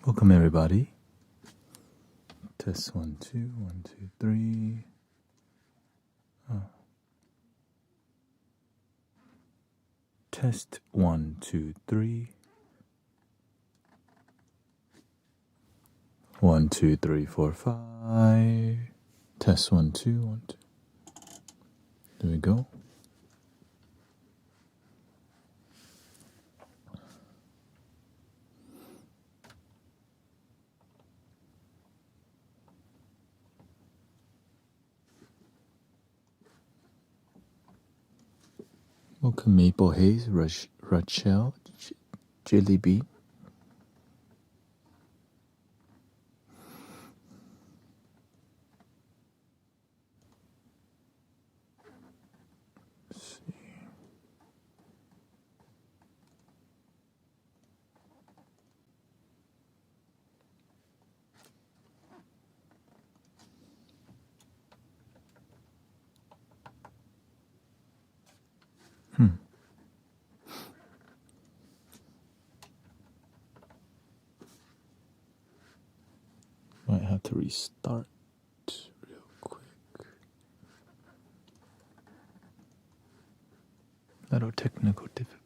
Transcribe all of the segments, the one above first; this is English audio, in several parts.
Welcome everybody. Test 1, 2, 1, 2, 3. Test 1, 2, 3. 1, 2, 3, 4, 5. Test 1, 2, 1, 2. There we go. Welcome Maple Haze, Rachel, Jelly Bean. Let's see. Might have to restart real quick. Little technical difficulty.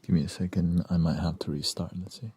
Give me a second, I might have to restart. Let's see.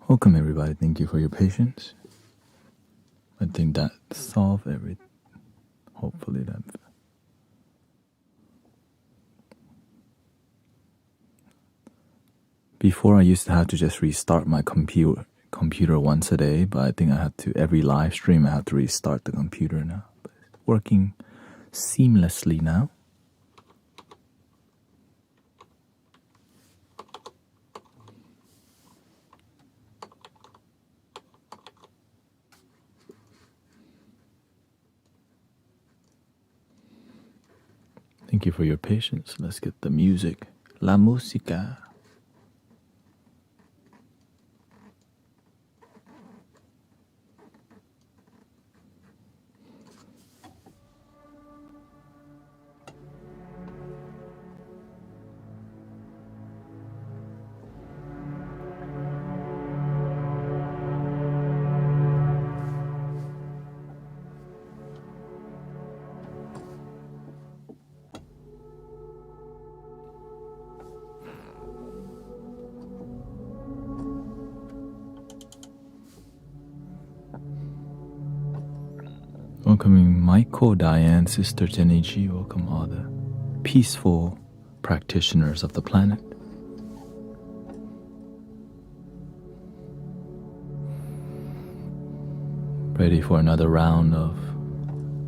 Welcome everybody, thank you for your patience. I think that solved everything. Hopefully that. Before I used to have to just restart my computer once a day, but I think I have to, every live stream I have to restart the computer now. But it's working seamlessly now. Thank you for your patience. Let's get the music. La música. Welcoming Michael, Diane, Sister Tenichi. Welcome all the peaceful practitioners of the planet. Ready for another round of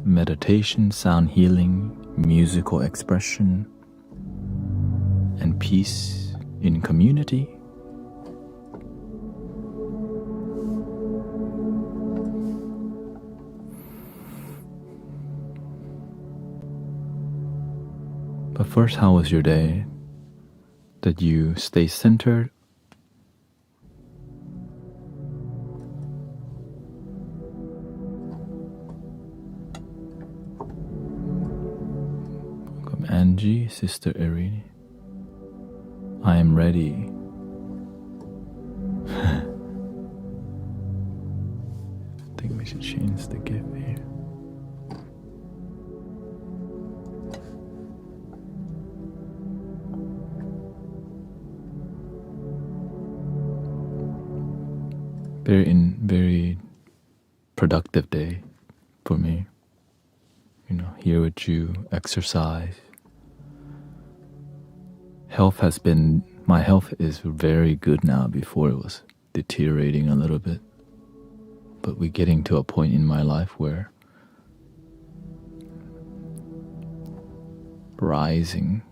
meditation, sound healing, musical expression, and peace in community. But first, how was your day? Did you stay centered? Welcome Angie, Sister Irene. I am ready. I think we should change the gift here. Very productive day for me. You know, here with you, exercise. My health is very good now. Before it was deteriorating a little bit. But we're getting to a point in my life where rising.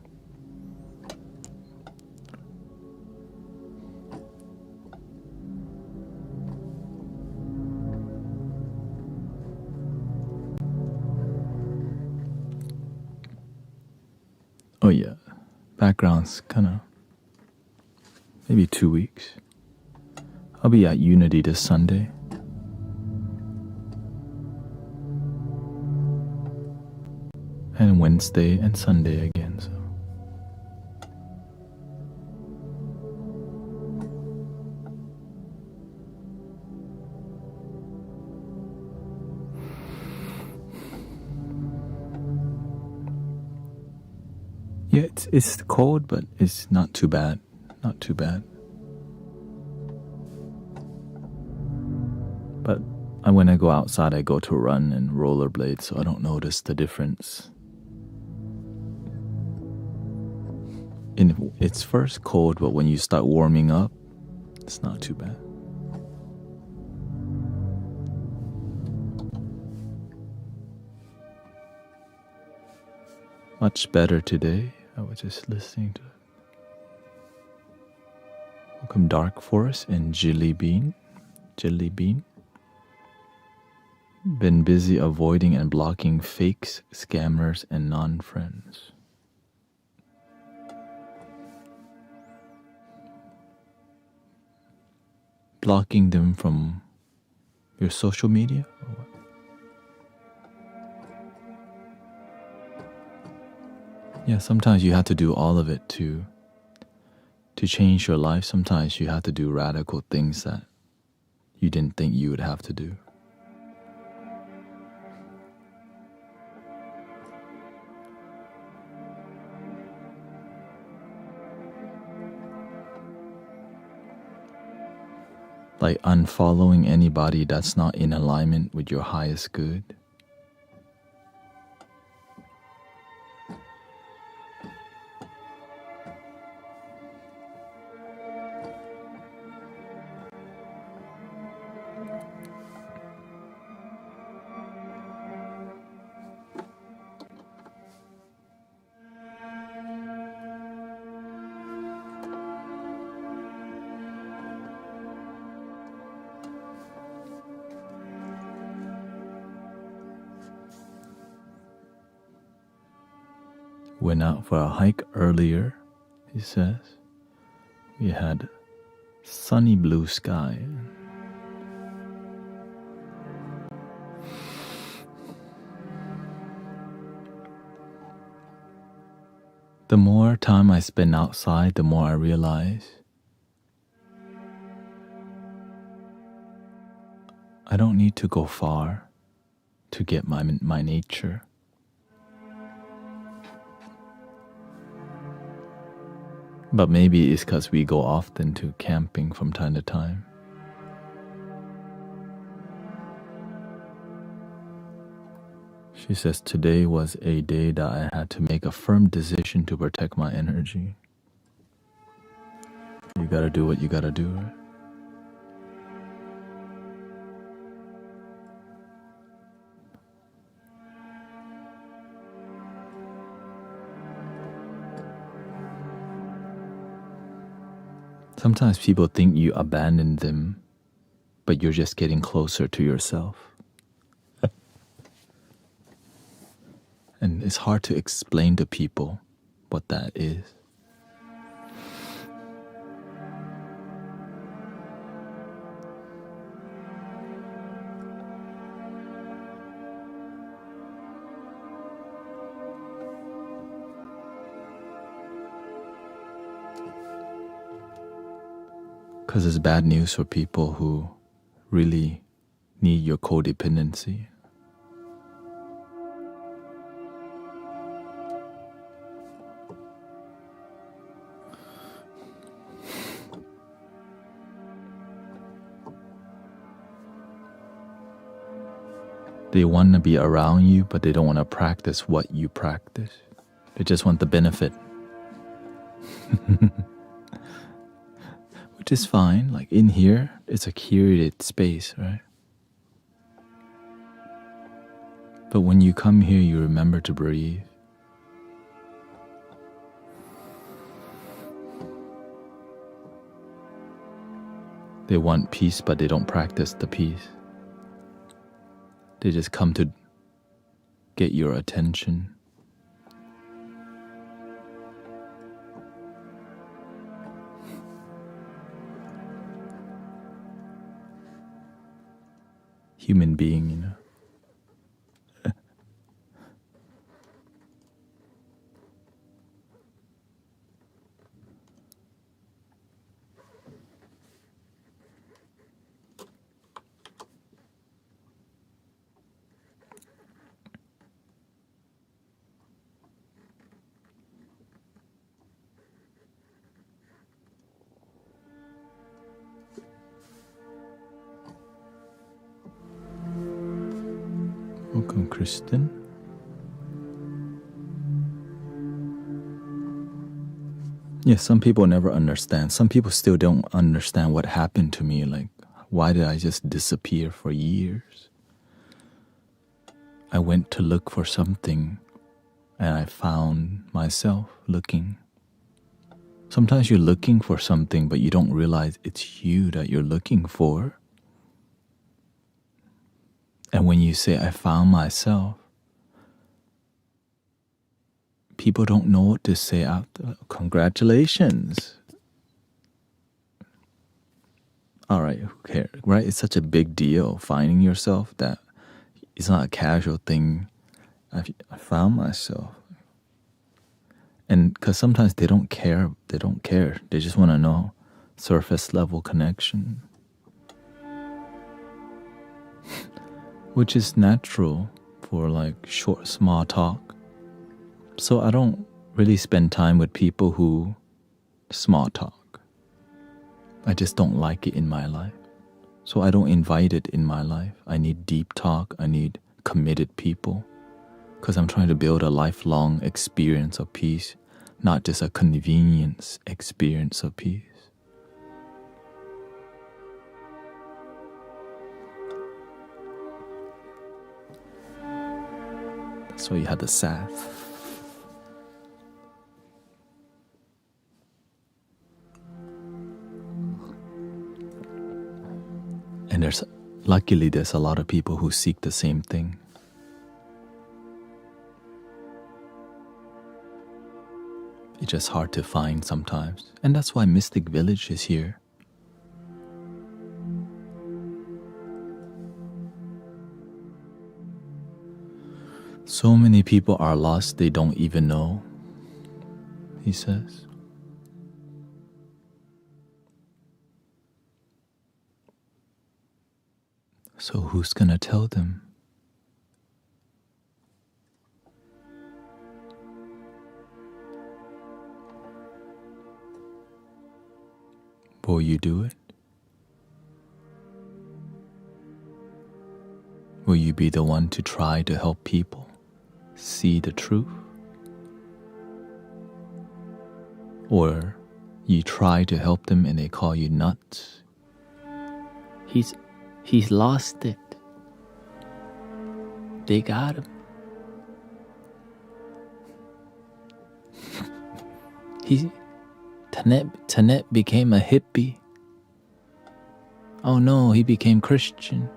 Oh yeah, background's kind of maybe 2 weeks. I'll be at Unity this Sunday. And Wednesday and Sunday again, so. Yeah, it's cold, but it's not too bad. Not too bad. But when I go outside, I go to run and rollerblade, so I don't notice the difference. It's first cold, but when you start warming up, it's not too bad. Much better today. I was just listening to it. Welcome Dark Forest and Jilly Bean. Been busy avoiding and blocking fakes, scammers, and non-friends. Blocking them from your social media? Or what? Yeah, sometimes you have to do all of it to change your life. Sometimes you have to do radical things that you didn't think you would have to do. like unfollowing anybody that's not in alignment with your highest good. Went out for a hike earlier, he says. We had sunny blue sky. The more time I spend outside, the more I realize I don't need to go far to get my nature. But maybe it's because we go often to camping from time to time. She says today was a day that I had to make a firm decision to protect my energy. You gotta do what you gotta do, right? Sometimes people think you abandoned them, but you're just getting closer to yourself. And it's hard to explain to people what that is. Because it's bad news for people who really need your codependency. They want to be around you, but they don't want to practice what you practice. They just want the benefit. Which is fine. Like in here, it's a curated space, right? But when you come here, you remember to breathe. They want peace, but they don't practice the peace. They just come to get your attention. Human being, you know. Welcome, Kristen. Yes, some people never understand. Some people still don't understand what happened to me. Like, why did I just disappear for years? I went to look for something and I found myself looking. Sometimes you're looking for something, but you don't realize it's you that you're looking for. And when you say, I found myself, people don't know what to say after. Congratulations. All right, who cares, right? It's such a big deal finding yourself that it's not a casual thing. I found myself. And because sometimes they don't care. They just want to know surface level connection. Which is natural for like short, small talk. So I don't really spend time with people who small talk. I just don't like it in my life. So I don't invite it in my life. I need deep talk. I need committed people. Because I'm trying to build a lifelong experience of peace, not just a convenience experience of peace. So you had the sad. And luckily there's a lot of people who seek the same thing. It's just hard to find sometimes. And that's why Mystic Village is here. So many people are lost, they don't even know, he says. So who's gonna tell them? Will you do it? Will you be the one to try to help people see the truth? Or you try to help them and they call you nuts? He's lost it. They got him. Thanet became a hippie. Oh no, he became Christian.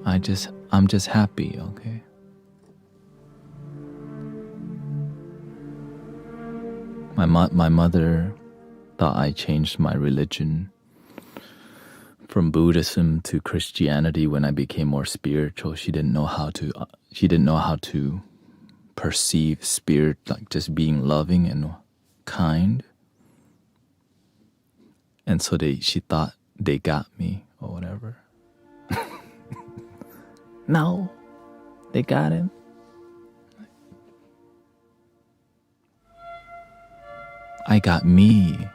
I'm just happy, okay? My mother thought I changed my religion from Buddhism to Christianity when I became more spiritual. She didn't know how to perceive spirit, like just being loving and kind. And so she thought they got me or whatever. No, they got him. I got me.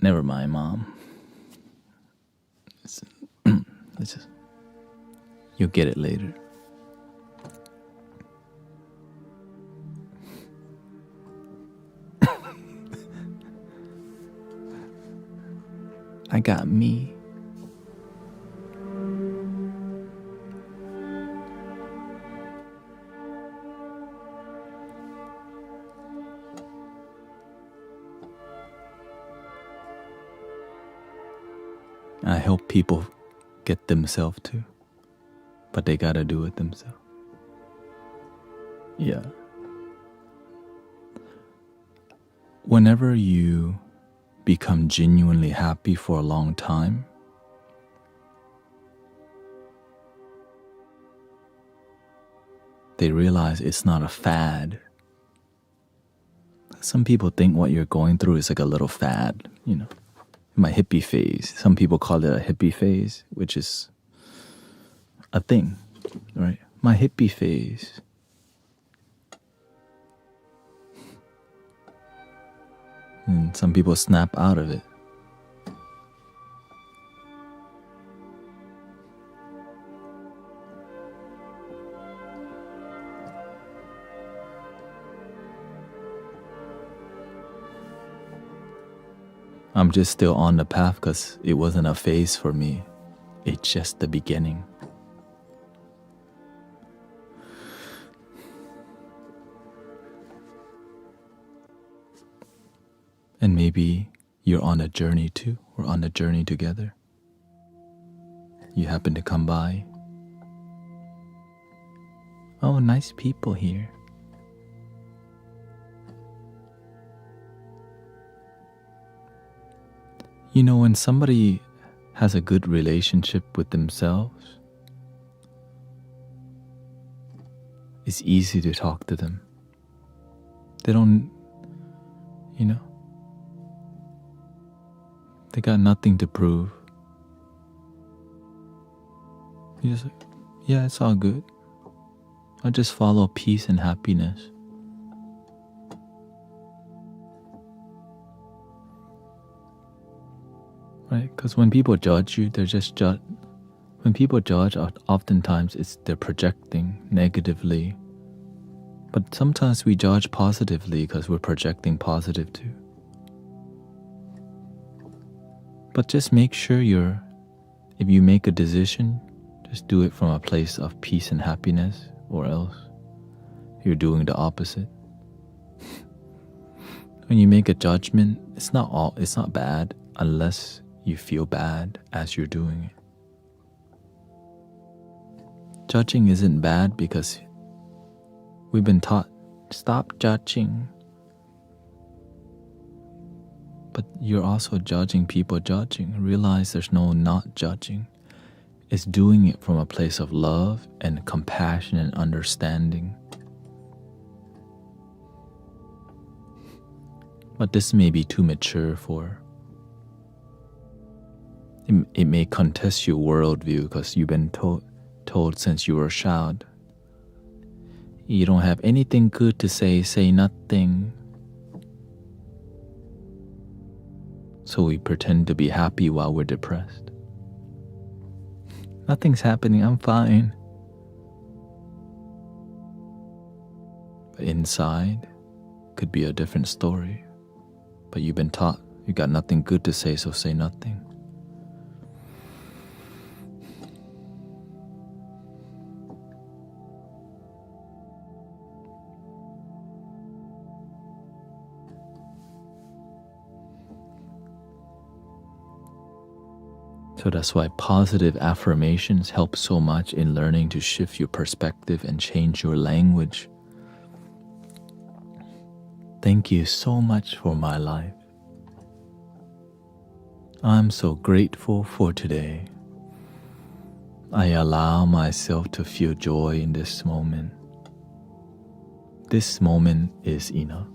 Never mind, Mom. It's just, you'll get it later. I got me. I help people get themselves too, but they gotta do it themselves. Yeah. Whenever you become genuinely happy for a long time, they realize it's not a fad. Some people think what you're going through is like a little fad, you know. My hippie phase. Some people call it a hippie phase, which is a thing, right? My hippie phase. And some people snap out of it. I'm just still on the path because it wasn't a phase for me. It's just the beginning. And maybe you're on a journey too. We're on a journey together. You happen to come by. Oh, nice people here. You know, when somebody has a good relationship with themselves, it's easy to talk to them. They don't, you know, they got nothing to prove. You just like, yeah, it's all good. I just follow peace and happiness. right? Because when people judge you, they're just when people judge, oftentimes they're projecting negatively. But sometimes we judge positively because we're projecting positive too. But just make sure if you make a decision, just do it from a place of peace and happiness, or else you're doing the opposite. When you make a judgment, it's not bad unless you feel bad as you're doing it. Judging isn't bad because we've been taught, stop judging. But you're also judging people judging. Realize there's no not judging. It's doing it from a place of love and compassion and understanding. But this may be too mature for. It may contest your worldview because you've been told since you were a child. You don't have anything good to say nothing. So we pretend to be happy while we're depressed. Nothing's happening, I'm fine. But inside could be a different story. But you've been taught you got nothing good to say, so say nothing. So that's why positive affirmations help so much in learning to shift your perspective and change your language. Thank you so much for my life. I'm so grateful for today. I allow myself to feel joy in this moment. This moment is enough.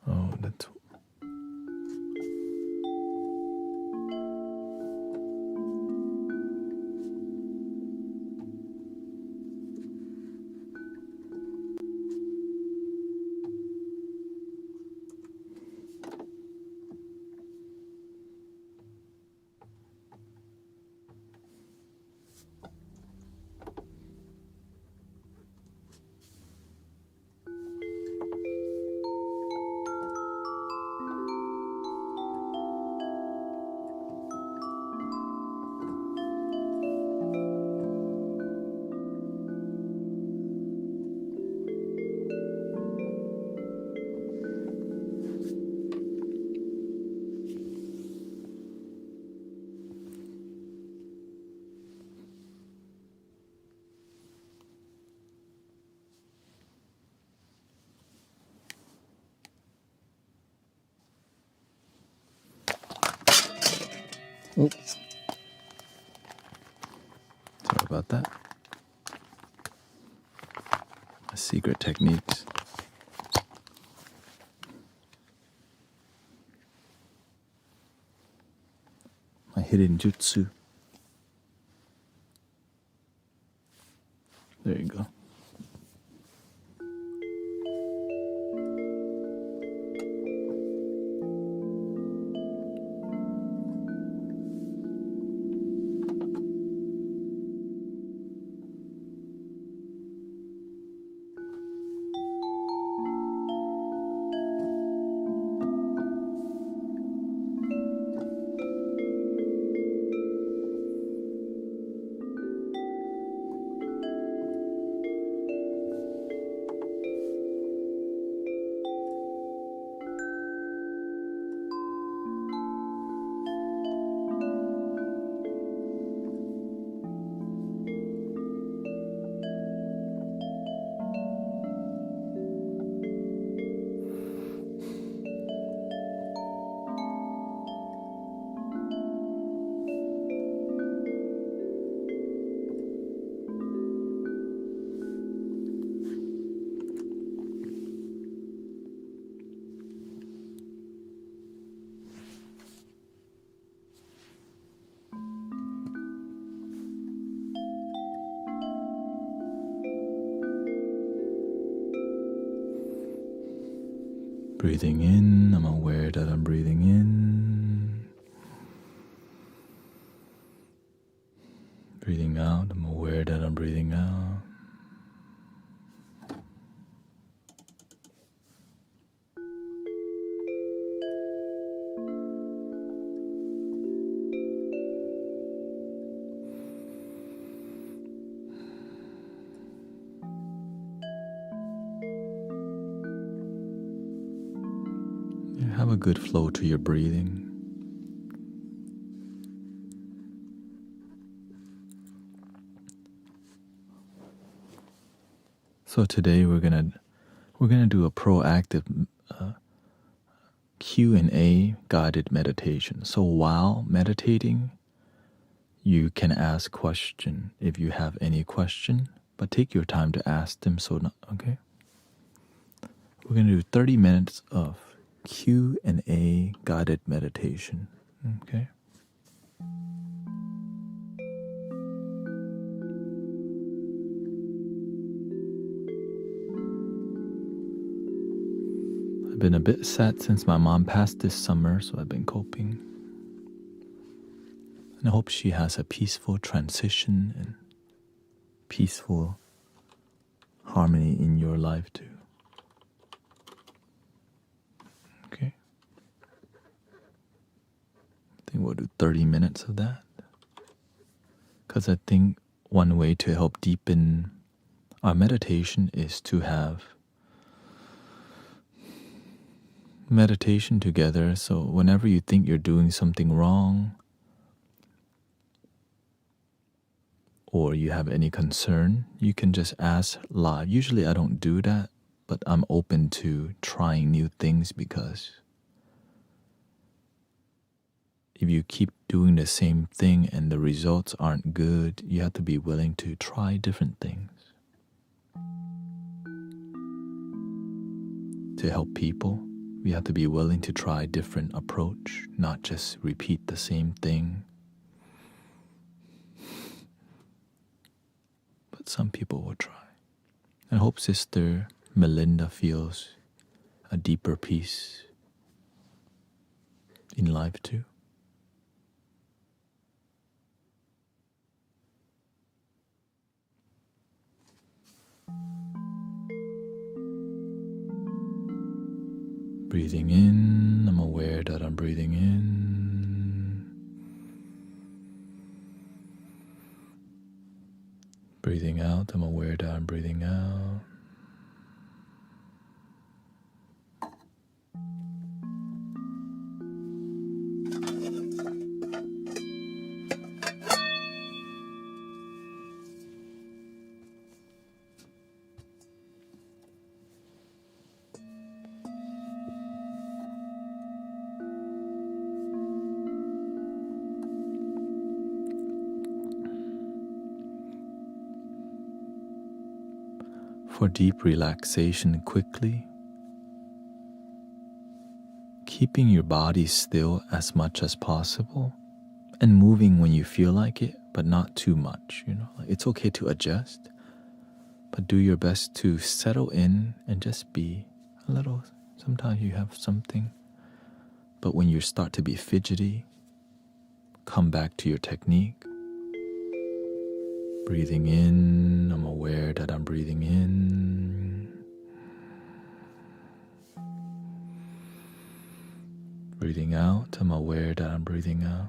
Oh, that's. Oh. Sorry about that. My secret techniques. My hidden jutsu. There you go. Breathing in, I'm aware that I'm breathing in. Breathing out, I'm aware that I'm breathing out. Have a good flow to your breathing. So today we're gonna do a proactive Q&A guided meditation. So while meditating, you can ask question if you have any question, but take your time to ask them. Okay. We're gonna do 30 minutes of Q&A guided meditation. Okay. I've been a bit sad since my mom passed this summer, so I've been coping. And I hope she has a peaceful transition and peaceful harmony in your life too. Okay. I think we'll do 30 minutes of that. Because I think one way to help deepen our meditation is to have meditation together. So whenever you think you're doing something wrong or you have any concern, you can just ask live. Usually I don't do that, but I'm open to trying new things, because if you keep doing the same thing and the results aren't good, you have to be willing to try different things to help people. We have to be willing to try different approach, not just repeat the same thing. But some people will try. I hope Sister Melinda feels a deeper peace in life too. Breathing in, I'm aware that I'm breathing in. Breathing out, I'm aware that I'm breathing out. For deep relaxation quickly, keeping your body still as much as possible and moving when you feel like it, but not too much. It's okay to adjust, but do your best to settle in and just be a little. Sometimes you have something, but when you start to be fidgety, come back to your technique. Breathing in, I'm aware that I'm breathing in. Breathing out, I'm aware that I'm breathing out.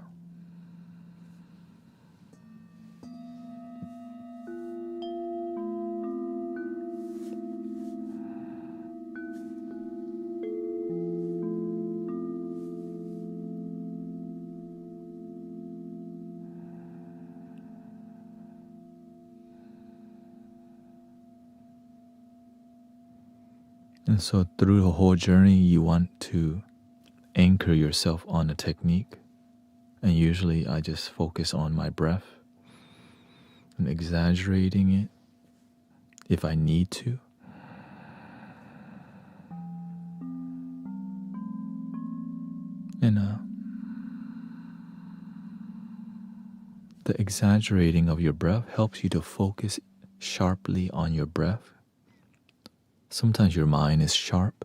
And so through the whole journey, you want to anchor yourself on a technique. And usually I just focus on my breath and exaggerating it if I need to. And the exaggerating of your breath helps you to focus sharply on your breath. Sometimes your mind is sharp,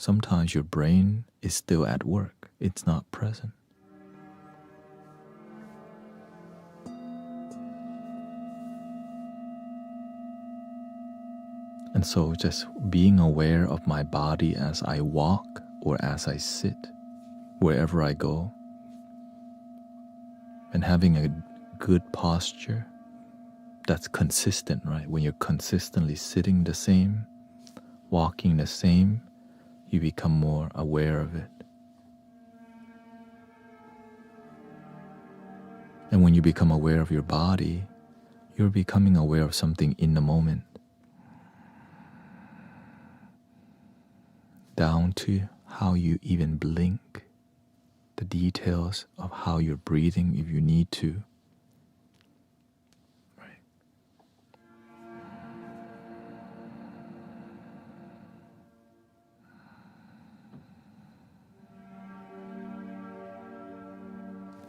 Sometimes your brain is still at work. It's not present. And so just being aware of my body as I walk or as I sit, wherever I go, and having a good posture that's consistent, right? When you're consistently sitting the same, walking the same, you become more aware of it. And when you become aware of your body, you're becoming aware of something in the moment, down to how you even blink, the details of how you're breathing if you need to. Right?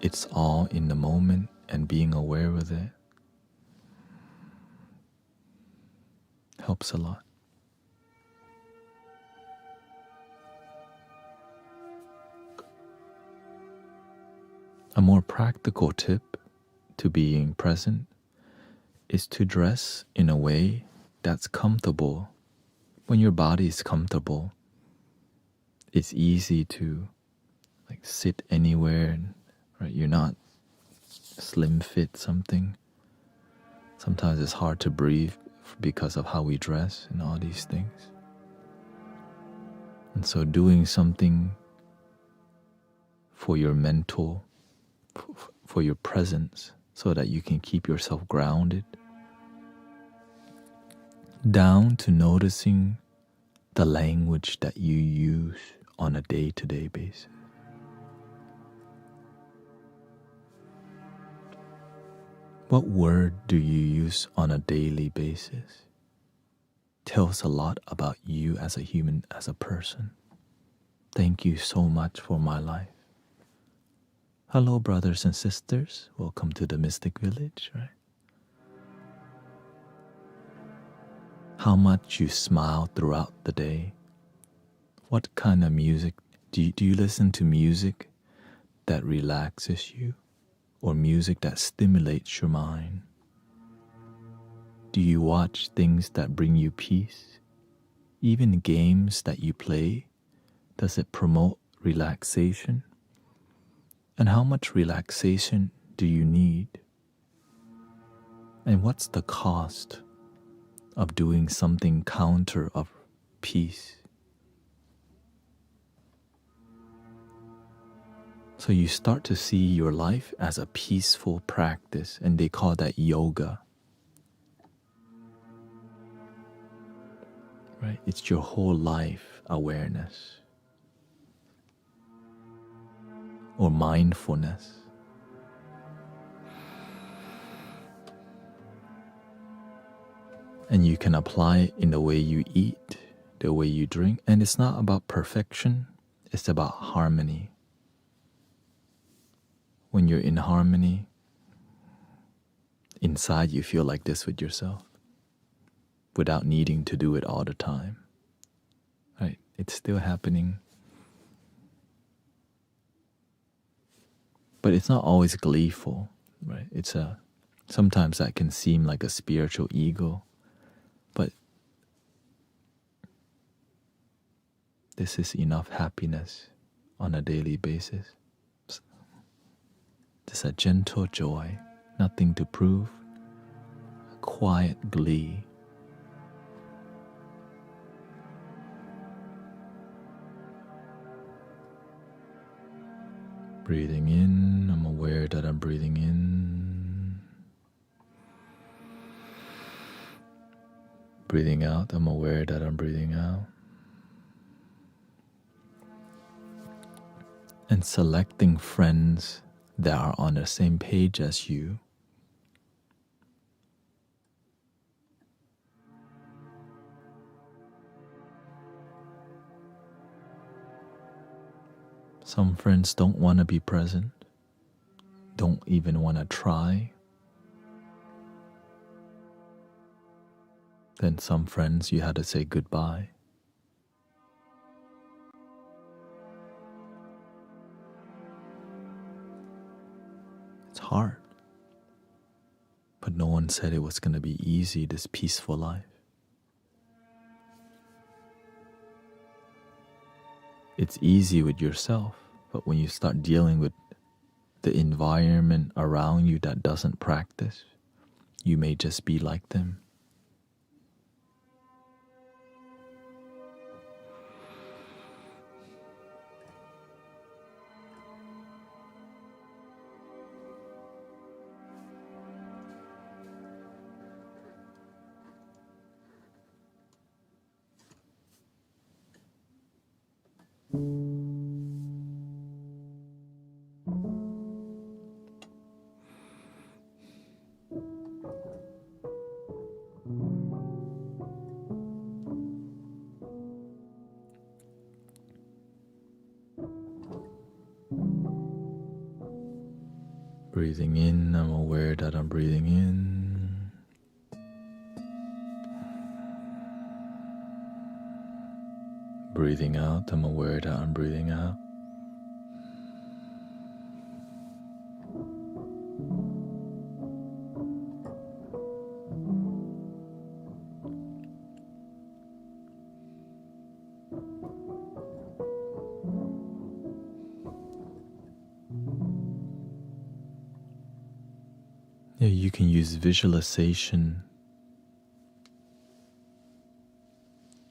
It's all in the moment, and being aware with it helps a lot. A more practical tip to being present is to dress in a way that's comfortable. When your body is comfortable, it's easy to sit anywhere, right? You're not slim fit something. Sometimes it's hard to breathe because of how we dress and all these things. And so doing something for your mental, for your presence, so that you can keep yourself grounded, down to noticing the language that you use on a day-to-day basis. What word do you use on a daily basis? Tells a lot about you as a human, as a person. Thank you so much for my life. Hello, brothers and sisters. Welcome to the Mystic Village, right? How much you smile throughout the day. What kind of music? Do you listen to music that relaxes you, or music that stimulates your mind? Do you watch things that bring you peace? Even games that you play, does it promote relaxation? And how much relaxation do you need? And what's the cost of doing something counter of peace? So you start to see your life as a peaceful practice, and they call that yoga. Right? It's your whole life awareness, or mindfulness. And you can apply it in the way you eat, the way you drink. And it's not about perfection, it's about harmony. When you're in harmony, inside you feel like this with yourself, without needing to do it all the time. Right? It's still happening. But it's not always gleeful, right? Sometimes that can seem like a spiritual ego, but this is enough happiness on a daily basis. Just a gentle joy, nothing to prove, a quiet glee. Breathing in, I'm aware that I'm breathing in. Breathing out, I'm aware that I'm breathing out. And selecting friends that are on the same page as you. Some friends don't want to be present, don't even want to try. Then some friends you had to say goodbye. hard. But no one said it was going to be easy, this peaceful life. It's easy with yourself, but when you start dealing with the environment around you that doesn't practice, you may just be like them. Breathing in, I'm aware that I'm breathing in. Breathing out, I'm aware that I'm breathing out. Yeah, you can use visualization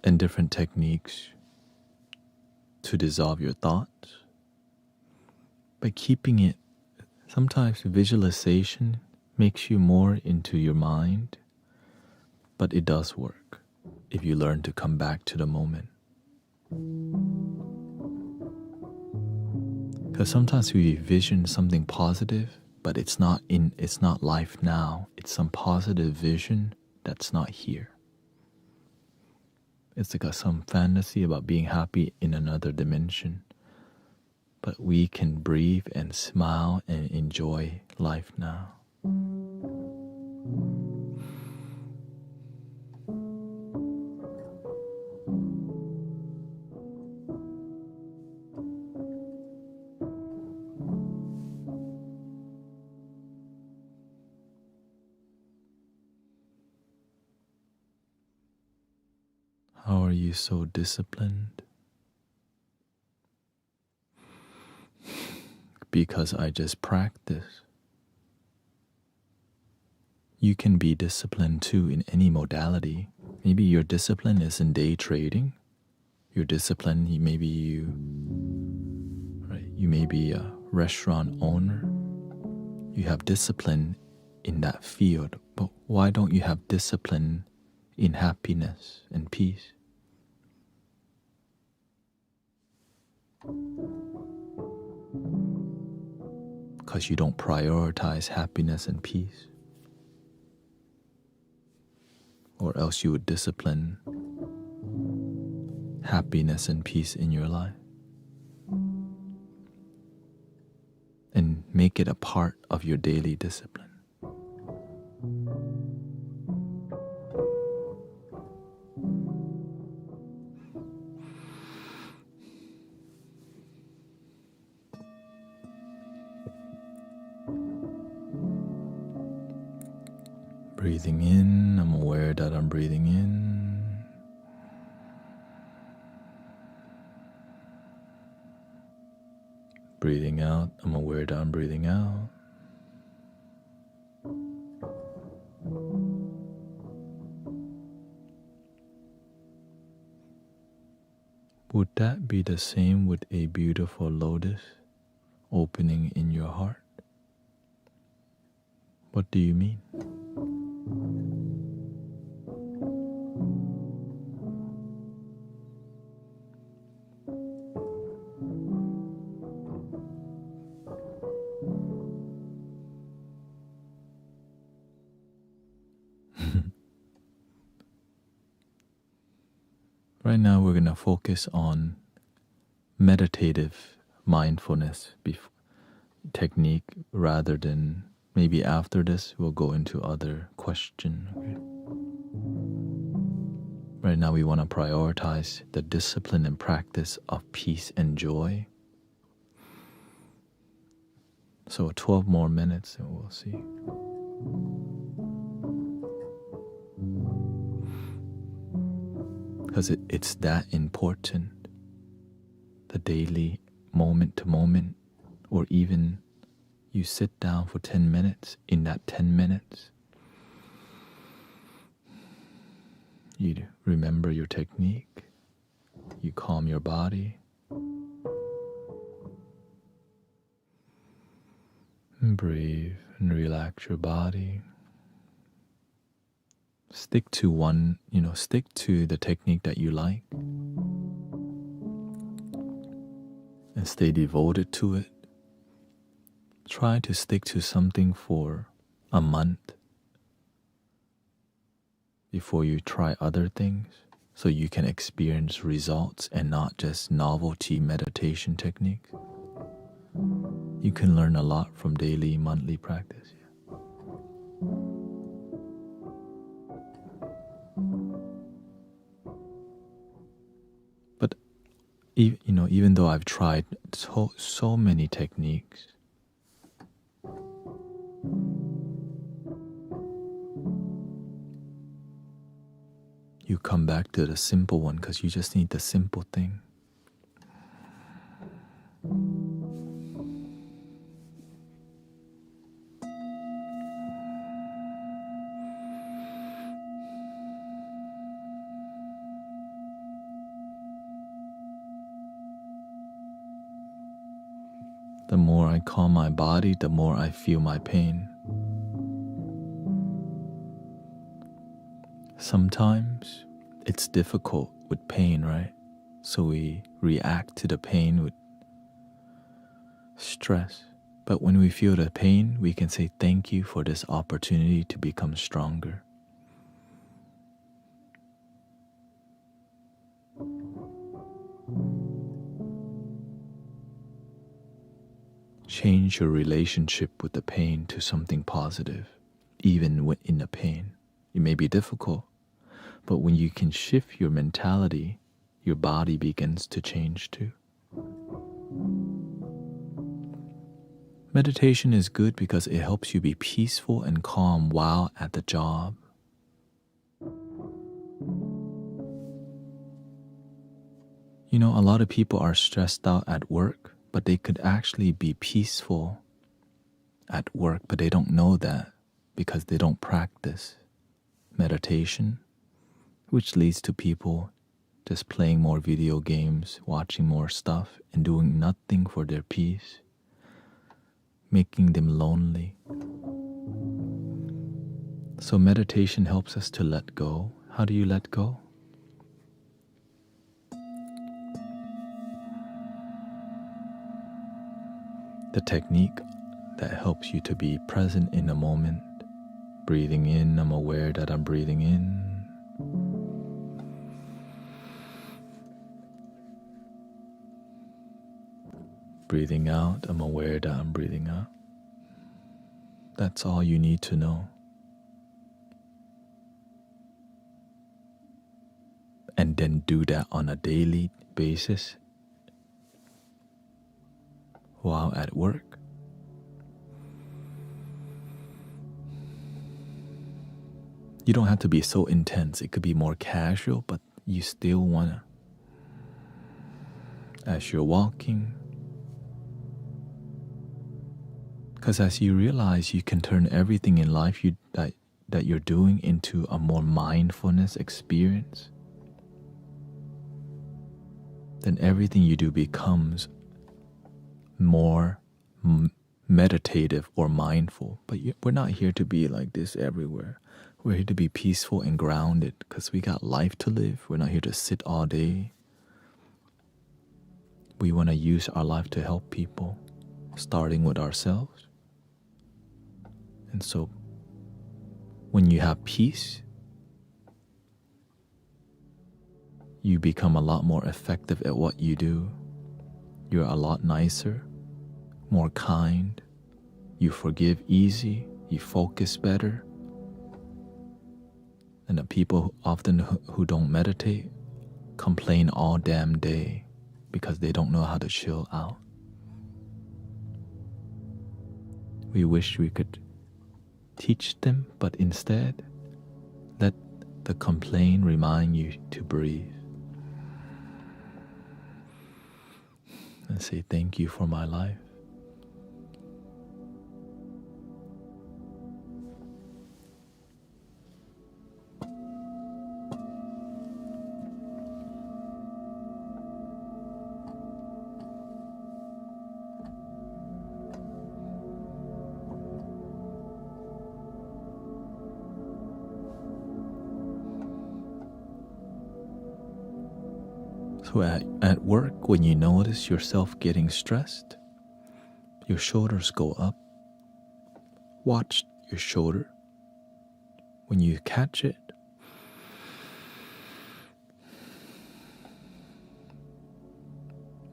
and different techniques to dissolve your thoughts. By keeping it, sometimes visualization makes you more into your mind, but it does work if you learn to come back to the moment. Because sometimes we vision something positive, but it's not life now. It's some positive vision that's not here. It's like some fantasy about being happy in another dimension. But we can breathe and smile and enjoy life now. How are you so disciplined? Because I just practice. You can be disciplined too in any modality. Maybe your discipline is in day trading. Your discipline, you may be a restaurant owner. You have discipline in that field, but why don't you have discipline in happiness and peace? Because you don't prioritize happiness and peace. Or else you would discipline happiness and peace in your life. And make it a part of your daily discipline. Breathing in, I'm aware that I'm breathing in. Breathing out, I'm aware that I'm breathing out. Would that be the same with a beautiful lotus opening in your heart? What do you mean? Right now we're going to focus on meditative mindfulness technique rather than maybe after this we'll go into other question. Okay? Right now we want to prioritize the discipline and practice of peace and joy. So 12 more minutes and we'll see. Because it's that important. The daily moment to moment, or even you sit down for 10 minutes. In that 10 minutes, you remember your technique, you calm your body, and breathe and relax your body. Stick to stick to the technique that you like and stay devoted to it. Try to stick to something for a month before you try other things, so you can experience results and not just novelty meditation techniques. You can learn a lot from daily, monthly practice. But even though I've tried so many techniques, you come back to the simple one because you just need the simple thing. The more I calm my body, the more I feel my pain. Sometimes it's difficult with pain, right? So we react to the pain with stress. But when we feel the pain, we can say thank you for this opportunity to become stronger. Change your relationship with the pain to something positive, even in the pain. It may be difficult, but when you can shift your mentality, your body begins to change too. Meditation is good because it helps you be peaceful and calm while at the job. A lot of people are stressed out at work, but they could actually be peaceful at work, but they don't know that because they don't practice meditation, which leads to people just playing more video games, watching more stuff, and doing nothing for their peace, making them lonely. So meditation helps us to let go. How do you let go? The technique that helps you to be present in the moment. Breathing in, I'm aware that I'm breathing in. Breathing out, I'm aware that I'm breathing out. That's all you need to know. And then do that on a daily basis while at work. You don't have to be so intense. It could be more casual, but you still wanna. As you're walking, because as you realize you can turn everything in life that you're doing into a more mindfulness experience, then everything you do becomes more meditative or mindful. But we're not here to be like this everywhere. We're here to be peaceful and grounded because we got life to live. We're not here to sit all day. We want to use our life to help people, starting with ourselves. And so when you have peace, you become a lot more effective at what you do. You're a lot nicer, more kind. You forgive easy. You focus better. And the people often who don't meditate complain all damn day because they don't know how to chill out. We wish we could teach them, but instead, let the complaint remind you to breathe. And say, thank you for my life. So at work, when you notice yourself getting stressed, your shoulders go up. Watch your shoulder. When you catch it,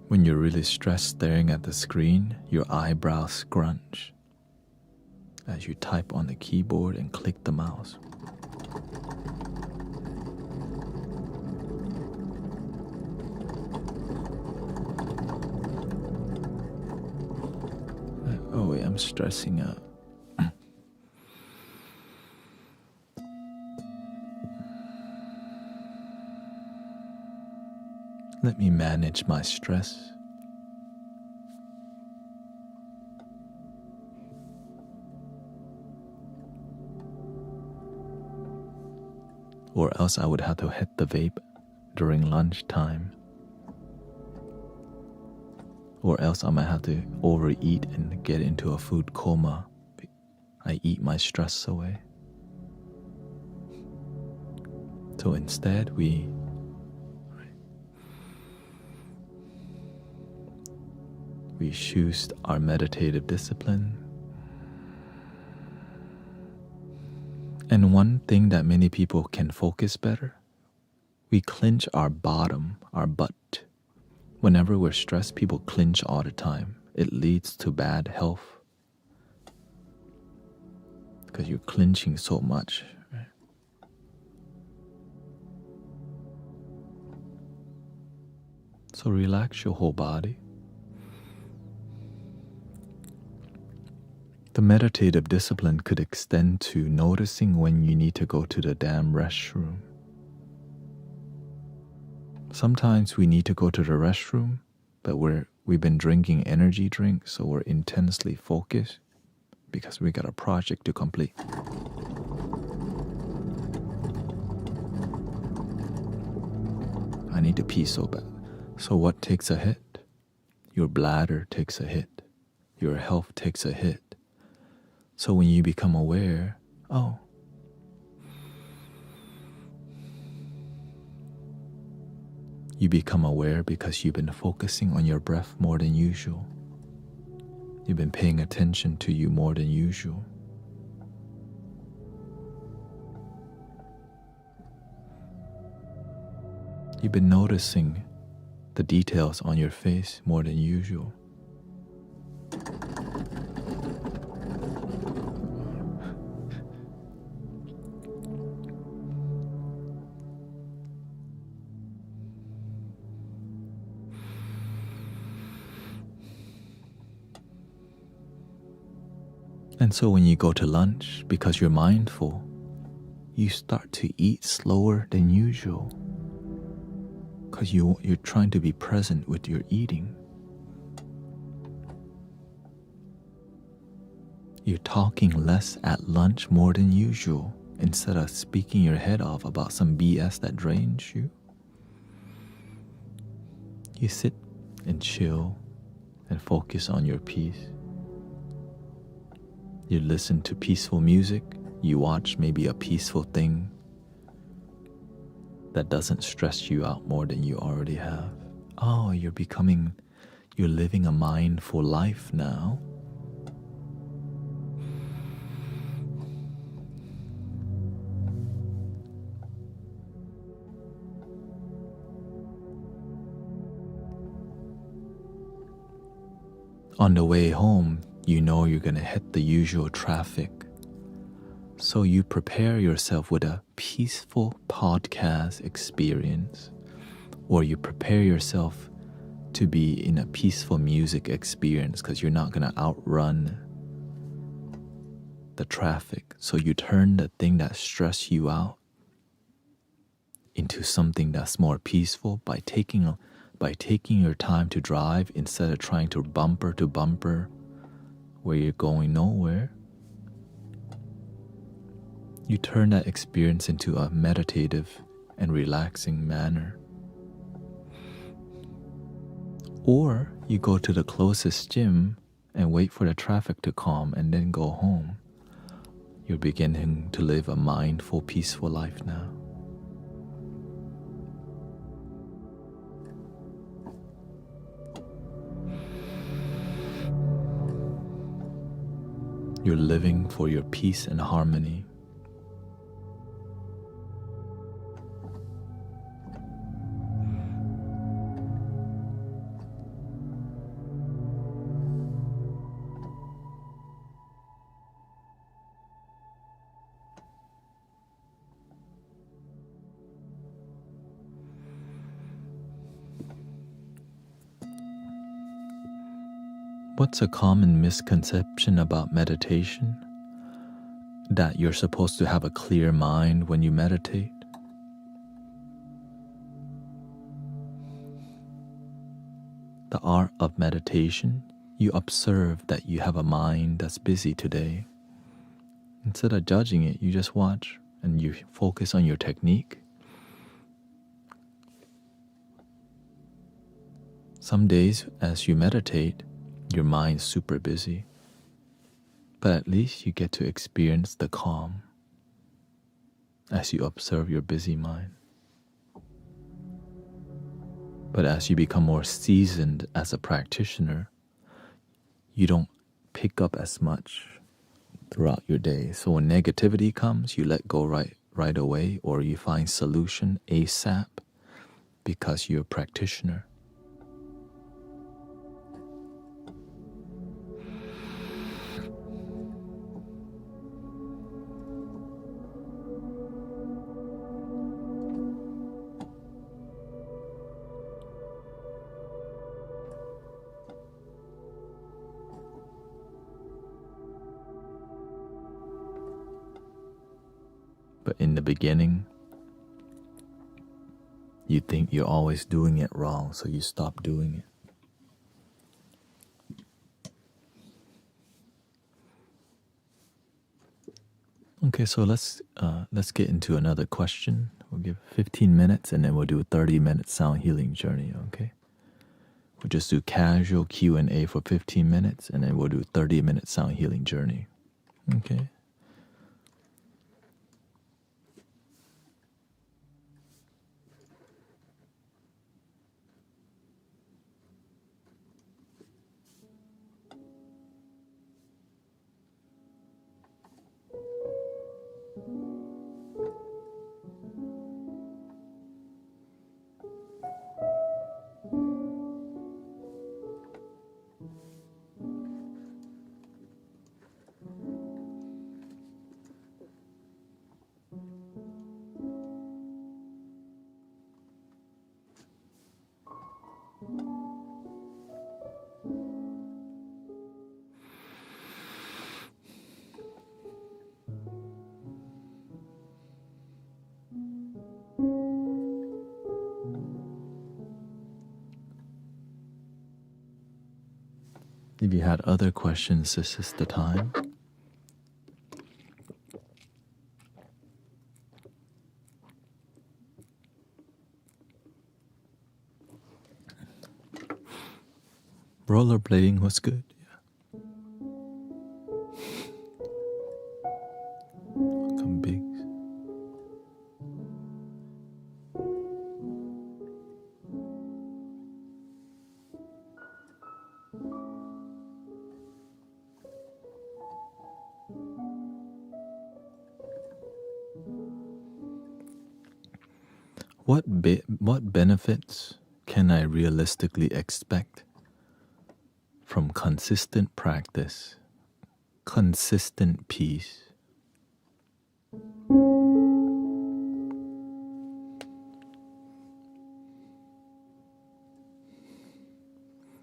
when you're really stressed staring at the screen, your eyebrows scrunch as you type on the keyboard and click the mouse. Oh, I'm stressing out. Let me manage my stress. Or else I would have to hit the vape during lunchtime. Or else I might have to overeat and get into a food coma. I eat my stress away. So instead we choose our meditative discipline. And one thing that many people can focus better, we clench our bottom, our butt. Whenever we're stressed, people clench all the time. It leads to bad health because you're clenching so much. Right? So relax your whole body. The meditative discipline could extend to noticing when you need to go to the damn restroom. Sometimes we need to go to the restroom, but we've been drinking energy drinks, so we're intensely focused because we got a project to complete. I need to pee so bad. So what takes a hit? Your bladder takes a hit. Your health takes a hit. So when you become aware, you become aware because you've been focusing on your breath more than usual. You've been paying attention to you more than usual. You've been noticing the details on your face more than usual. And so when you go to lunch, because you're mindful, you start to eat slower than usual because you're trying to be present with your eating. You're talking less at lunch more than usual instead of speaking your head off about some BS that drains you. You sit and chill and focus on your piece. You listen to peaceful music. You watch maybe a peaceful thing that doesn't stress you out more than you already have. You're living a mindful life now. On the way home, you know you're going to hit the usual traffic. So you prepare yourself with a peaceful podcast experience, or you prepare yourself to be in a peaceful music experience because you're not going to outrun the traffic. So you turn the thing that stress you out into something that's more peaceful by taking your time to drive instead of trying to bumper where you're going nowhere. You turn that experience into a meditative and relaxing manner. Or you go to the closest gym and wait for the traffic to calm and then go home. You're beginning to live a mindful, peaceful life now. You're living for your peace and harmony. What's a common misconception about meditation? That you're supposed to have a clear mind when you meditate? The art of meditation, you observe that you have a mind that's busy today. Instead of judging it, you just watch and you focus on your technique. Some days, as you meditate, your mind's super busy. But at least you get to experience the calm as you observe your busy mind. But as you become more seasoned as a practitioner, you don't pick up as much throughout your day. So when negativity comes, you let go right away, or you find solution ASAP because you're a practitioner. But in the beginning, you think you're always doing it wrong, so you stop doing it. Okay, so let's get into another question. We'll give 15 minutes and then we'll do a 30-minute sound healing journey, okay? We'll just do casual Q&A for 15 minutes and then we'll do a 30-minute sound healing journey, okay? If you had other questions, this is the time. Rollerblading was good. Yeah. Welcome, Biggs. What benefits can I realistically expect from consistent practice, consistent peace?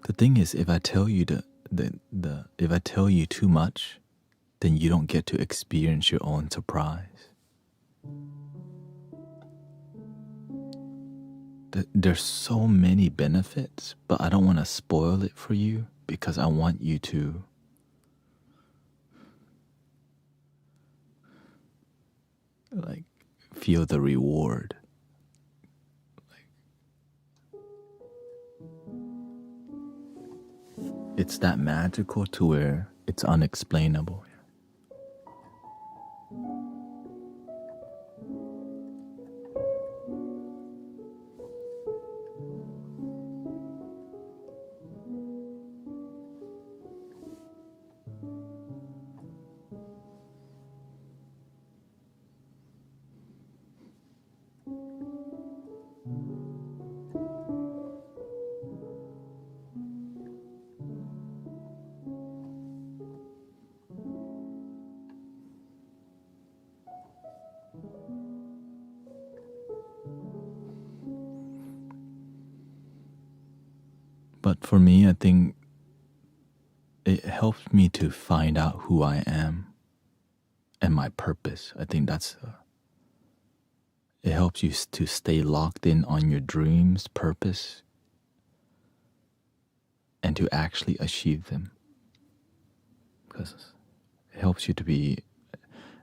The thing is, if I tell you if I tell you too much, then you don't get to experience your own surprise. There's so many benefits, but I don't want to spoil it for you because I want you to like feel the reward. It's that magical to where it's unexplainable. But for me, I think it helps me to find out who I am and my purpose. I think it helps you to stay locked in on your dreams, purpose, and to actually achieve them. Because it helps you to be,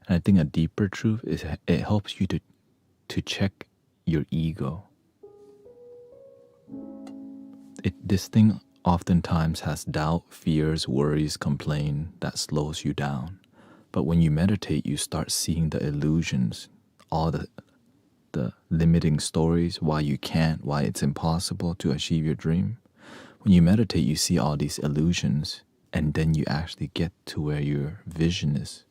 and I think a deeper truth is it helps you to check your ego. This thing oftentimes has doubt, fears, worries, complaint that slows you down. But when you meditate, you start seeing the illusions, all the limiting stories, why you can't, why it's impossible to achieve your dream. When you meditate, you see all these illusions, and then you actually get to where your vision is.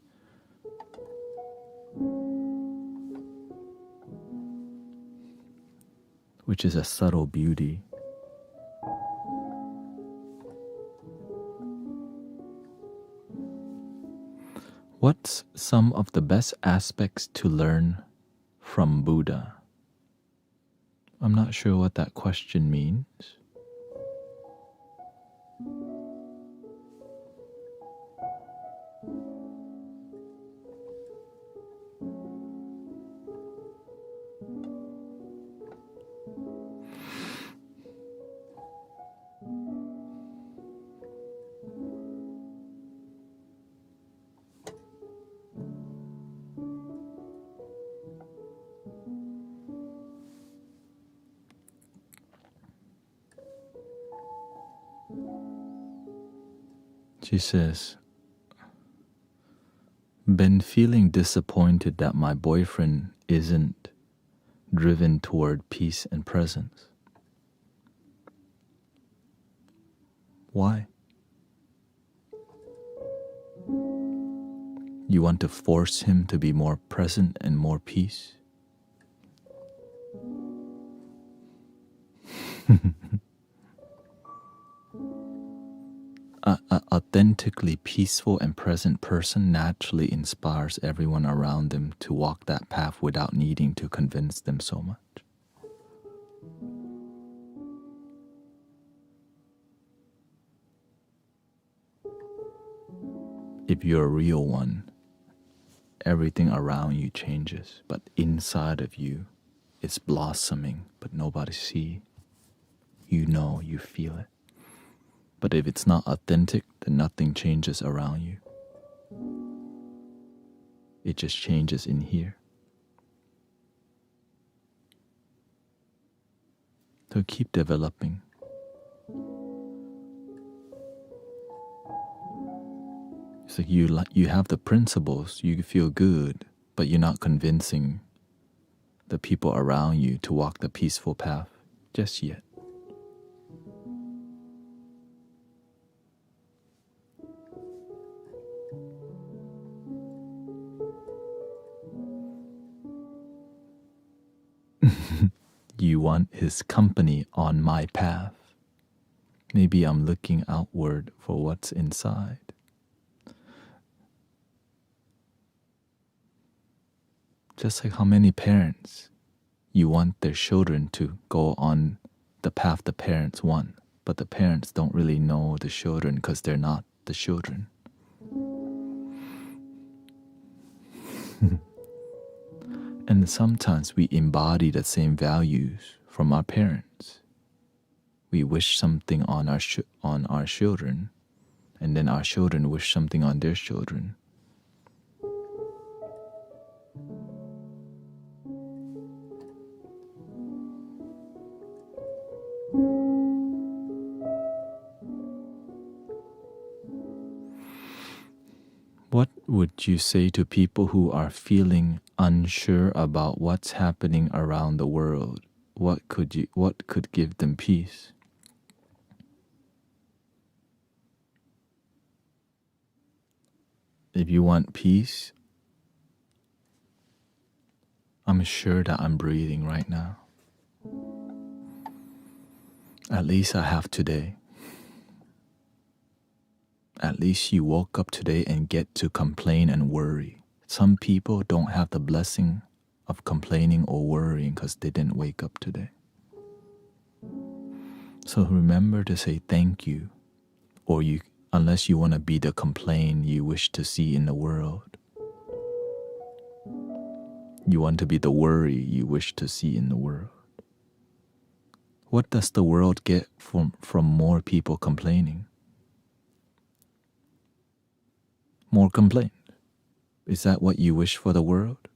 Which is a subtle beauty. What's some of the best aspects to learn from Buddha? I'm not sure what that question means. She says, been feeling disappointed that my boyfriend isn't driven toward peace and presence. Why? You want to force him to be more present and more peace? An authentically peaceful and present person naturally inspires everyone around them to walk that path without needing to convince them so much. If you're a real one, everything around you changes, but inside of you, it's blossoming, but nobody sees. You know, you feel it. But if it's not authentic, then nothing changes around you. It just changes in here. So keep developing. It's like you have the principles, you feel good, but you're not convincing the people around you to walk the peaceful path just yet. You want his company on my path. Maybe I'm looking outward for what's inside. Just like how many parents, you want their children to go on the path the parents want, but the parents don't really know the children because they're not the children. And sometimes we embody the same values from our parents. We wish something on our children, and then our children wish something on their children. What would you say to people who are feeling unsure about what's happening around the world? What could give them peace? If you want peace, I'm sure that I'm breathing right now. At least I have today. At least you woke up today and get to complain and worry. Some people don't have the blessing of complaining or worrying because they didn't wake up today. So remember to say thank you, or unless you want to be the complaint you wish to see in the world. You want to be the worry you wish to see in the world. What does the world get from more people complaining? More complaint. Is that what you wish for the world?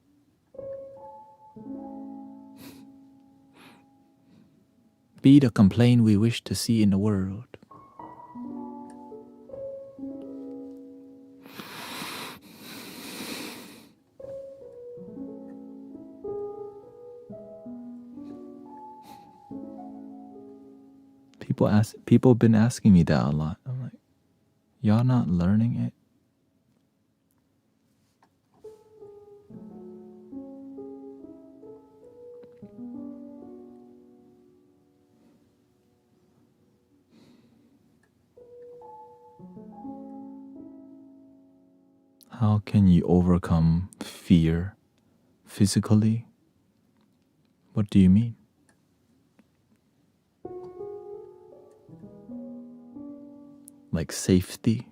Be the complaint we wish to see in the world. People been asking me that a lot. I'm like, y'all not learning it? How can you overcome fear physically? What do you mean? Like safety?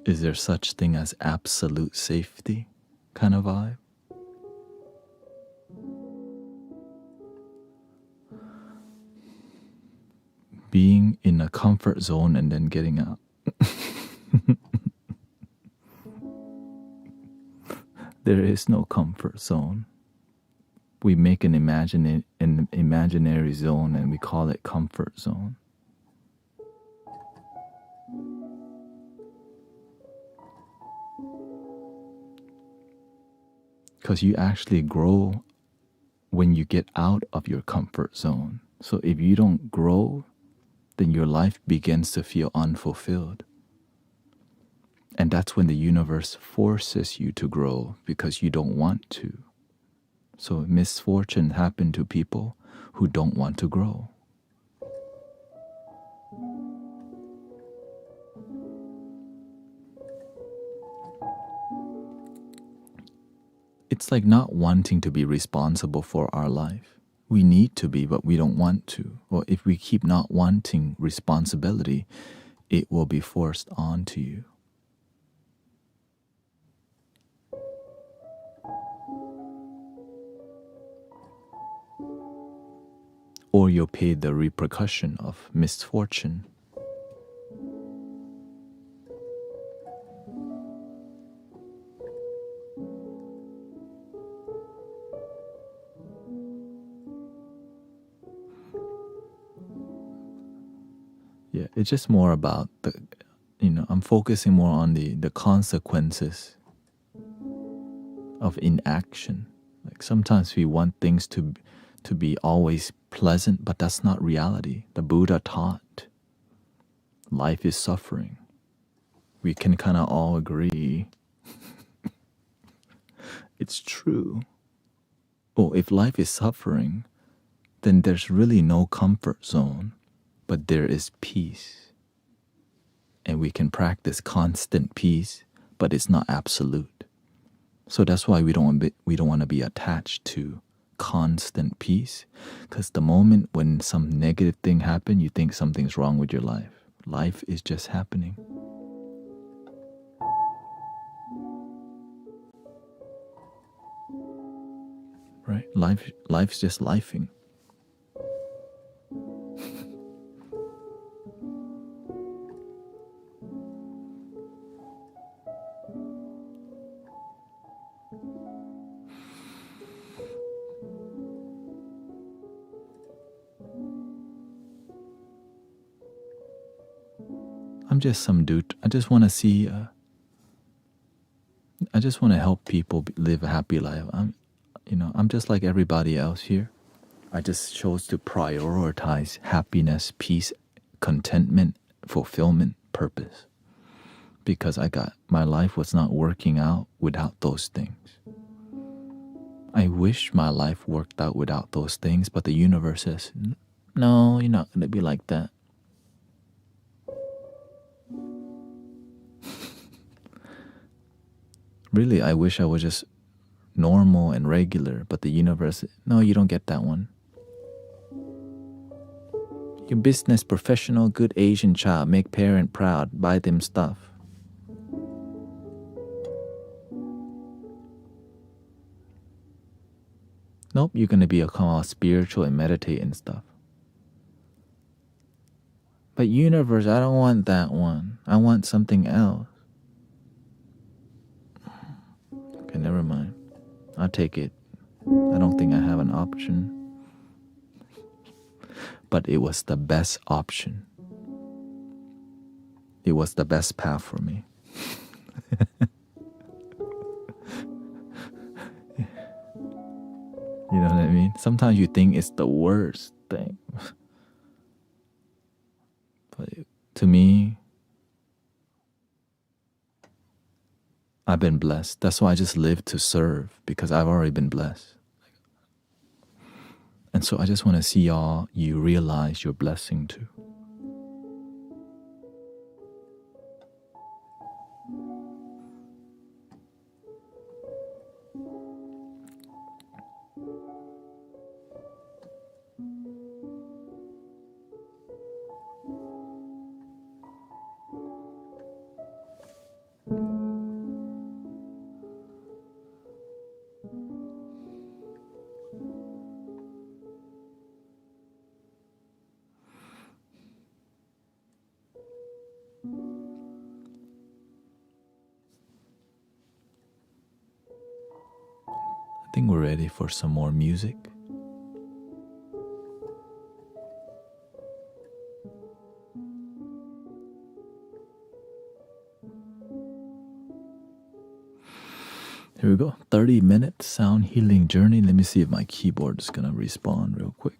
Is there such thing as absolute safety kind of vibe? Being in a comfort zone and then getting out. There is no comfort zone. We make an imaginary zone and we call it comfort zone. Because you actually grow when you get out of your comfort zone. So if you don't grow, then your life begins to feel unfulfilled. And that's when the universe forces you to grow because you don't want to. So misfortune happens to people who don't want to grow. It's like not wanting to be responsible for our life. We need to be, but we don't want to. Or if we keep not wanting responsibility, it will be forced onto you. Or you'll pay the repercussion of misfortune. Yeah, it's just more about I'm focusing more on the consequences of inaction. Like sometimes we want things to be always pleasant, but that's not reality. The Buddha taught life is suffering. We can kind of all agree. It's true. Oh, if life is suffering, then there's really no comfort zone, but there is peace. And we can practice constant peace, but it's not absolute. So that's why we don't want to be attached to constant peace. Because the moment when some negative thing happens, you think something's wrong with your life. Life is just happening. Right? Life's just lifing. I'm just some dude. I just want to see. I just want to help people live a happy life. I'm just like everybody else here. I just chose to prioritize happiness, peace, contentment, fulfillment, purpose. Because my life was not working out without those things. I wish my life worked out without those things, but the universe says, no, you're not going to be like that. Really, I wish I was just normal and regular, but the universe, no, you don't get that one. Your business professional, good Asian child, make parent proud, buy them stuff. Nope, you're going to become all spiritual and meditate and stuff. But universe, I don't want that one. I want something else. Okay, never mind. I'll take it. I don't think I have an option. But it was the best option. It was the best path for me. You know what I mean? Sometimes you think it's the worst thing. But to me, I've been blessed. That's why I just live to serve, because I've already been blessed. And so I just want to see you realize your blessing too. I think we're ready for some more music. Here we go. 30-minute sound healing journey. Let me see if my keyboard is going to respond real quick.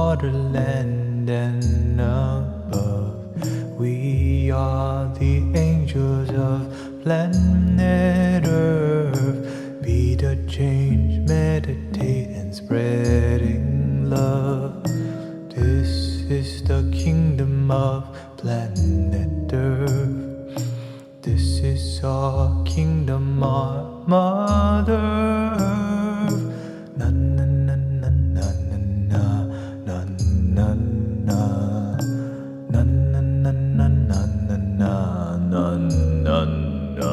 borderland and above. We are the angels of planet Earth. Be the change, meditate and spreading love. This is the kingdom of planet Earth. This is our kingdom, our Mother Earth. Na na na na na na na na na na na na na na na na na.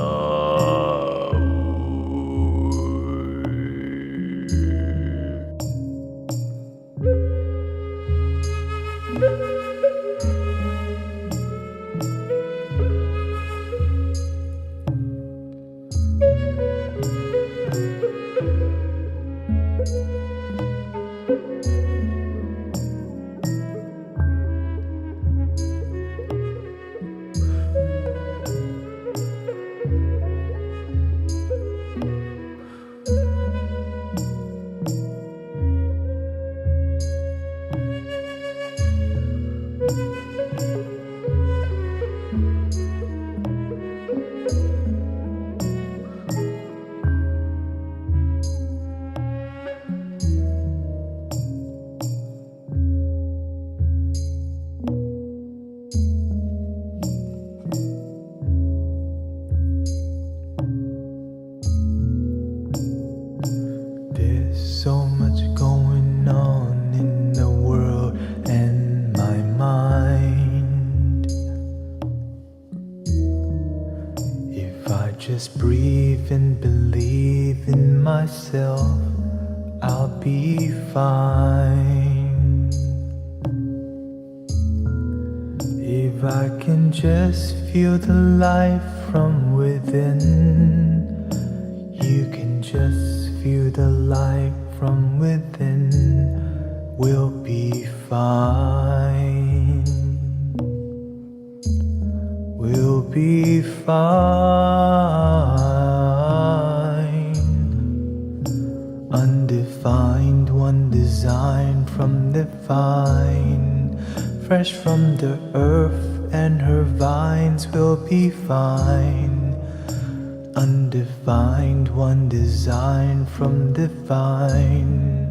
So much going on in the world and my mind. If I just breathe and believe in myself, I'll be fine. If I can just feel the life from within, you can just feel the light from within, we'll be fine. We'll be fine. Undefined, one design from divine, fresh from the earth and her vines, will be fine. Undefined, one design from divine,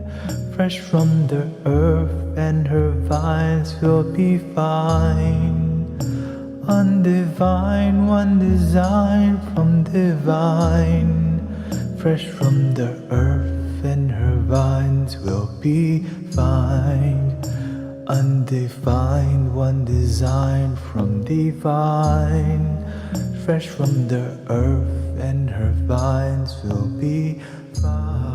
fresh from the earth and her vines, will be fine. Undefined, one design from divine, fresh from the earth and her vines, will be fine. Undefined, one design from divine, fresh from the earth and her vines, will be fine.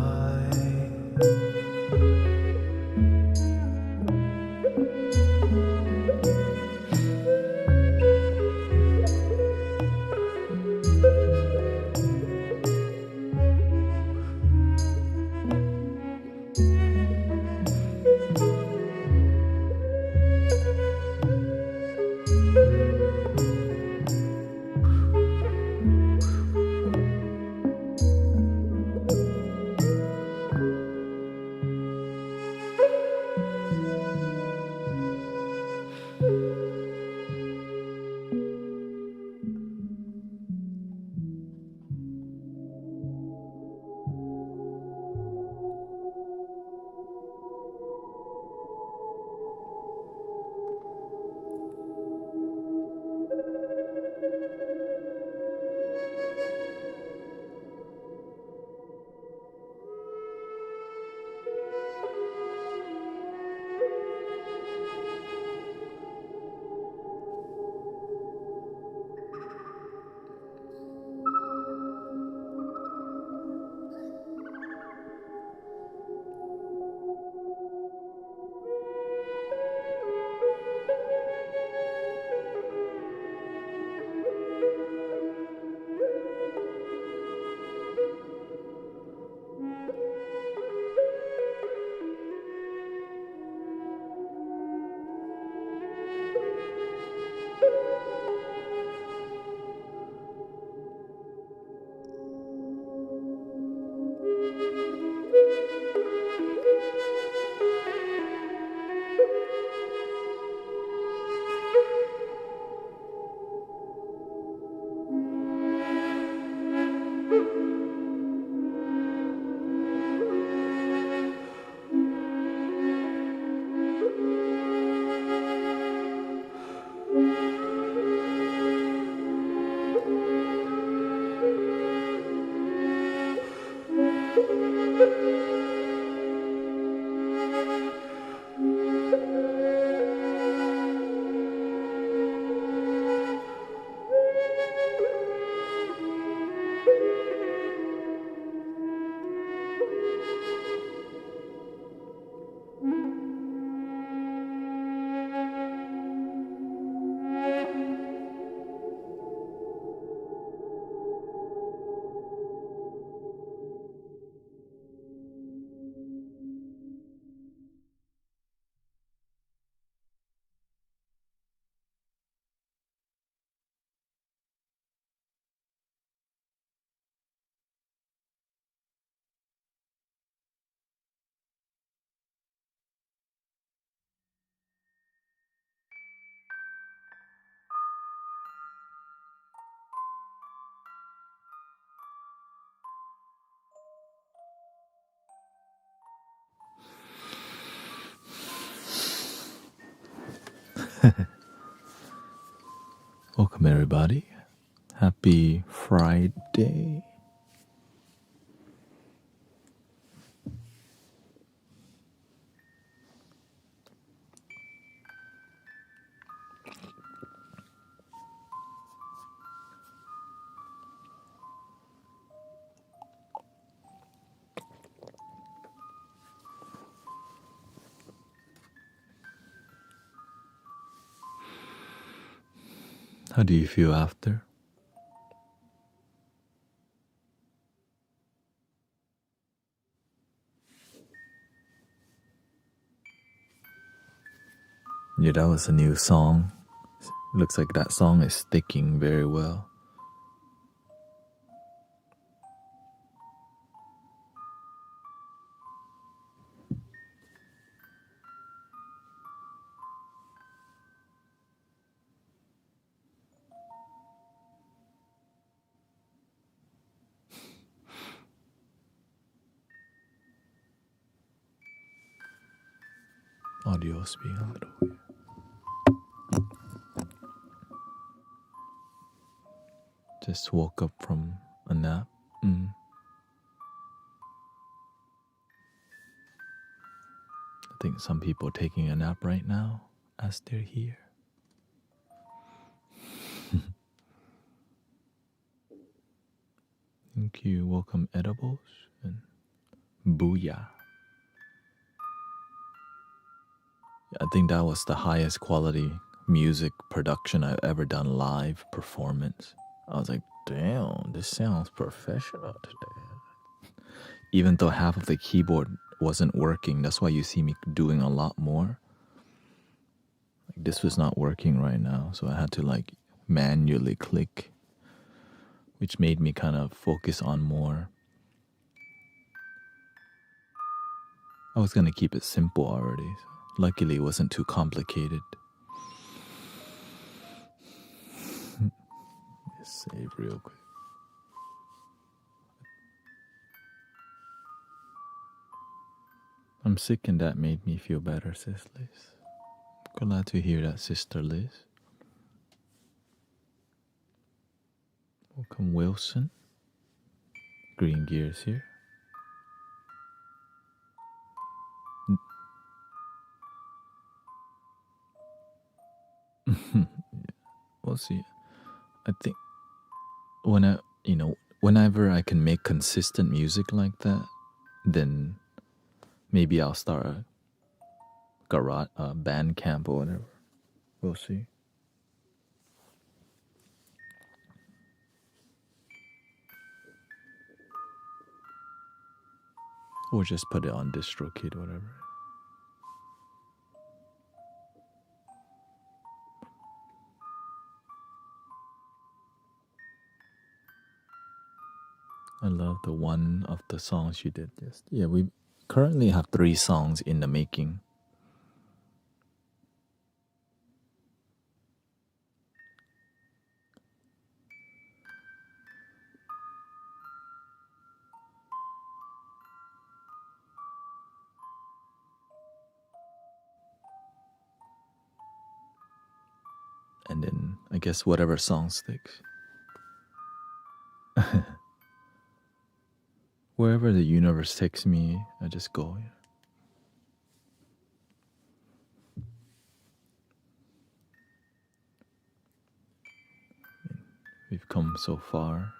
Welcome, everybody. Happy Friday. How do you feel after? Yeah, that was a new song. Looks like that song is sticking very well. Audio's being a little weird. Just woke up from a nap. I think some people are taking a nap right now as they're here. Thank you. Welcome, Edibles and Booyah. I think that was the highest quality music production I've ever done live performance. I was like, damn, this sounds professional today. Even though half of the keyboard wasn't working, that's why you see me doing a lot more. Like, this was not working right now, so I had to like manually click, which made me kind of focus on more. I was gonna keep it simple already. So luckily, it wasn't too complicated. Just save real quick. I'm sick and that made me feel better, sis Liz. Glad to hear that, Sister Liz. Welcome, Wilson. Green Gears here. We'll see. I think whenever I can make consistent music like that, then maybe I'll start a garage, band camp or whatever. We'll see. Or just put it on DistroKid or whatever. I love the one of the songs you did. Yes. Yeah, we currently have 3 songs in the making. And then I guess whatever song sticks. Wherever the universe takes me, I just go. Yeah. We've come so far.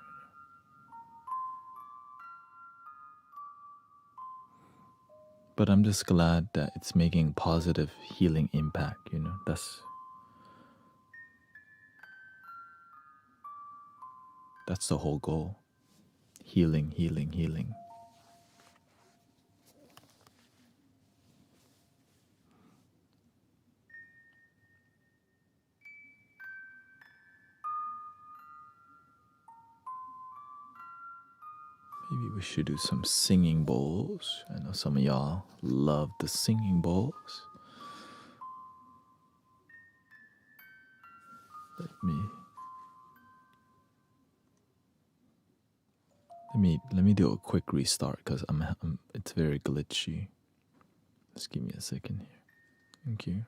But I'm just glad that it's making positive healing impact, That's the whole goal. Healing, healing, healing. Maybe we should do some singing bowls. I know some of y'all love the singing bowls. Let me do a quick restart because it's very glitchy. Just give me a second here. Thank you.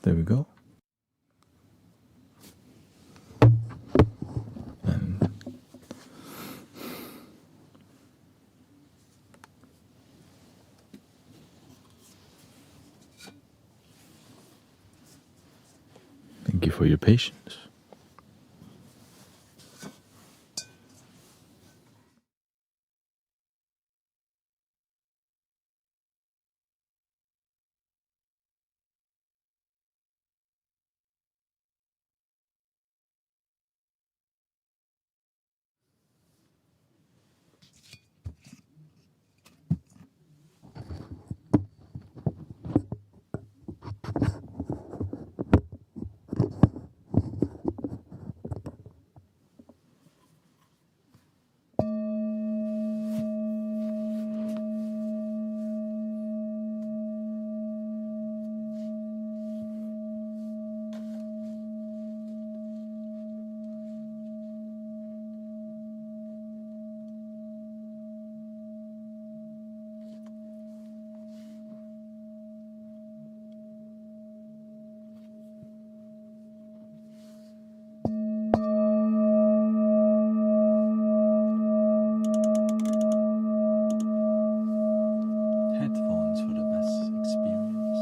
There we go. And thank you for your patience. Headphones for the best experience.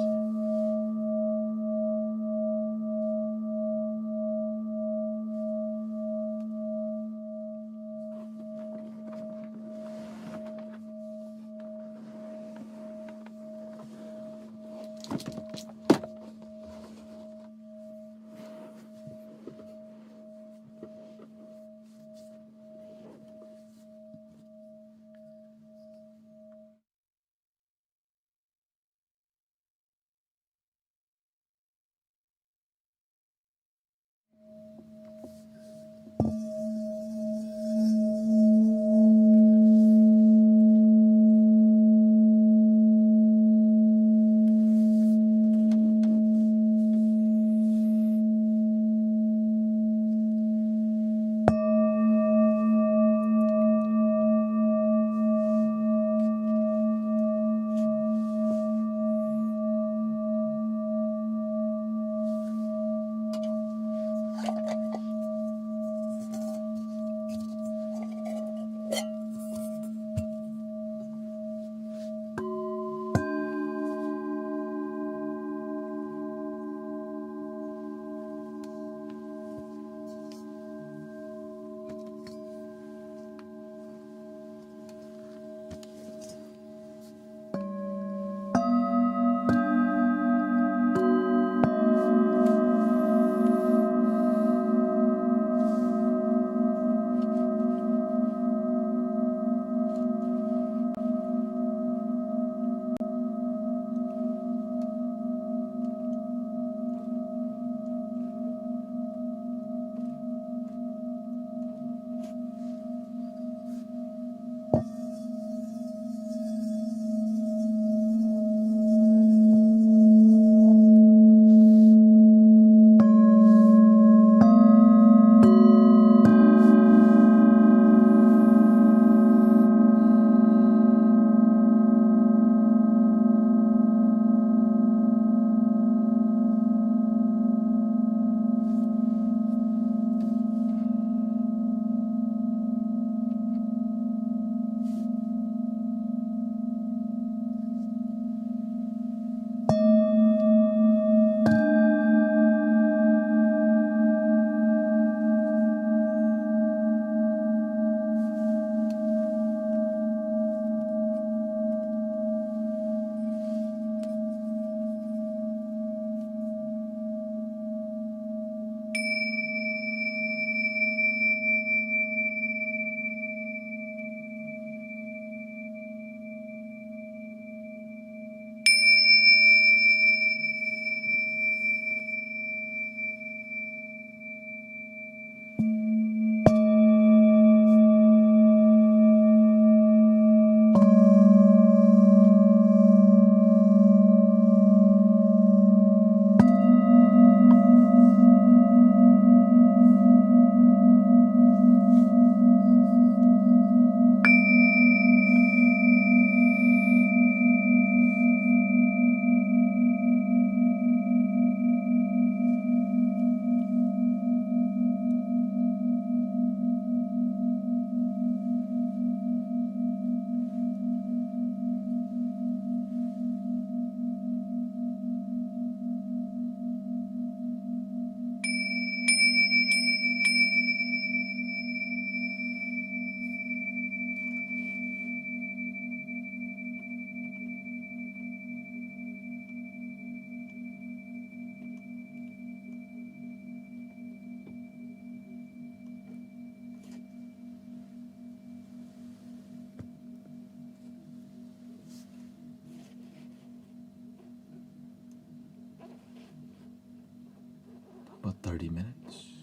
about 30 minutes.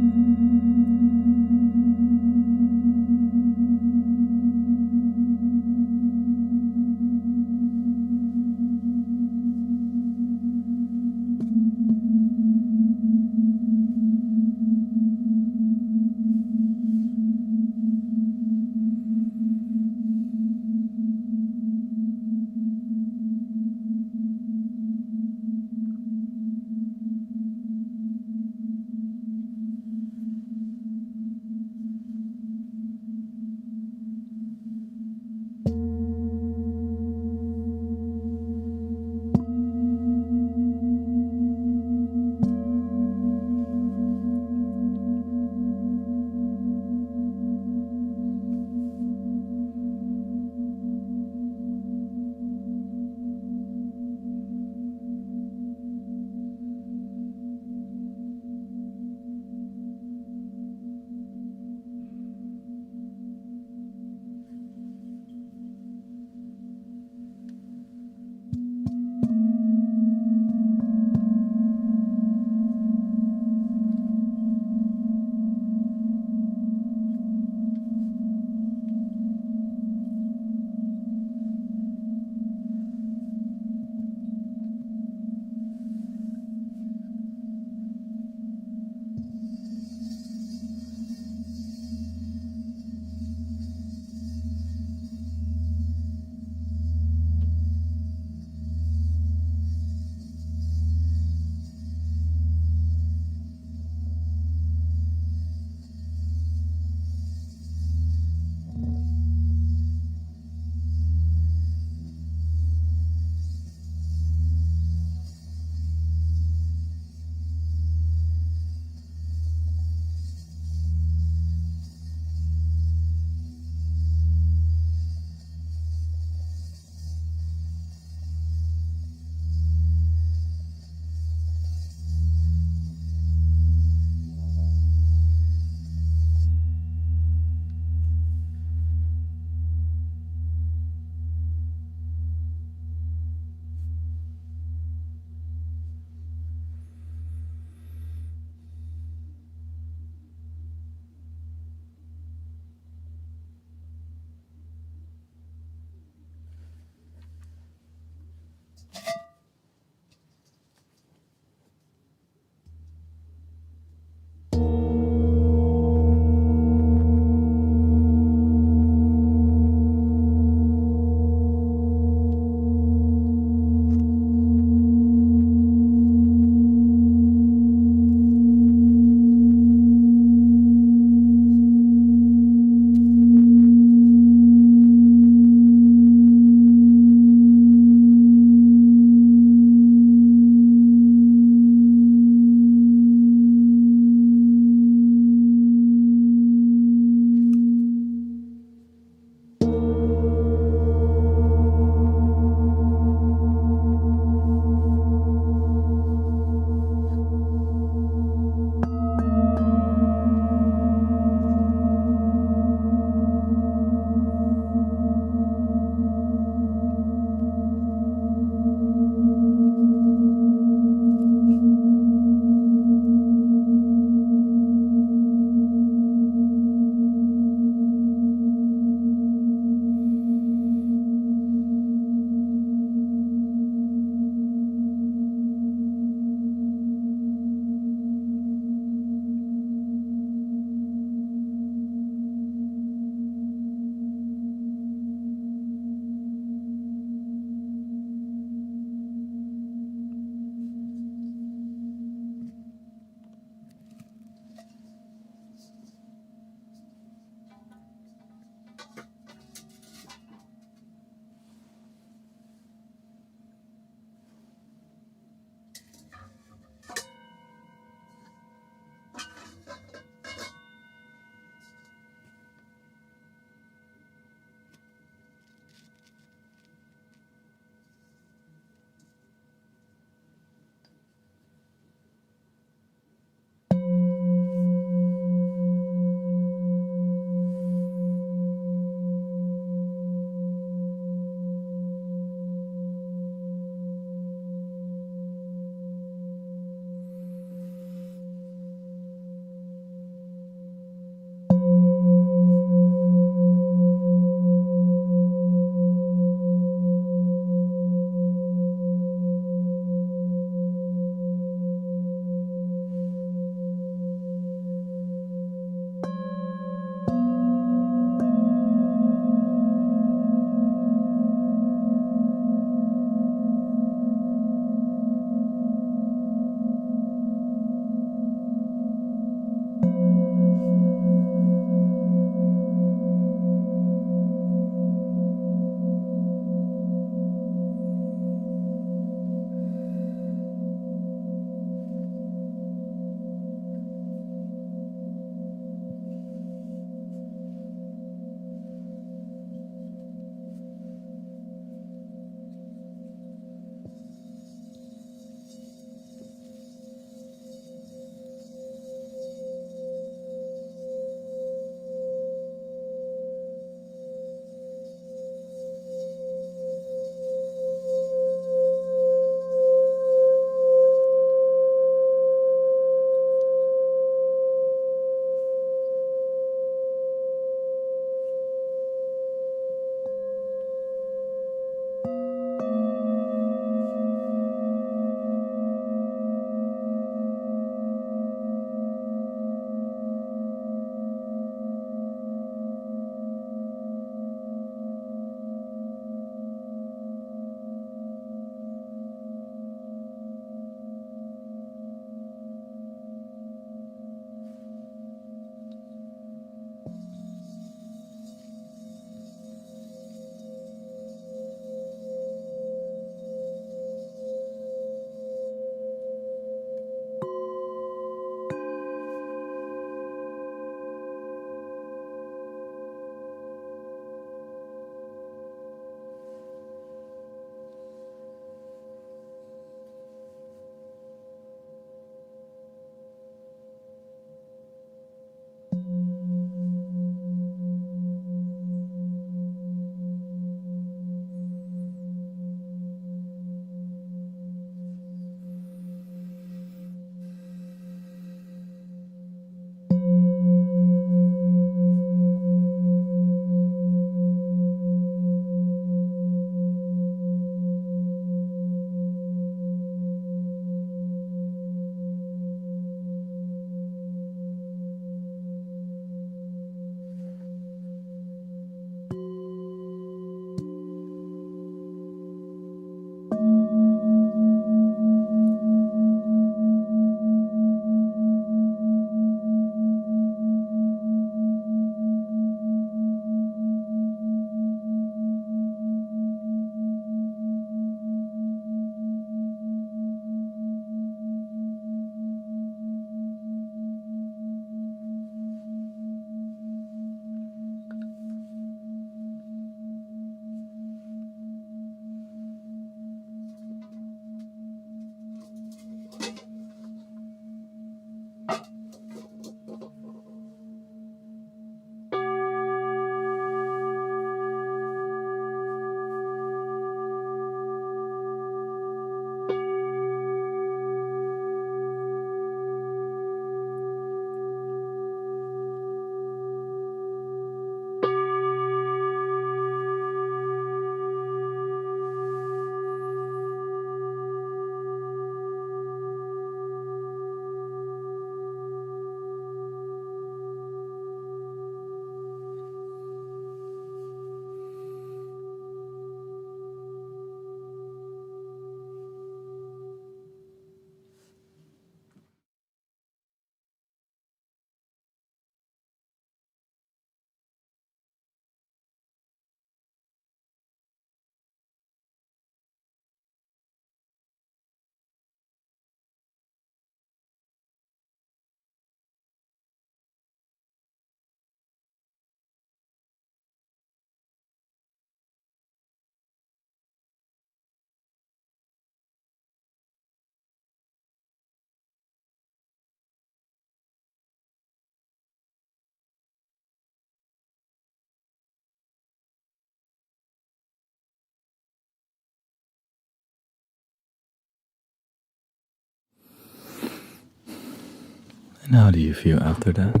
And how do you feel after that?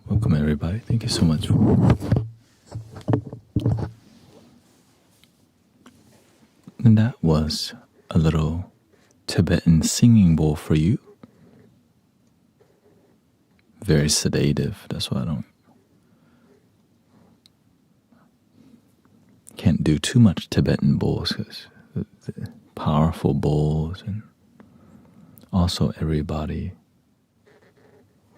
Welcome, everybody. Thank you so much for. And that was a little Tibetan singing bowl for you. Very sedative. That's why I can't do too much Tibetan bowls, because the powerful bowls, and also everybody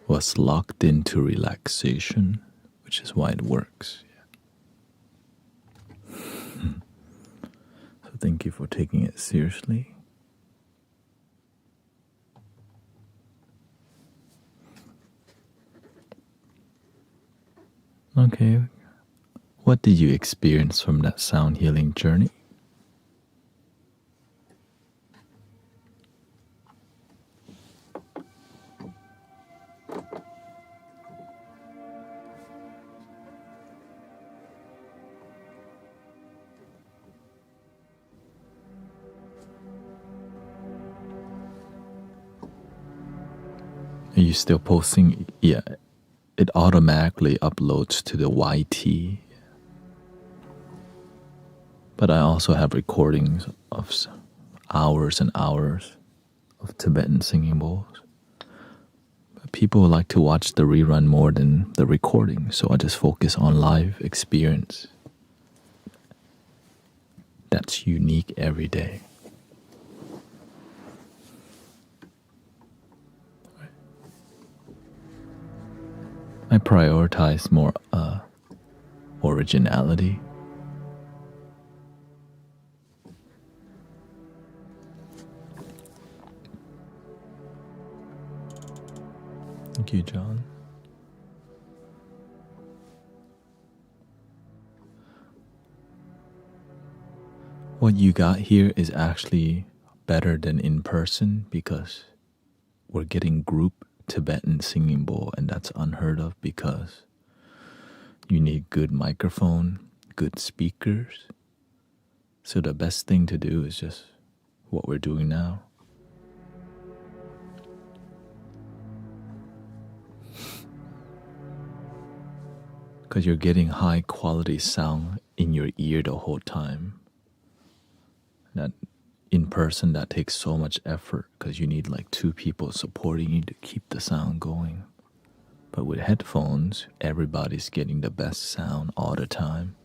was locked into relaxation, which is why it works. Yeah. So thank you for taking it seriously. Okay, what did you experience from that sound healing journey? Are you still posting? Yeah, it automatically uploads to the YT. But I also have recordings of hours and hours of Tibetan singing bowls. But people like to watch the rerun more than the recording, so I just focus on live experience. That's unique every day. I prioritize more originality. Thank you, John. What you got here is actually better than in person, because we're getting group Tibetan singing bowl, and that's unheard of because you need good microphone, good speakers. So the best thing to do is just what we're doing now. Because you're getting high quality sound in your ear the whole time. That in person, that takes so much effort, because you need like 2 people supporting you to keep the sound going. But with headphones, everybody's getting the best sound all the time.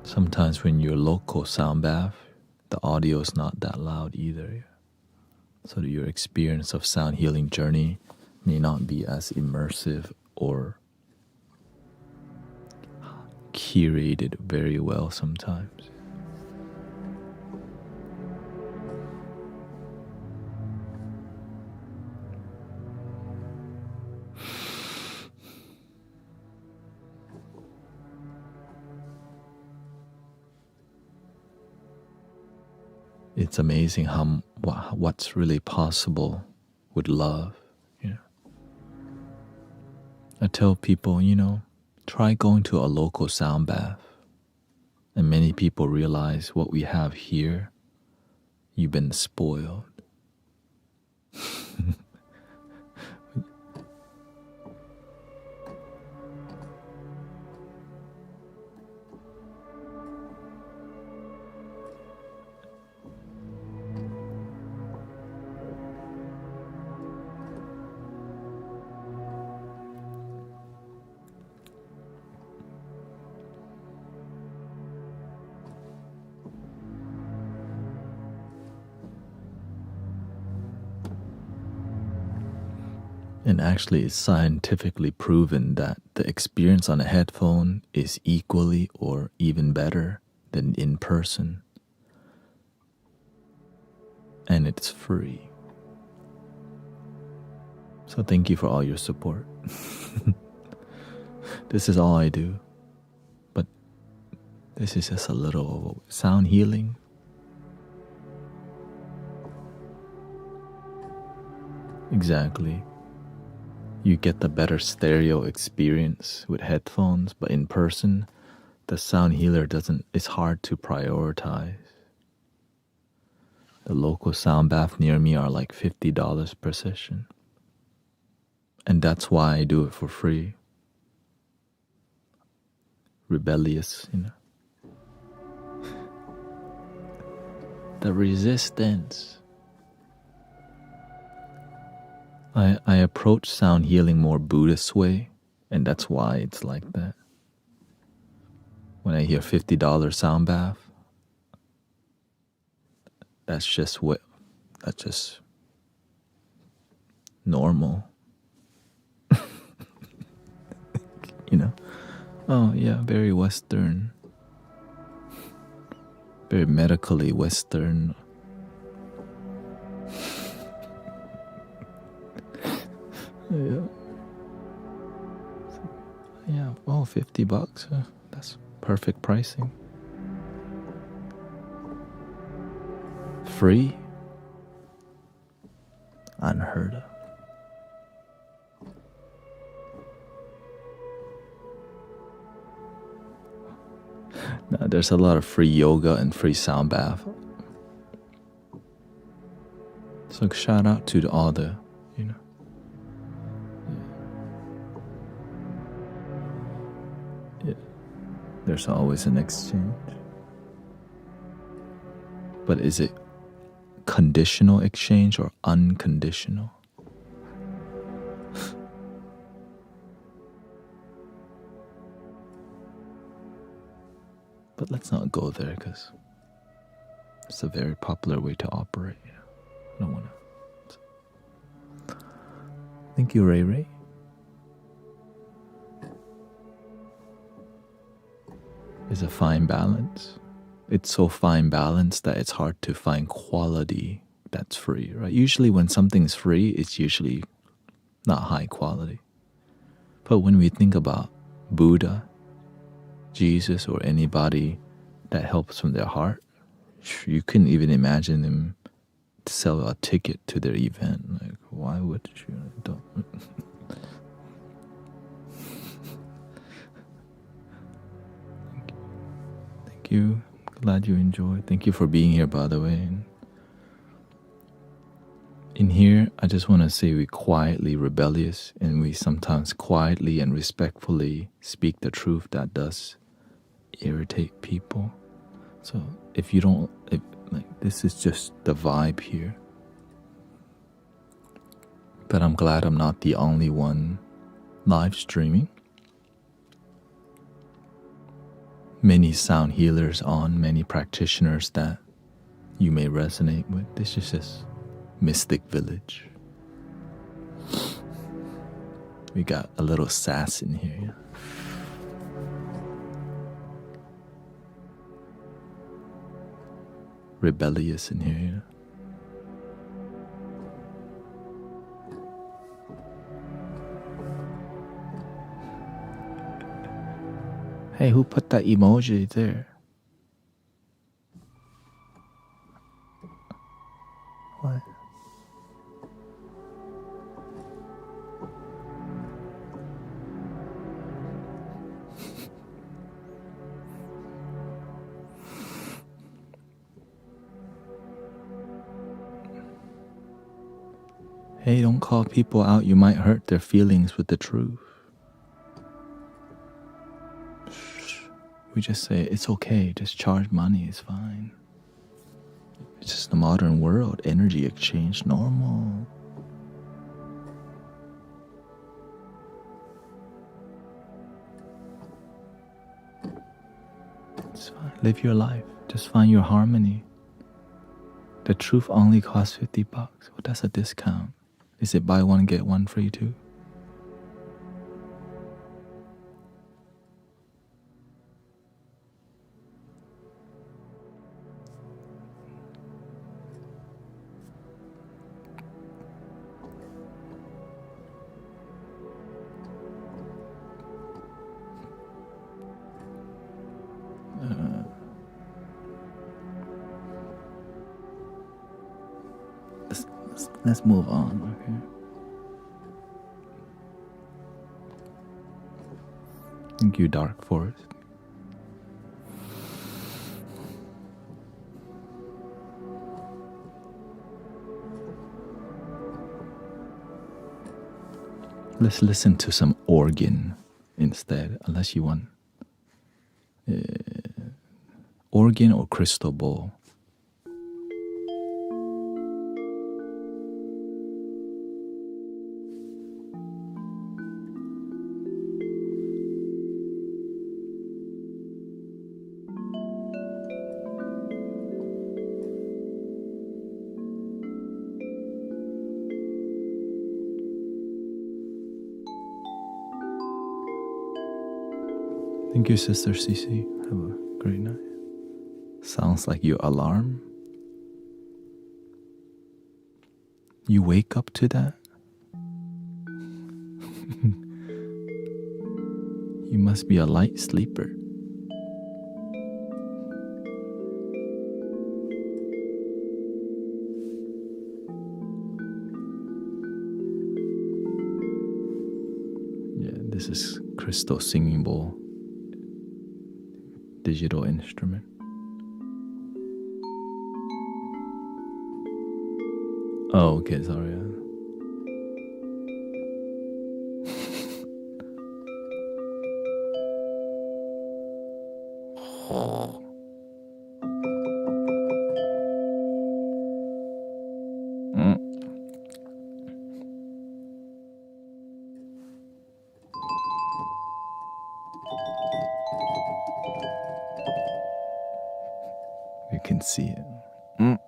Sometimes when you're local sound bath, the audio is not that loud either. So that your experience of sound healing journey may not be as immersive or curated very well sometimes. It's amazing what's really possible with love. I tell people, try going to a local sound bath. And many people realize what we have here, you've been spoiled. And actually, it's scientifically proven that the experience on a headphone is equally or even better than in person. And it's free. So thank you for all your support. This is all I do. But this is just a little sound healing. Exactly. You get the better stereo experience with headphones, but in person, the sound healer it's hard to prioritize. The local sound bath near me are like $50 per session. And that's why I do it for free. Rebellious, you know. The resistance. I approach sound healing more Buddhist way, and that's why it's like that. When I hear $50 sound bath, that's just normal. You know? Oh yeah, very Western. Very medically Western. Yeah. Yeah, oh, $50. That's perfect pricing. Free? Unheard of. No, there's a lot of free yoga and free sound bath. So shout out to all the, you know. Yeah. There's always an exchange. But is it conditional exchange or unconditional? But let's not go there because it's a very popular way to operate. You know? I don't want to. Thank you, Ray Ray. It's a fine balance. It's so fine balance that it's hard to find quality that's free, right? Usually when something's free, it's usually not high quality. But when we think about Buddha, Jesus, or anybody that helps from their heart, you couldn't even imagine them to sell a ticket to their event. Like, why would you? Don't. Thank you. Glad you enjoyed. Thank you for being here, by the way. In here, I just want to say we're quietly rebellious, and we sometimes quietly and respectfully speak the truth that does irritate people. So if you don't, this is just the vibe here. But I'm glad I'm not the only one live streaming. Many sound healers on, many practitioners that you may resonate with. This is just Mystic Village. We got a little sass in here. Yeah? Rebellious in here. Yeah? Hey, who put that emoji there? What? Hey, don't call people out. You might hurt their feelings with the truth. We just say, it's okay, just charge money, it's fine. It's just the modern world, energy exchange, normal. It's fine, live your life, just find your harmony. The truth only costs $50. Well, that's a discount. Is it buy one, get one free too? Let's move on, okay? Thank you, Dark Forest. Let's listen to some organ instead, unless you want organ or crystal bowl. Thank you, Sister Cece. Have a great night. Sounds like your alarm. You wake up to that? You must be a light sleeper. Yeah, this is crystal singing bowl. Digital instrument. Oh, okay, sorry. Mm. You can see it. Mm.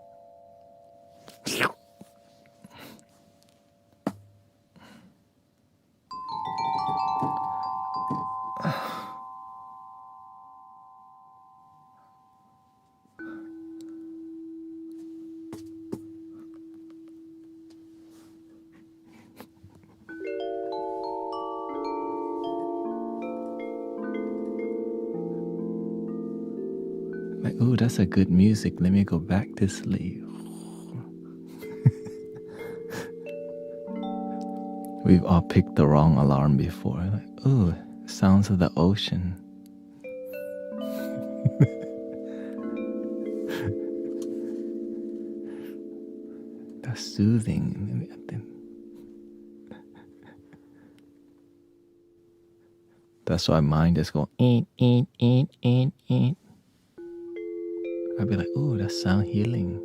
Like, oh, that's a good music. Let me go back to sleep. We've all picked the wrong alarm before. Like, oh, sounds of the ocean. That's soothing. That's why mine just go eat. I'd be like, oh, that sound healing.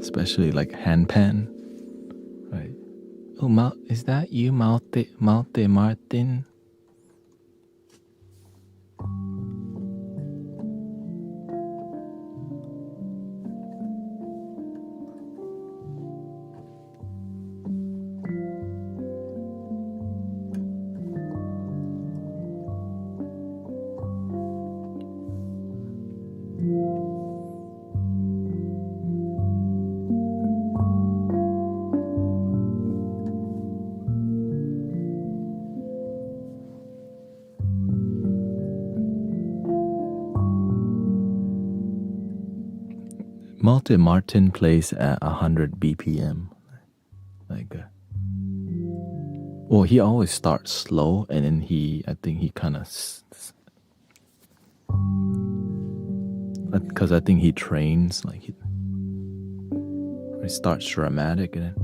Especially like handpan, right? Oh, is that you, Malte Martin? Malte Martin plays at 100 BPM. Well, he always starts slow, and then I think he kind of, because I think he trains, like he starts dramatic, and then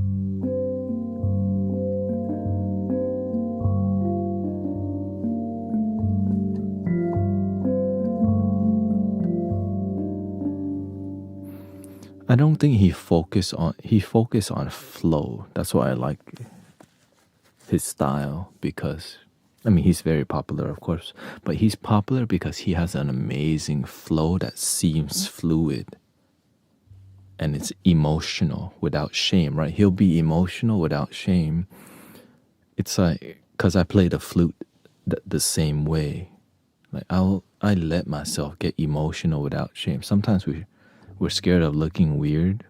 I don't think he focused on flow. That's why I like his style, because I mean, he's very popular, of course, but he's popular because he has an amazing flow that seems fluid and it's emotional without shame, right? He'll be emotional without shame. It's like, because I play the flute the same way. Like I let myself get emotional without shame. Sometimes we're scared of looking weird,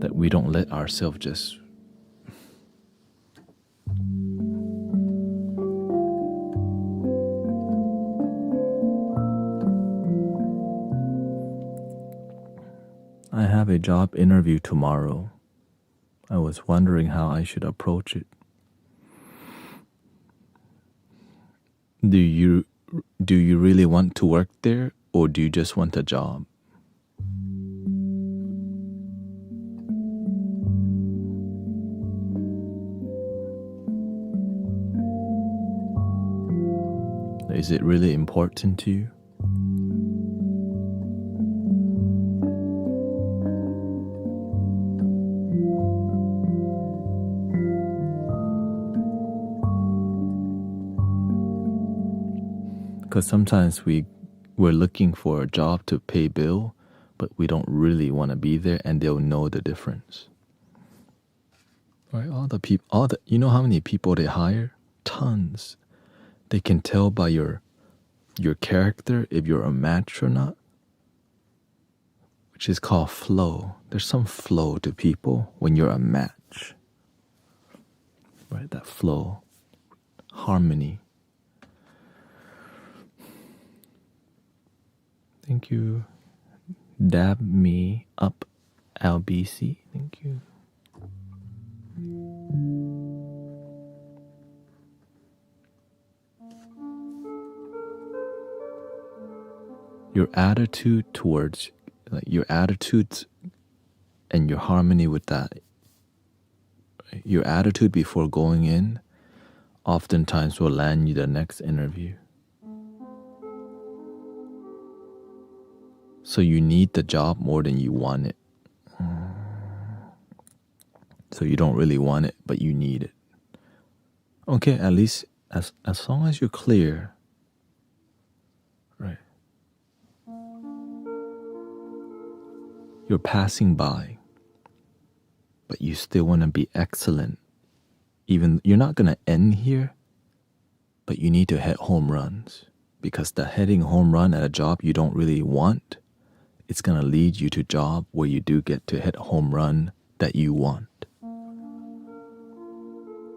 that we don't let ourselves just I have a job interview tomorrow. I was wondering how I should approach it. Do you really want to work there, or do you just want a job? Is it really important to you? Because sometimes we're looking for a job to pay bill, but we don't really want to be there, and they'll know the difference. Right? You know how many people they hire? Tons. They can tell by your character if you're a match or not, which is called flow. There's some flow to people when you're a match. Right? That flow, harmony. Thank you. Dab me up, LBC. Thank you. Your attitude towards, your attitudes and your harmony with that, your attitude before going in oftentimes will land you the next interview. So you need the job more than you want it. So you don't really want it, but you need it. Okay, at least as long as you're clear, right? You're passing by, but you still want to be excellent. Even you're not going to end here, but you need to hit home runs, because the hitting home run at a job you don't really want, it's going to lead you to a job where you do get to hit a home run that you want.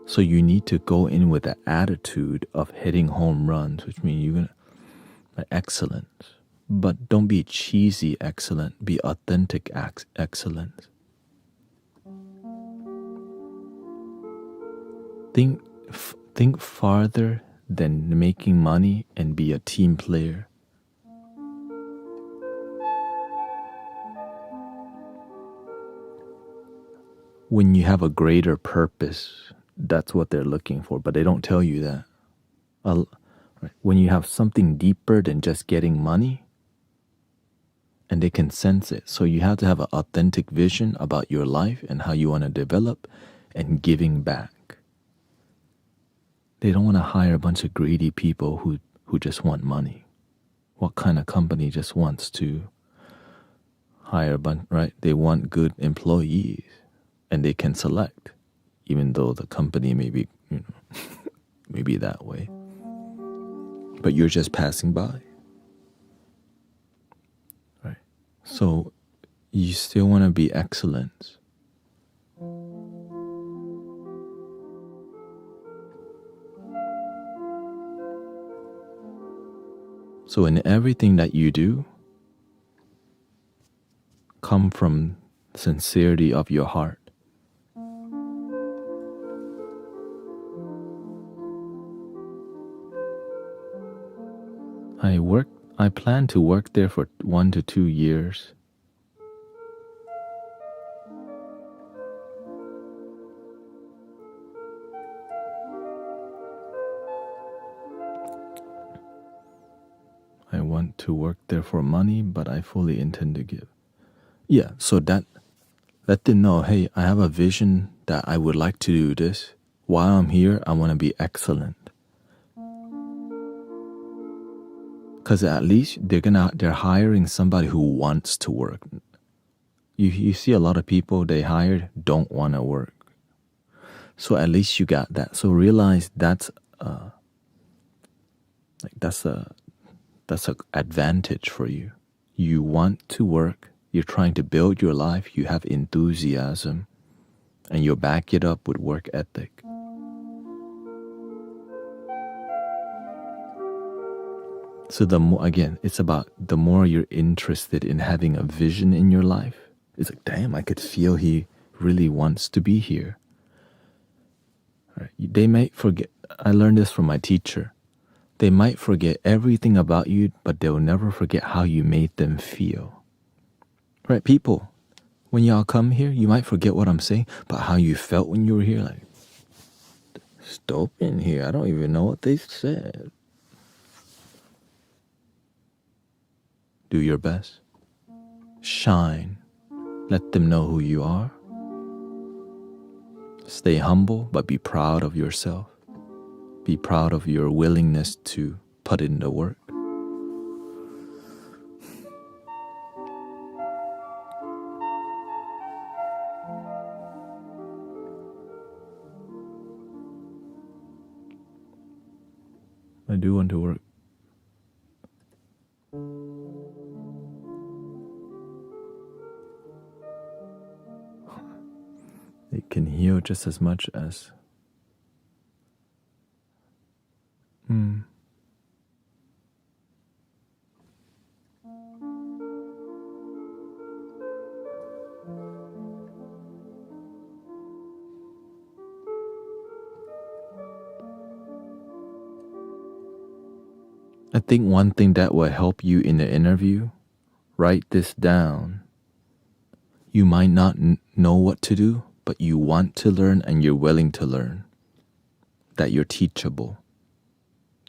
So you need to go in with the attitude of hitting home runs, which means you're going to excellence. But don't be cheesy excellent, be authentic excellence. Think farther than making money and be a team player. When you have a greater purpose, that's what they're looking for, but they don't tell you that. When you have something deeper than just getting money, and they can sense it. So you have to have an authentic vision about your life and how you want to develop and giving back. They don't want to hire a bunch of greedy people who just want money. What kind of company just wants to hire a bunch, right? They want good employees, and they can select, even though the company may be, maybe that way. But you're just passing by. Right? So you still want to be excellent. So in everything that you do, come from sincerity of your heart. I plan to work there for 1 to 2 years. I want to work there for money, but I fully intend to give. Yeah, so that let them know, hey, I have a vision that I would like to do this. While I'm here, I want to be excellent. Because at least they're hiring somebody who wants to work. You see a lot of people they hired don't want to work. So at least you got that. So realize that's a advantage for you. You want to work. You're trying to build your life. You have enthusiasm, and you back it up with work ethic. So it's about the more you're interested in having a vision in your life. It's like, damn, I could feel he really wants to be here. Right? They may forget. I learned this from my teacher. They might forget everything about you, but they'll never forget how you made them feel. Right, people, when y'all come here, you might forget what I'm saying, but how you felt when you were here, like, it's dope in here. I don't even know what they said. Do your best. Shine. Let them know who you are. Stay humble, but be proud of yourself. Be proud of your willingness to put in the work. I do want to work. It can heal just as much as I think one thing that will help you in the interview, write this down. You might not know what to do, but you want to learn and you're willing to learn. That you're teachable.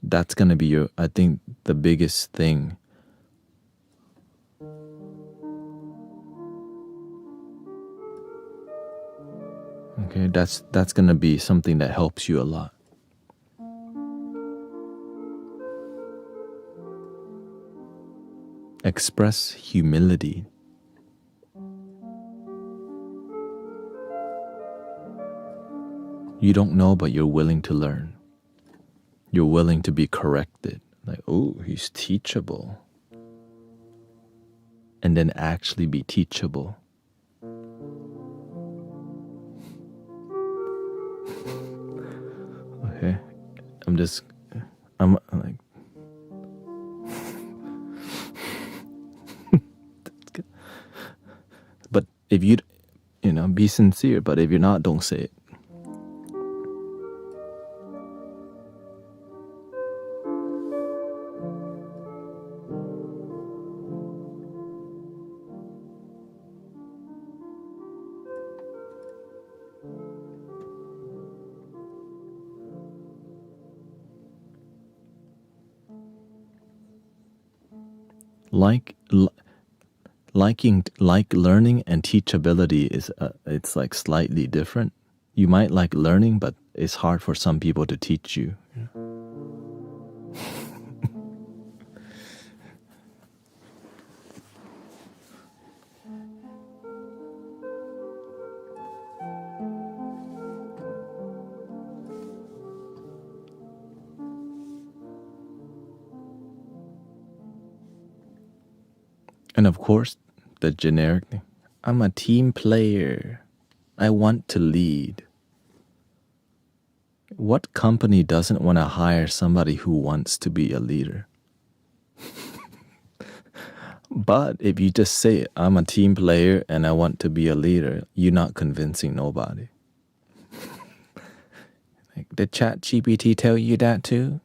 That's going to be I think, the biggest thing. Okay, that's going to be something that helps you a lot. Express humility. You don't know, but you're willing to learn. You're willing to be corrected. Like, oh, he's teachable. And then actually be teachable. Okay? I'm like, but if you be sincere, but if you're not, don't say it. Like learning and teachability is it's like slightly different. You might like learning, but it's hard for some people to teach you. And of course, the generic thing. I'm a team player. I want to lead. What company doesn't want to hire somebody who wants to be a leader? But if you just say, I'm a team player and I want to be a leader, you're not convincing nobody. Like, did ChatGPT tell you that too?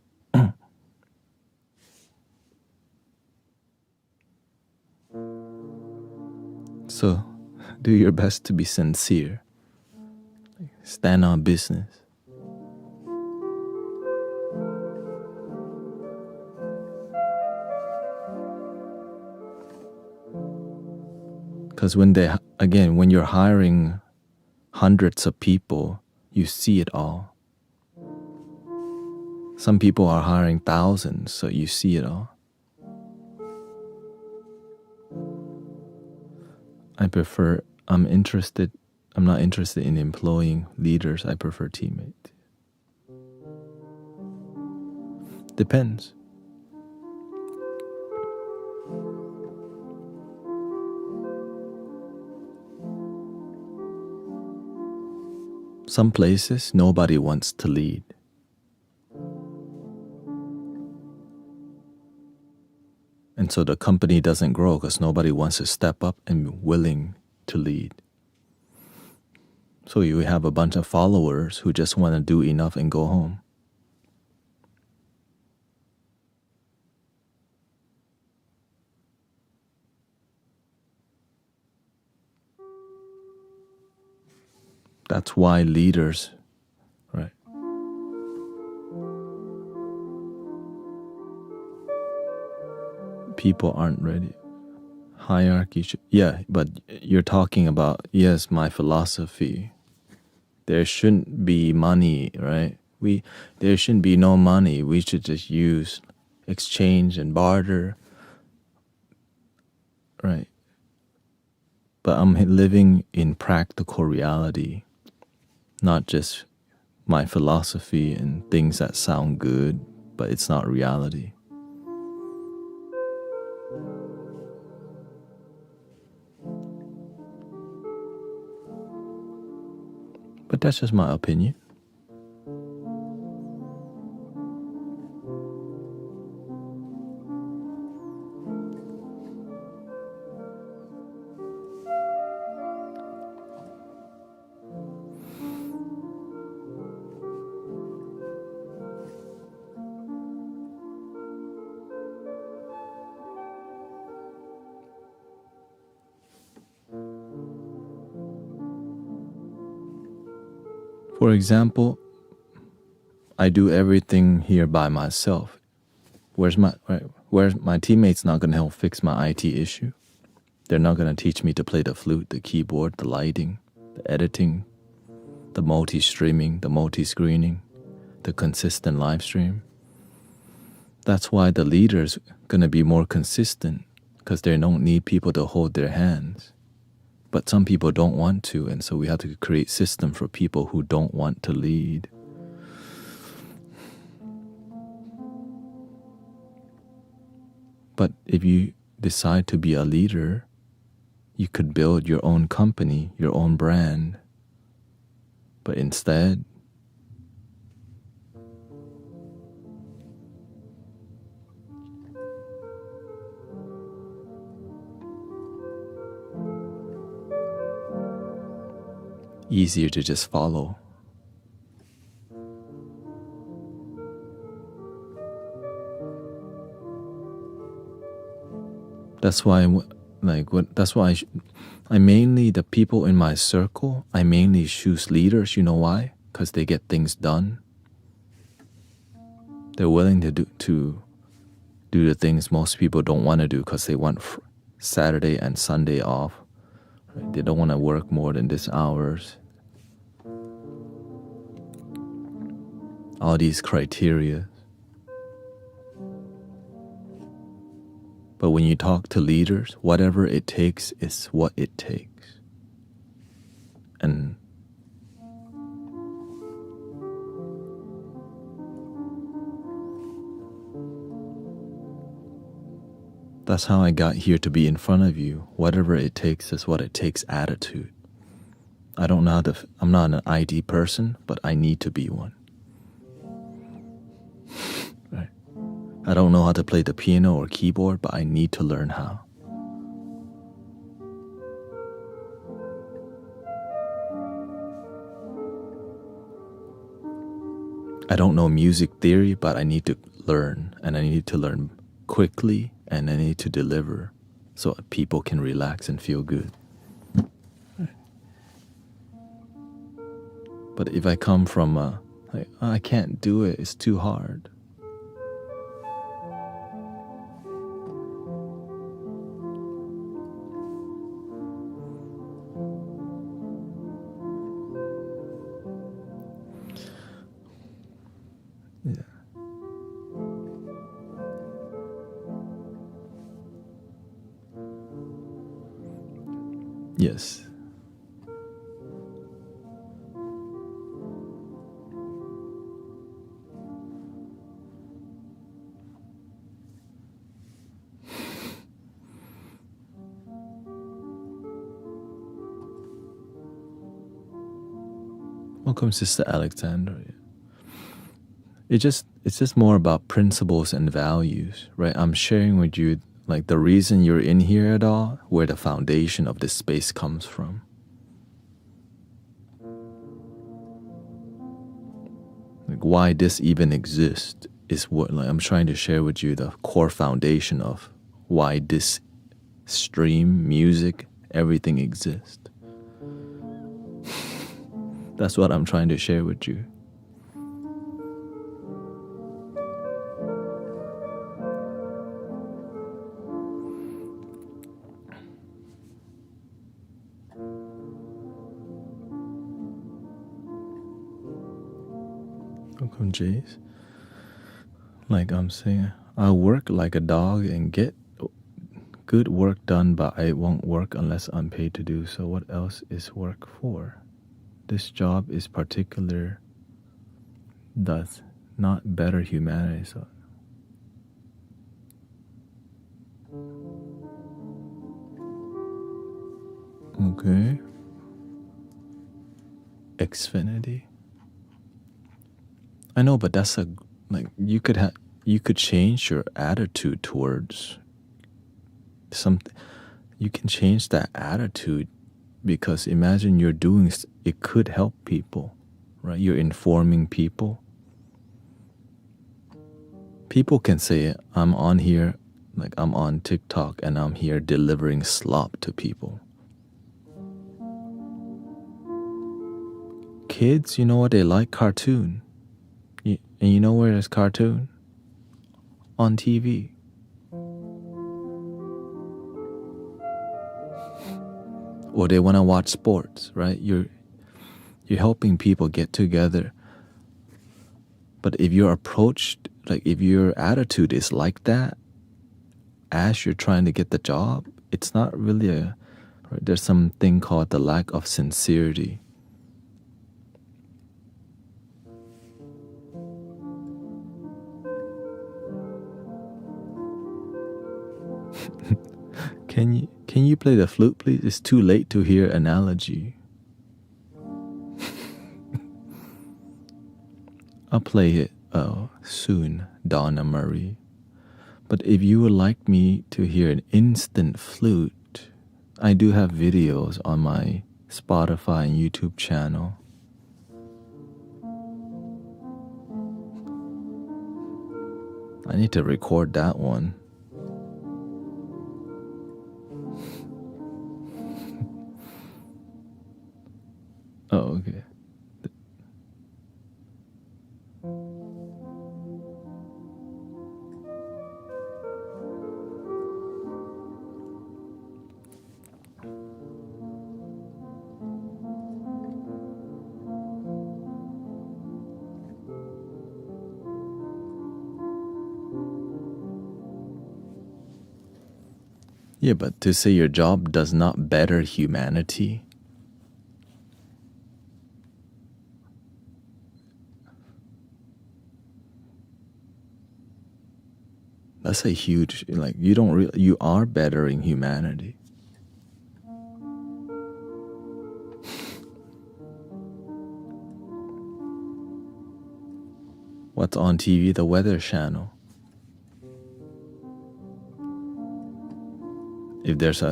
So, do your best to be sincere. Stand on business. Because when you're hiring hundreds of people, you see it all. Some people are hiring thousands, so you see it all. I'm not interested in employing leaders. I prefer teammates. Depends. Some places, nobody wants to lead. And so the company doesn't grow because nobody wants to step up and be willing to lead. So you have a bunch of followers who just want to do enough and go home. That's why leaders, right? People aren't ready. Hierarchy yeah, but you're talking about, yes, my philosophy. There shouldn't be money, right? There shouldn't be no money. We should just use exchange and barter, right? But I'm living in practical reality, not just my philosophy and things that sound good, but it's not reality. But that's just my opinion. For example, I do everything here by myself. Where's my teammates not gonna help fix my IT issue? They're not gonna teach me to play the flute, the keyboard, the lighting, the editing, the multi-streaming, the multi-screening, the consistent live stream. That's why the leader's gonna be more consistent, because they don't need people to hold their hands. But some people don't want to, and so we have to create system for people who don't want to lead. But if you decide to be a leader, you could build your own company, your own brand. But instead, easier to just follow. That's why, I mainly, the people in my circle, I mainly choose leaders. You know why? Because they get things done. They're willing to do the things most people don't want to do because they want Saturday and Sunday off. Right? They don't want to work more than this hours. All these criteria. But when you talk to leaders, whatever it takes is what it takes. And that's how I got here to be in front of you. Whatever it takes is what it takes attitude. I don't know how to, I'm not an IT person, but I need to be one. Right? I don't know how to play the piano or keyboard, but I need to learn how. I don't know music theory, but I need to learn, and I need to learn quickly, and I need to deliver so people can relax and feel good. But if I come from I can't do it, it's too hard. Yeah. Yes. Welcome, Sister Alexandra. It's just more about principles and values, right? I'm sharing with you like the reason you're in here at all, where the foundation of this space comes from. Like why this even exists is what like I'm trying to share with you, the core foundation of why this stream, music, everything exists. That's what I'm trying to share with you. Welcome, Jace. Like I'm saying, I work like a dog and get good work done, but I won't work unless I'm paid to do so. What else is work for? This job is particular, does not better humanity. So, okay. Xfinity. I know, but that's you could change your attitude towards something. You can change that attitude because imagine you're doing it could help people, right? You're informing people. People can say I'm on here, like I'm on TikTok and I'm here delivering slop to people. Kids, you know what they like? Cartoon. And you know where there's cartoon? On TV. Or they want to watch sports, right? You're helping people get together. But if your approach, like if your attitude is like that, as you're trying to get the job, it's not really right? There's something called the lack of sincerity. Can you play the flute, please? It's too late to hear analogy. I'll play it soon, Donna Marie. But if you would like me to hear an instant flute, I do have videos on my Spotify and YouTube channel. I need to record that one. Oh, okay. Yeah, but to say your job does not better humanity, that's a huge, like, you are bettering humanity. What's on TV? The Weather Channel. If there's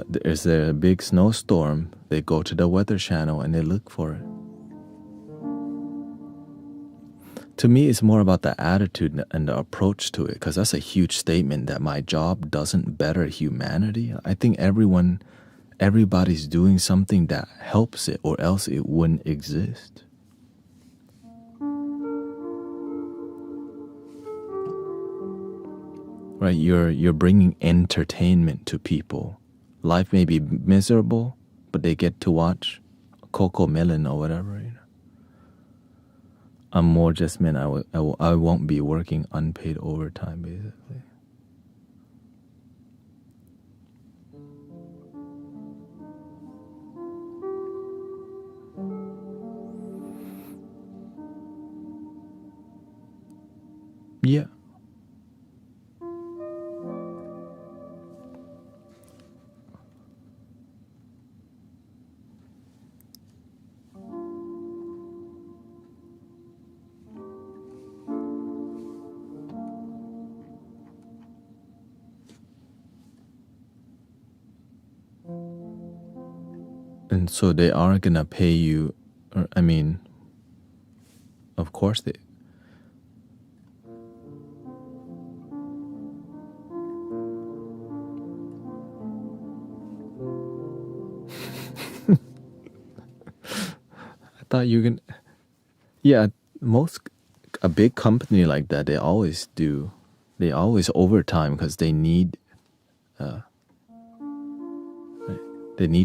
a big snowstorm, they go to the Weather Channel and they look for it. To me, it's more about the attitude and the approach to it, because that's a huge statement that my job doesn't better humanity. I think everybody's doing something that helps it, or else it wouldn't exist. Right? You're bringing entertainment to people. Life may be miserable, but they get to watch Coco Melon or whatever. You know? I'm more just meant I won't be working unpaid overtime, basically. Yeah. And so they are gonna pay you, I mean, of course they. I thought you can. Yeah, a big company like that, they always overtime because they need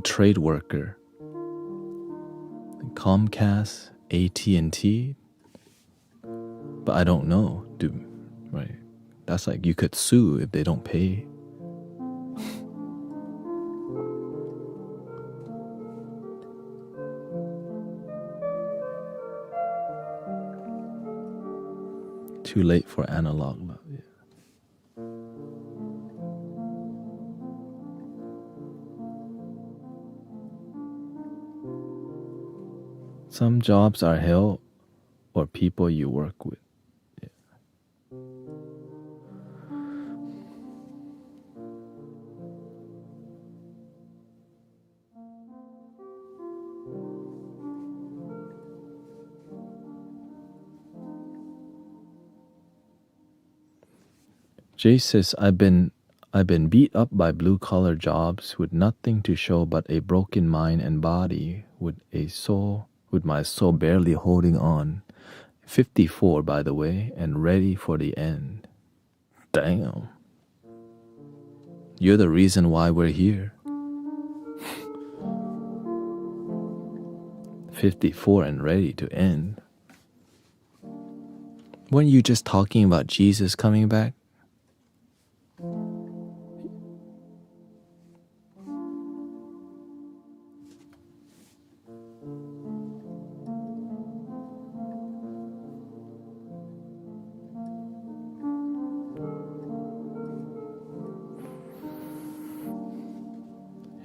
trade worker. Comcast, AT&T, but I don't know, right? That's like you could sue if they don't pay. Too late for analog love. Yeah. Some jobs are hell or people you work with. Yeah. Jay says, I've been beat up by blue collar jobs with nothing to show but a broken mind and body with my soul barely holding on. 54, by the way, and ready for the end. Damn. You're the reason why we're here. 54 and ready to end. Weren't you just talking about Jesus coming back?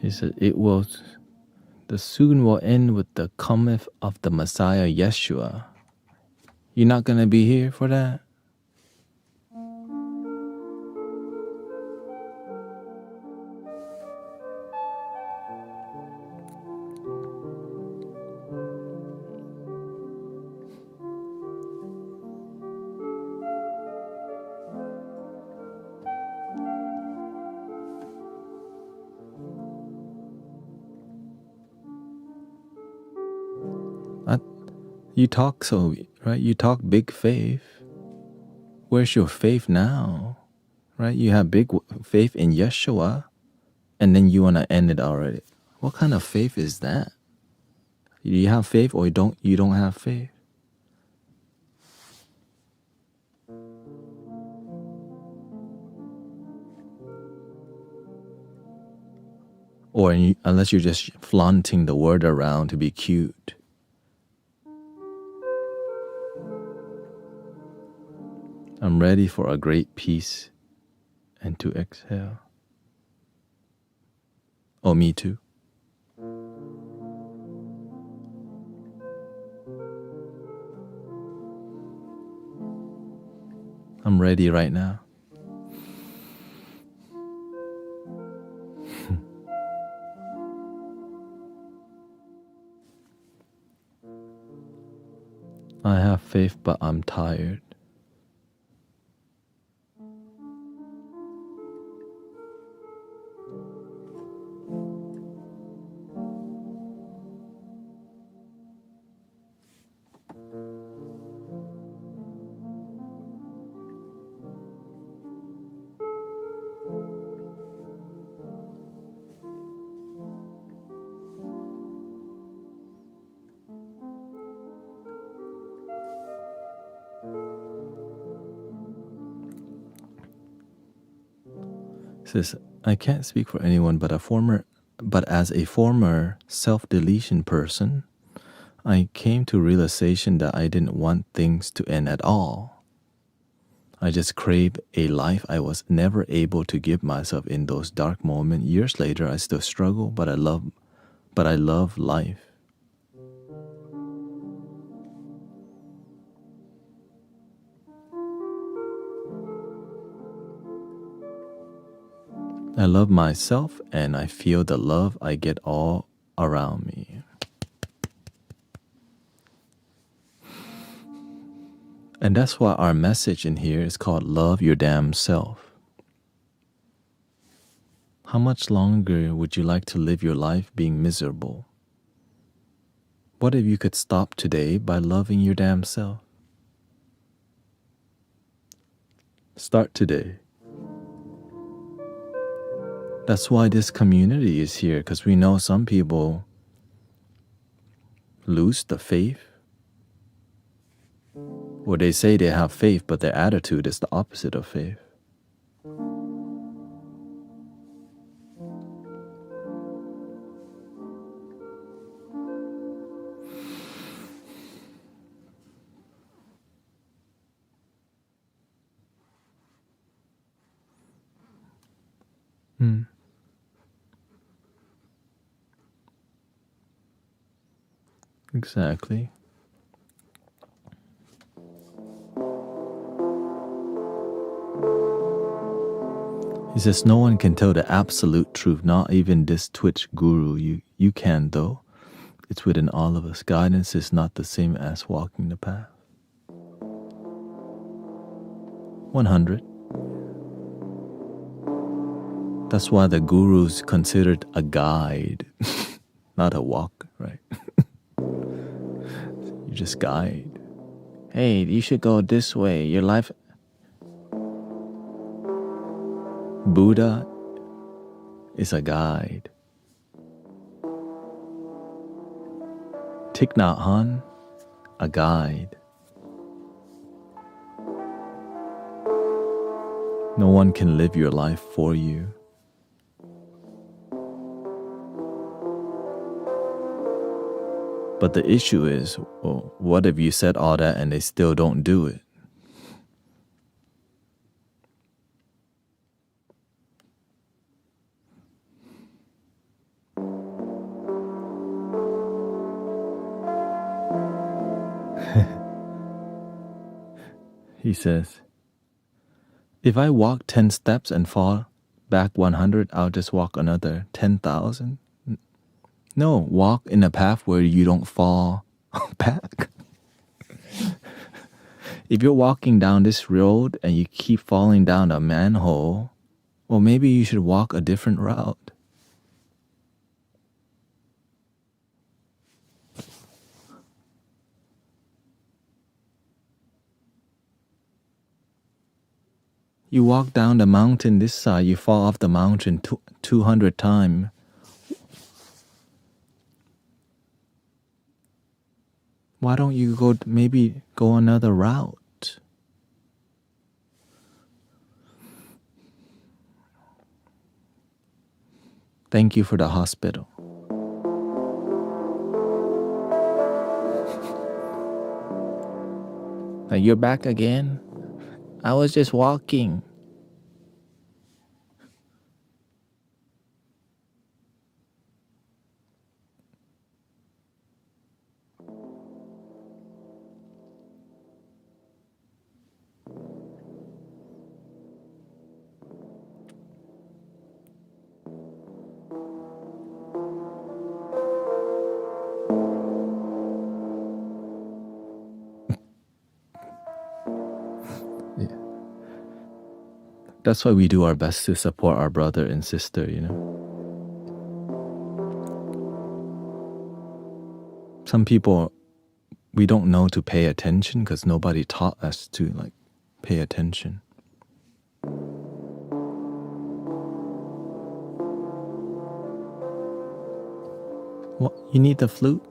He said, the soon will end with the cometh of the Messiah Yeshua. You're not going to be here for that? You talk right? You talk big faith. Where's your faith now? Right? You have big faith in Yeshua, and then you want to end it already. What kind of faith is that? Do you have faith or you don't have faith? Or unless you're just flaunting the word around to be cute. I'm ready for a great peace and to exhale. Oh, me too. I'm ready right now. I have faith, but I'm tired. Says, I can't speak for anyone but as a former self-deletion person, I came to realization that I didn't want things to end at all. I just craved a life I was never able to give myself in those dark moments. Years later, I still struggle, but I love life. I love myself and I feel the love I get all around me. And that's why our message in here is called Love Your Damn Self. How much longer would you like to live your life being miserable? What if you could stop today by loving your damn self? Start today. That's why this community is here, because we know some people lose the faith. Or they say they have faith, but their attitude is the opposite of faith. Exactly. He says, no one can tell the absolute truth, not even this Twitch guru. You can, though. It's within all of us. Guidance is not the same as walking the path. 100. That's why the guru's considered a guide, not a walk, right? You just guide. Hey, you should go this way. Your life... Buddha is a guide. Thich Nhat Hanh, a guide. No one can live your life for you. But the issue is, well, what if you said all that and they still don't do it? He says, if I walk 10 steps and fall back 100, I'll just walk another 10,000. No, walk in a path where you don't fall back. If you're walking down this road and you keep falling down a manhole, well, maybe you should walk a different route. You walk down the mountain this side, you fall off the mountain 200 times. Why don't you maybe go another route? Thank you for the hospital. You're back again? I was just walking. That's why we do our best to support our brother and sister, you know. Some people, we don't know to pay attention because nobody taught us to pay attention. What? You need the flute?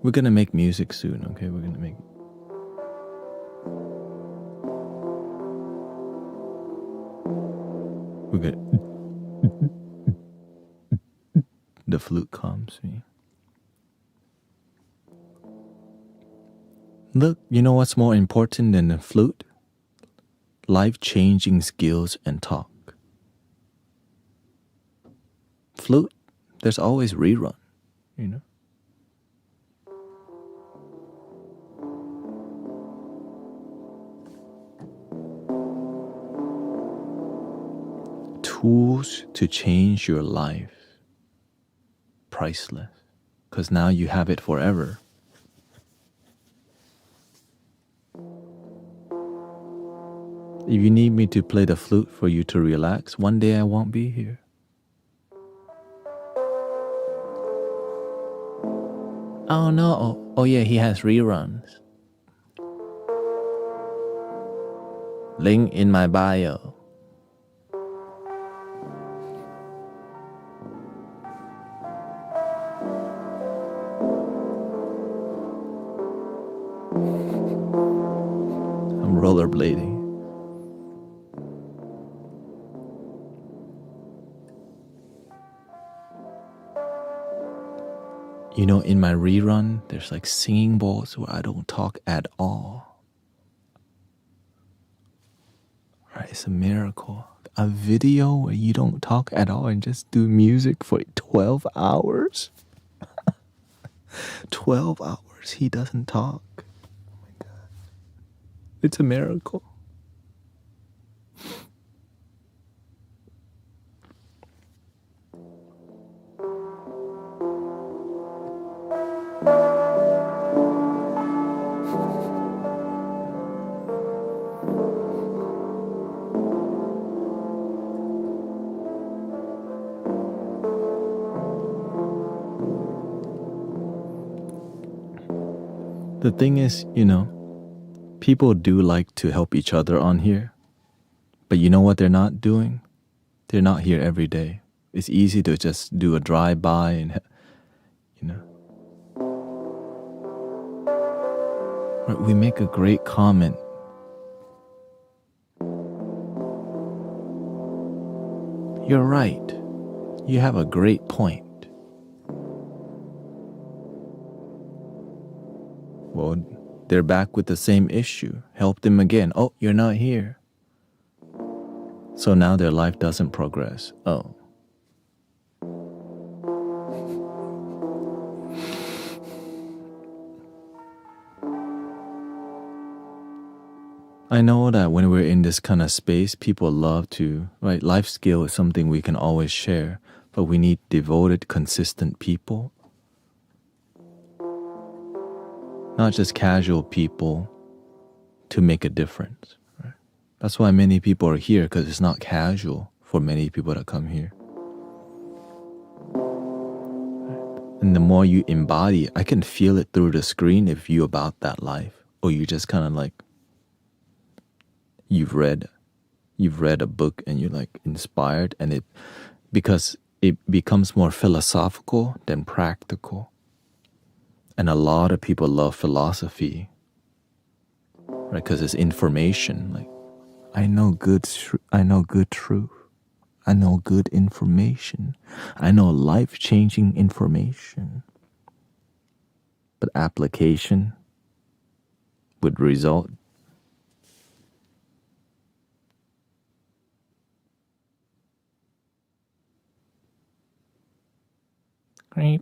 We're gonna make music soon, okay? We're gonna make... The flute calms me. Look, you know what's more important than the flute? Life-changing skills and talk. Flute, there's always rerun, you know? Tools to change your life. Priceless. Because now you have it forever. If you need me to play the flute for you to relax, one day I won't be here. Oh no. Oh yeah, he has reruns. Link in my bio. I'm rollerblading. You know, in my rerun, there's like singing bowls where I don't talk at all. Right? It's a miracle. A video where you don't talk at all and just do music for 12 hours? 12 hours he doesn't talk. Oh my God. It's a miracle. The thing is, you know, people do like to help each other on here. But you know what they're not doing? They're not here every day. It's easy to just do a drive-by and, you know. Right, we make a great comment. You're right. You have a great point. Well, they're back with the same issue. Help them again. Oh, you're not here. So now their life doesn't progress. Oh. I know that when we're in this kind of space, people love to, right? Life skill is something we can always share, but we need devoted, consistent people. Not just casual people to make a difference. Right? That's why many people are here, because it's not casual for many people to come here. And the more you embody, I can feel it through the screen if you about that life, or you just kind of like, you've read a book and you're like inspired, and because it becomes more philosophical than practical. And a lot of people love philosophy, right? Because it's information. Like, I know good truth. I know good information. I know life-changing information. But application would result. Great.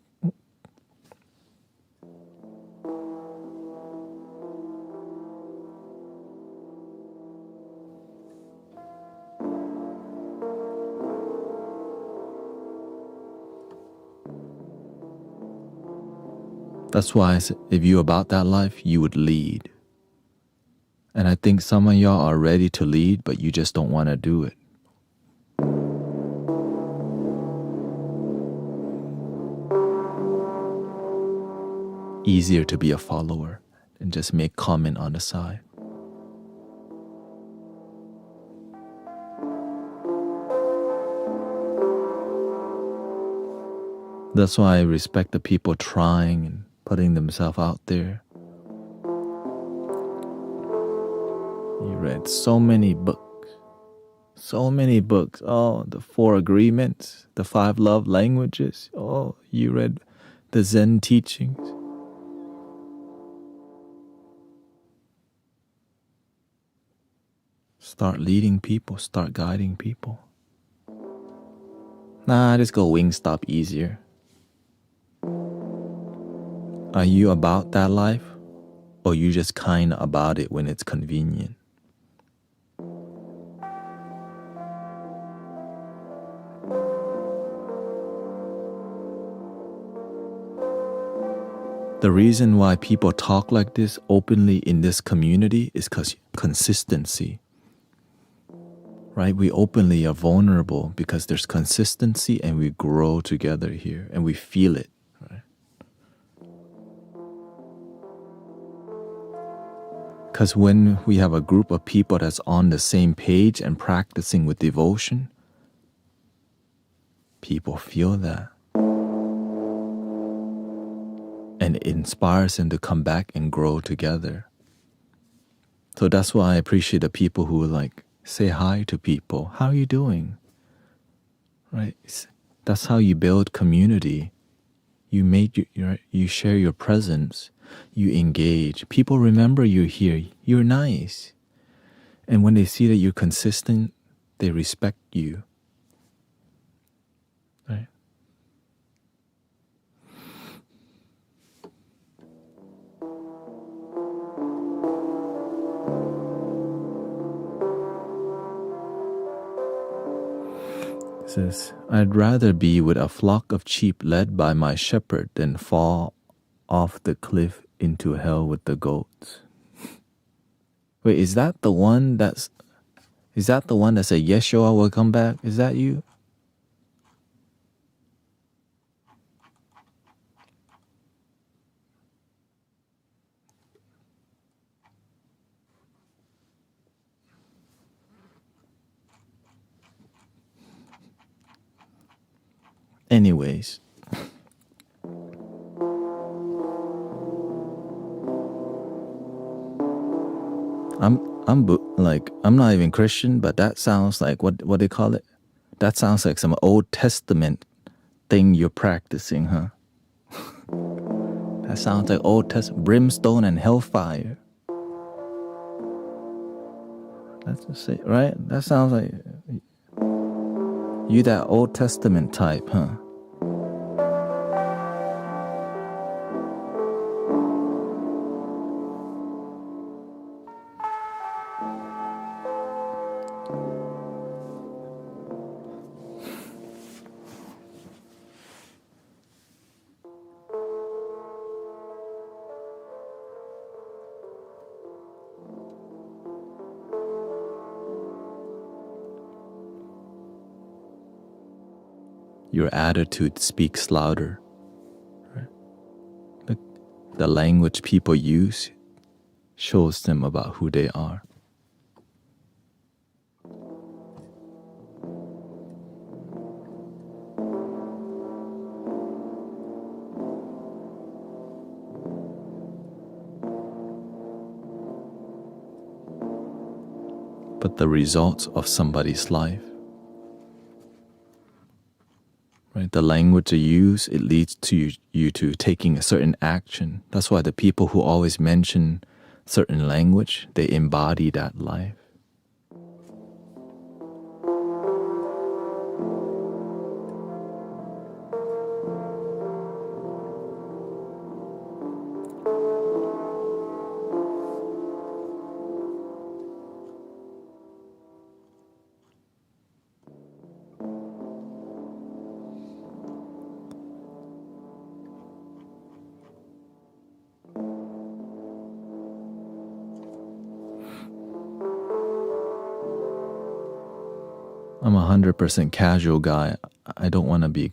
That's why I said, if you about that life, you would lead. And I think some of y'all are ready to lead, but you just don't want to do it. Easier to be a follower and just make comment on the side. That's why I respect the people trying and putting themselves out there. You read so many books. Oh, the 4 agreements, the 5 love languages. Oh, you read the Zen teachings. Start leading people, start guiding people. Nah, just go Wingstop easier. Are you about that life? Or you just kinda about it when it's convenient? The reason why people talk like this openly in this community is because consistency. Right? We openly are vulnerable because there's consistency and we grow together here and we feel it. Right? Because when we have a group of people that's on the same page and practicing with devotion, people feel that. And it inspires them to come back and grow together. So that's why I appreciate the people who like say hi to people. How are you doing? Right? That's how you build community. You share your presence. You engage. People remember you here. You're nice. And when they see that you're consistent, they respect you. Right? It says, I'd rather be with a flock of sheep led by my shepherd than fall off the cliff into hell with the goats. Wait, is that the one that said, Yeshua will come back? Is that you? Anyways. I'm not even Christian, but that sounds like what they call it? That sounds like some Old Testament thing you're practicing, huh? That sounds like Old Testament brimstone and hellfire. That's just it, right? That sounds like you that Old Testament type, huh? Your attitude speaks louder. Right? The language people use shows them about who they are. But the results of somebody's life, right? The language you use, it leads to you to taking a certain action. That's why the people who always mention certain language, they embody that life. I'm 100% casual guy. I don't want to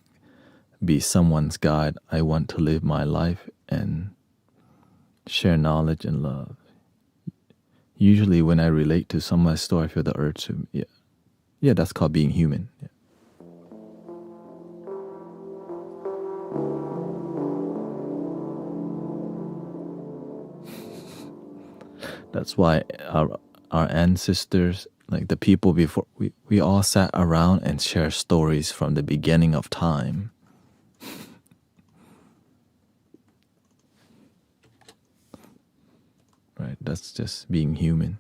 be someone's guide. I want to live my life and share knowledge and love. Usually when I relate to someone's story, I feel the urge to, yeah, that's called being human. Yeah. That's why our ancestors, like the people before, we all sat around and shared stories from the beginning of time. Right? That's just being human.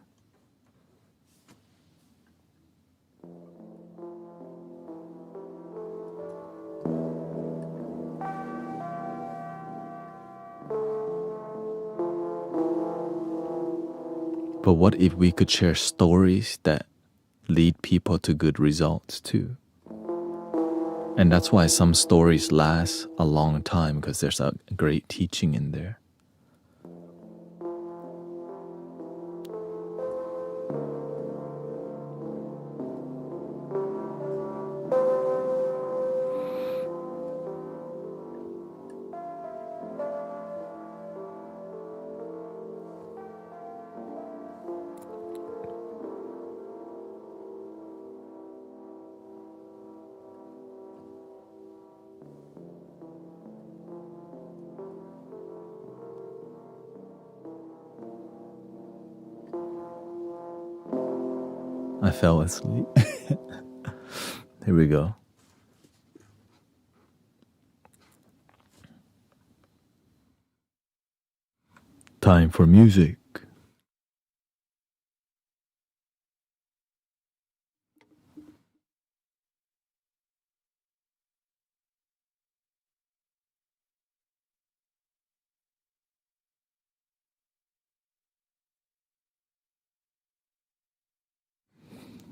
But what if we could share stories that lead people to good results too? And that's why some stories last a long time, because there's a great teaching in there. I fell asleep. Here we go. Time for music.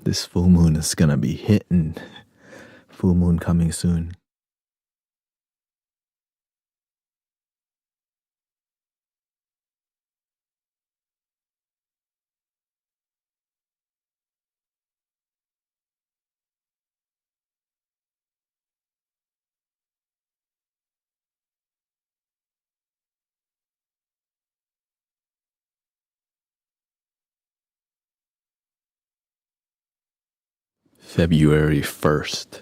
This full moon is gonna be hitting. Full moon coming soon. February 1st.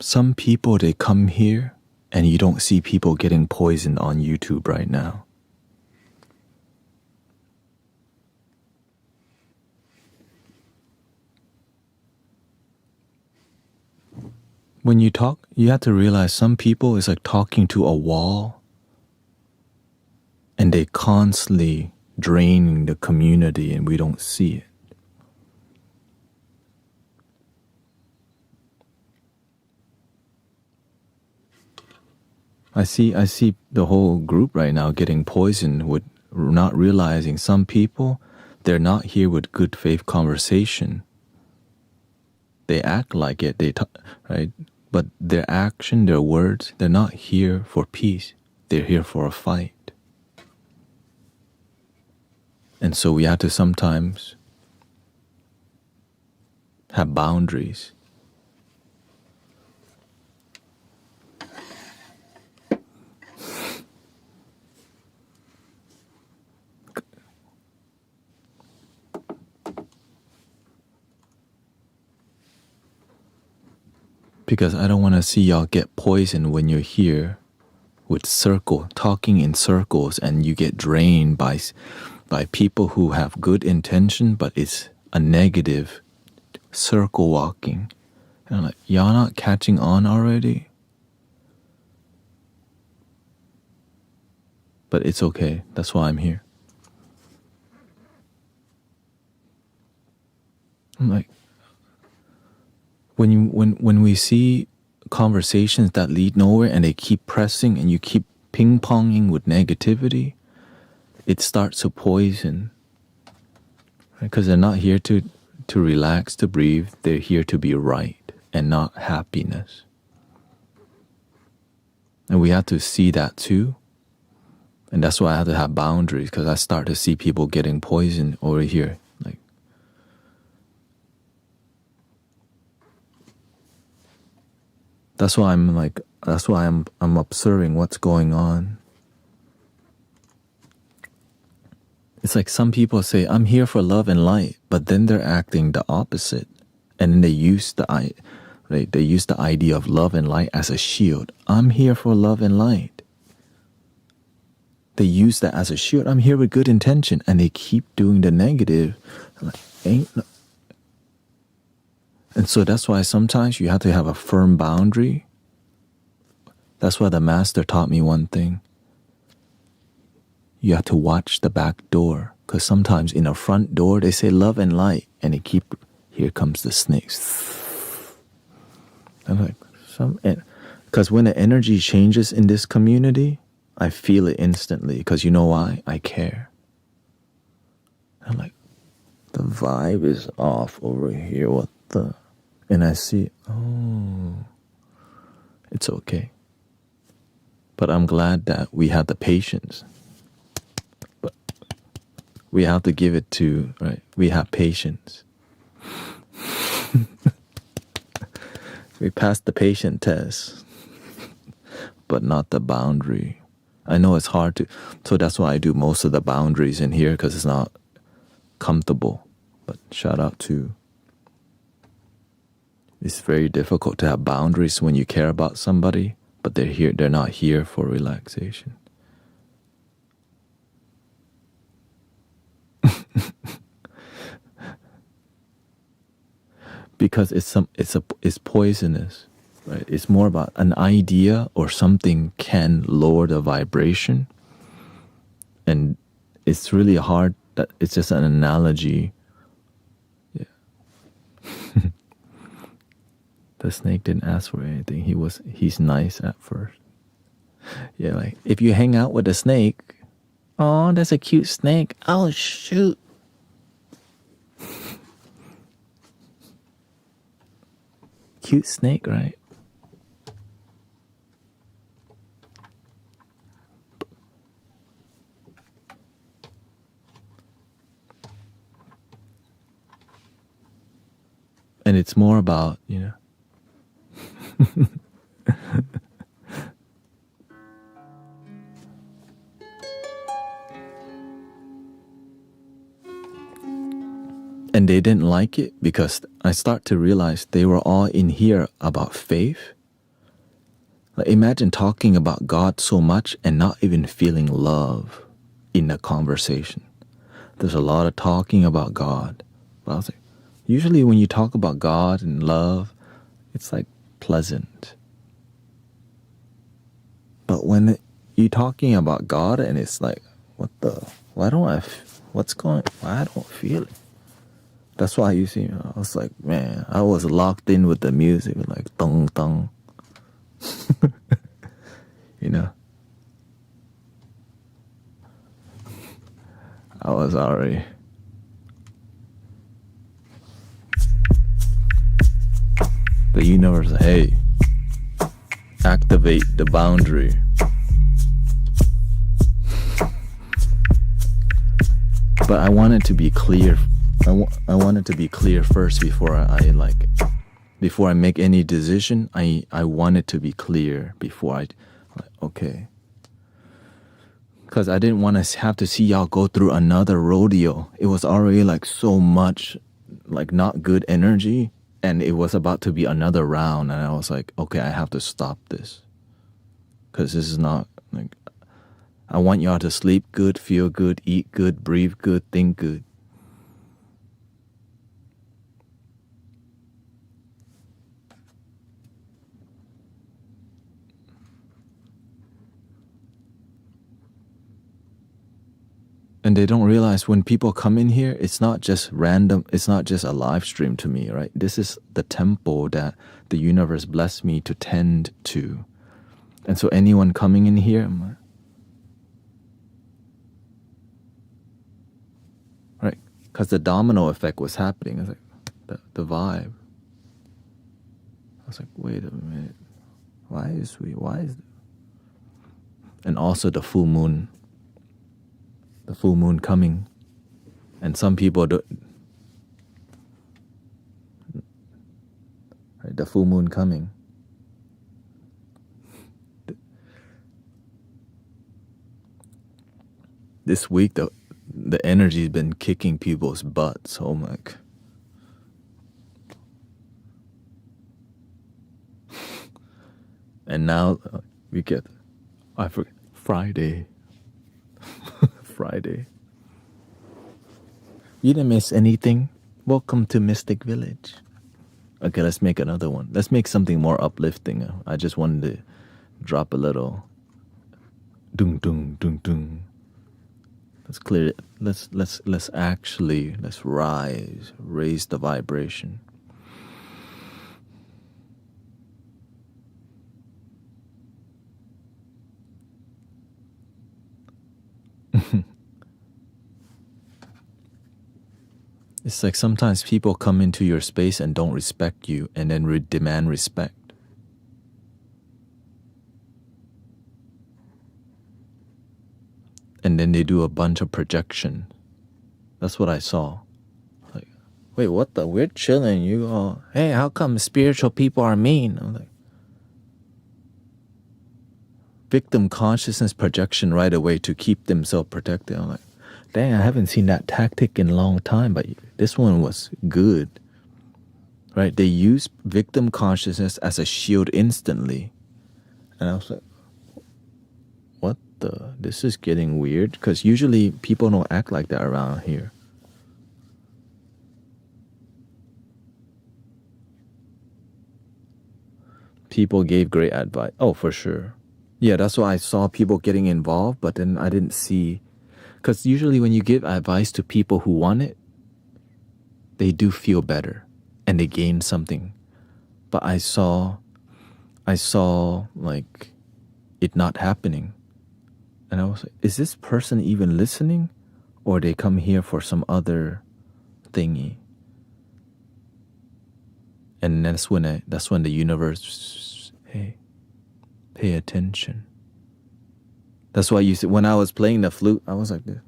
some people, they come here and you don't see people getting poisoned on YouTube right now. When you talk, you have to realize some people is like talking to a wall and they constantly draining the community and we don't see it. I see the whole group right now getting poisoned with not realizing some people, they're not here with good faith conversation. They act like it, right? But their action, their words, they're not here for peace. They're here for a fight. And so we have to sometimes have boundaries. Because I don't want to see y'all get poisoned when you're here with talking in circles, and you get drained by people who have good intention, but it's a negative circle walking. And I'm like, y'all not catching on already? But it's okay. That's why I'm here. I'm like, when we see conversations that lead nowhere and they keep pressing and you keep ping-ponging with negativity, it starts to poison. Because they're not here to relax, to breathe. They're here to be right and not happiness. And we have to see that too. And that's why I have to have boundaries, because I start to see people getting poisoned over here. Like, that's why I'm observing what's going on. It's like some people say, I'm here for love and light, but then they're acting the opposite. And then they use the idea of love and light as a shield. I'm here for love and light. They use that as a shield. I'm here with good intention, and they keep doing the negative. I'm like, and so that's why sometimes you have to have a firm boundary. That's why the master taught me one thing. You have to watch the back door, because sometimes in a front door they say love and light, and they keep, here comes the snakes. I'm like, because when the energy changes in this community, I feel it instantly, because you know why? I care. I'm like, the vibe is off over here. What the? And I see, oh, it's okay. But I'm glad that we had the patience. But we have to give it to, right? We have patience. We passed the patient test, but not the boundary. I know it's hard to, so that's why I do most of the boundaries in here, because it's not comfortable. But shout out to, it's very difficult to have boundaries when you care about somebody, but they're not here for relaxation. Because it's poisonous. Right? It's more about an idea or something can lower the vibration. And it's really hard, that it's just an analogy. Yeah. The snake didn't ask for anything. He's nice at first. Yeah, like if you hang out with a snake, oh, that's a cute snake. Oh shoot. Cute snake, right? And it's more about, and they didn't like it because I start to realize they were all in here about faith, Like imagine talking about God so much and not even feeling love in a conversation. There's a lot of talking about God. But I was like, usually when you talk about God and love, it's like pleasant. But when you're talking about God and it's like, why I don't feel it. That's why you see, I was like, man, I was locked in with the music, like, dong, dong. You know? I was already. The universe, hey, activate the boundary. But I wanted to be clear. I wanted to be clear first before before I make any decision. I wanted to be clear before okay. Because I didn't want to have to see y'all go through another rodeo. It was already like so much, like not good energy, and it was about to be another round. And I was like, okay, I have to stop this. Because this is not like, I want y'all to sleep good, feel good, eat good, breathe good, think good. And they don't realize when people come in here, it's not just random, it's not just a live stream to me, right? This is the temple that the universe blessed me to tend to. And so anyone coming in here, I'm like, right? Because the domino effect was happening. It's like the vibe. I was like, wait a minute. Why is and also the full moon coming. And some people do, right, the full moon coming. This week the energy's been kicking people's butts. So I'm like, and now we get, I forget, Friday. Friday. You didn't miss anything. Welcome to Mystic Village. Okay, let's make another one. Let's make something more uplifting. I just wanted to drop a little dung dung dung dung. Let's clear it. Let's raise the vibration. It's like sometimes people come into your space and don't respect you and then demand respect. And then they do a bunch of projection. That's what I saw. Like, wait, what the? We're chilling. You all, hey, how come spiritual people are mean? I'm like, victim consciousness projection right away to keep themselves protected. I'm like, dang, I haven't seen that tactic in a long time, but this one was good. Right? They use victim consciousness as a shield instantly. And I was like, what the? This is getting weird. Because usually people don't act like that around here. People gave great advice. Oh, for sure. Yeah, that's why I saw people getting involved, but then I didn't see. Because usually when you give advice to people who want it, they do feel better and they gain something. But I saw like it not happening. And I was like, is this person even listening? Or they come here for some other thingy? And that's when the universe, hey, pay attention. That's why you see, when I was playing the flute, I was like this.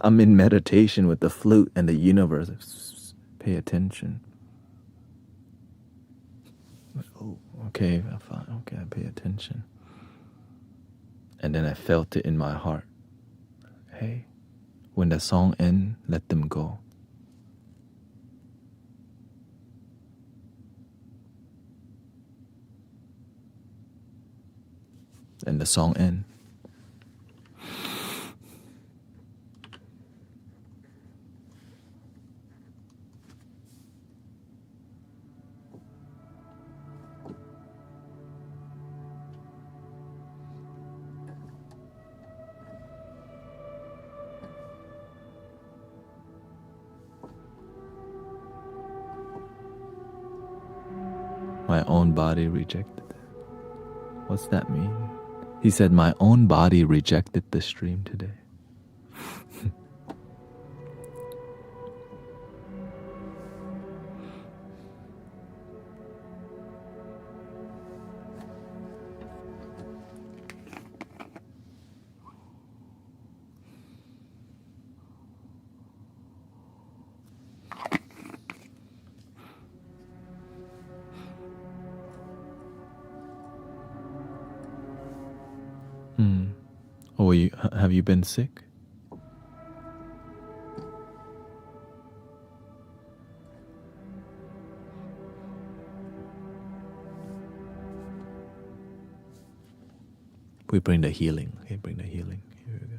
I'm in meditation with the flute and the universe. Pay attention. Oh, okay, fine. Okay, I pay attention. And then I felt it in my heart. Hey, when the song ends, let them go. and the song ends. My own body rejected it. What's that mean? He said, my own body rejected the stream today. Oh, have you been sick? We bring the healing. Okay, bring the healing. Here we go.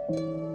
Tinggal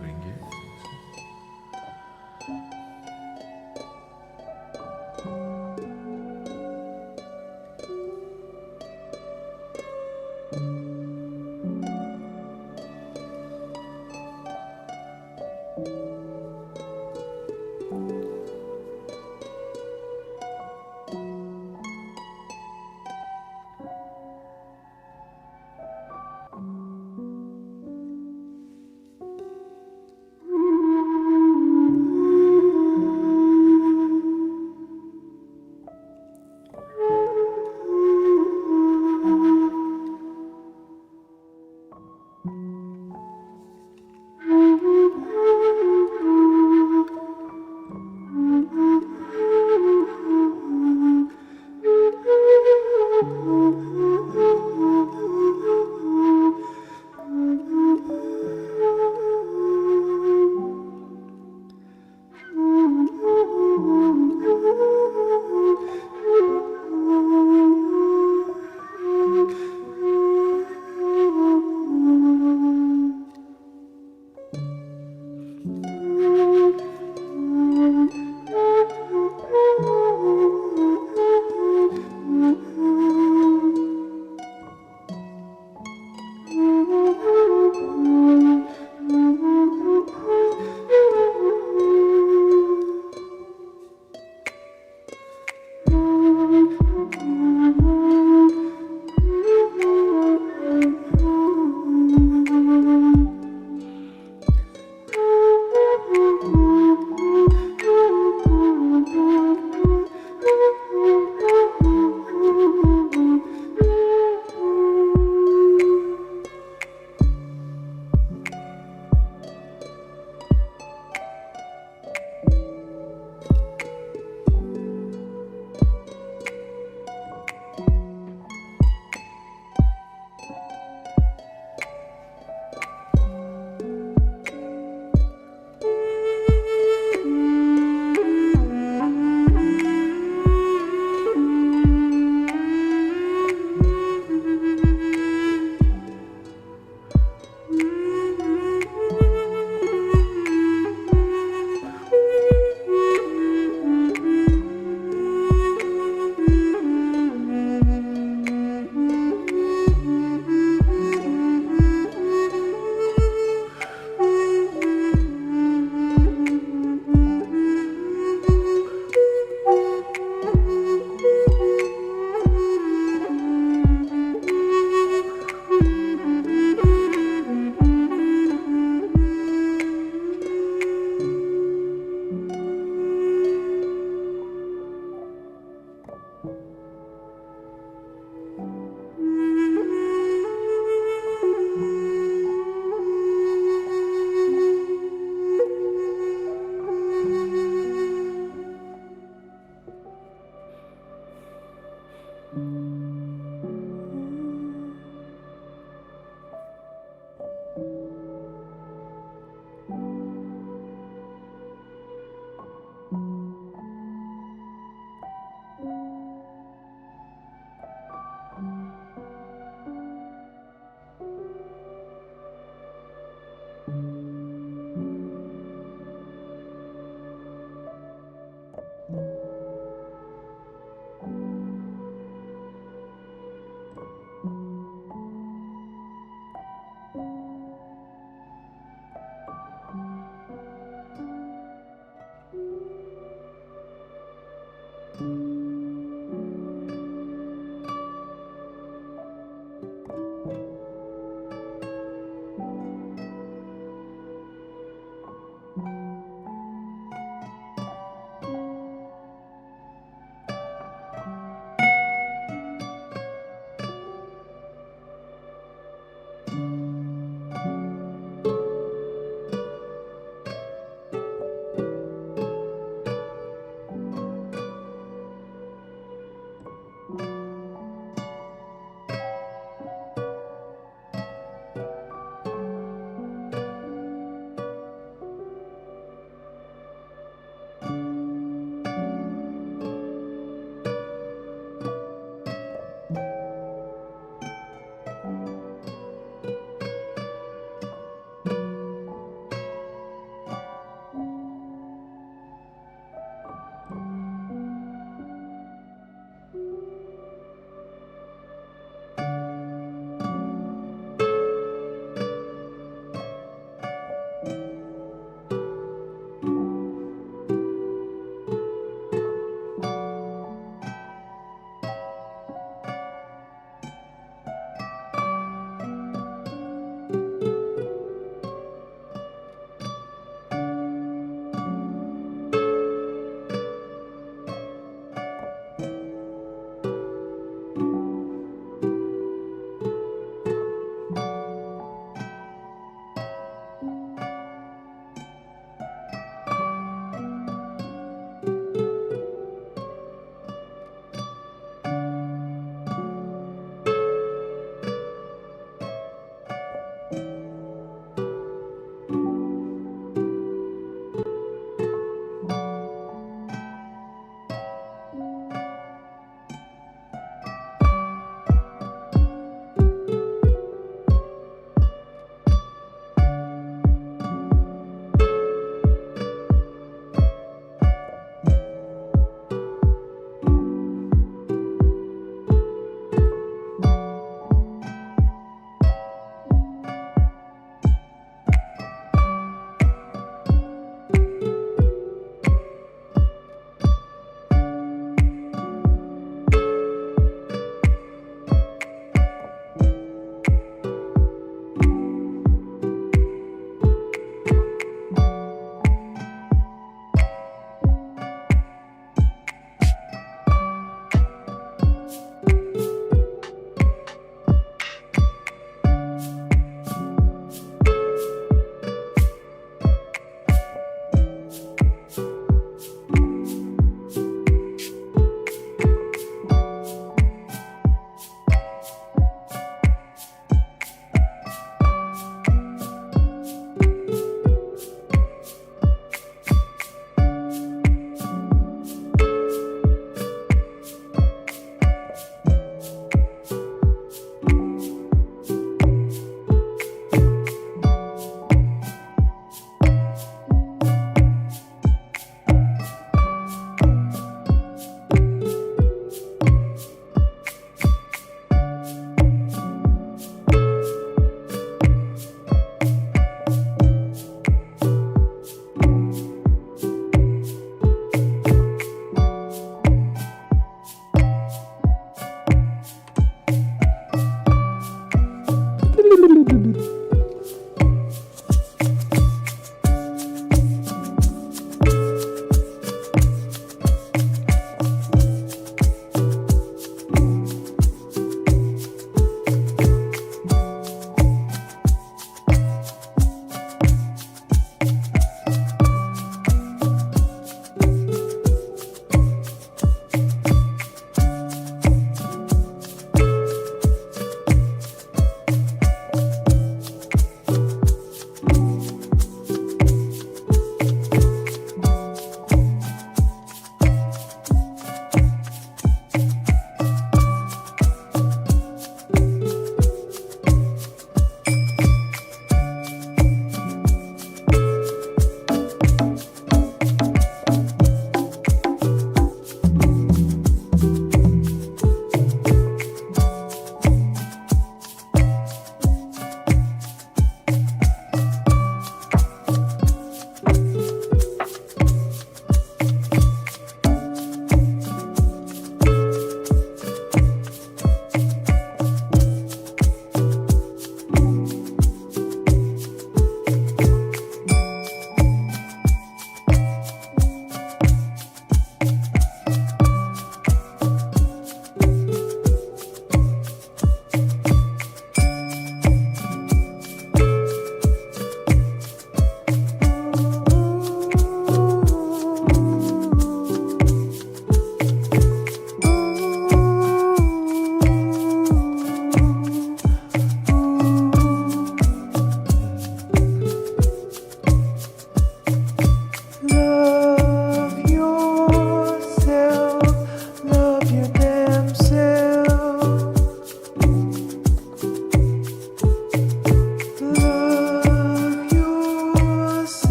bring it.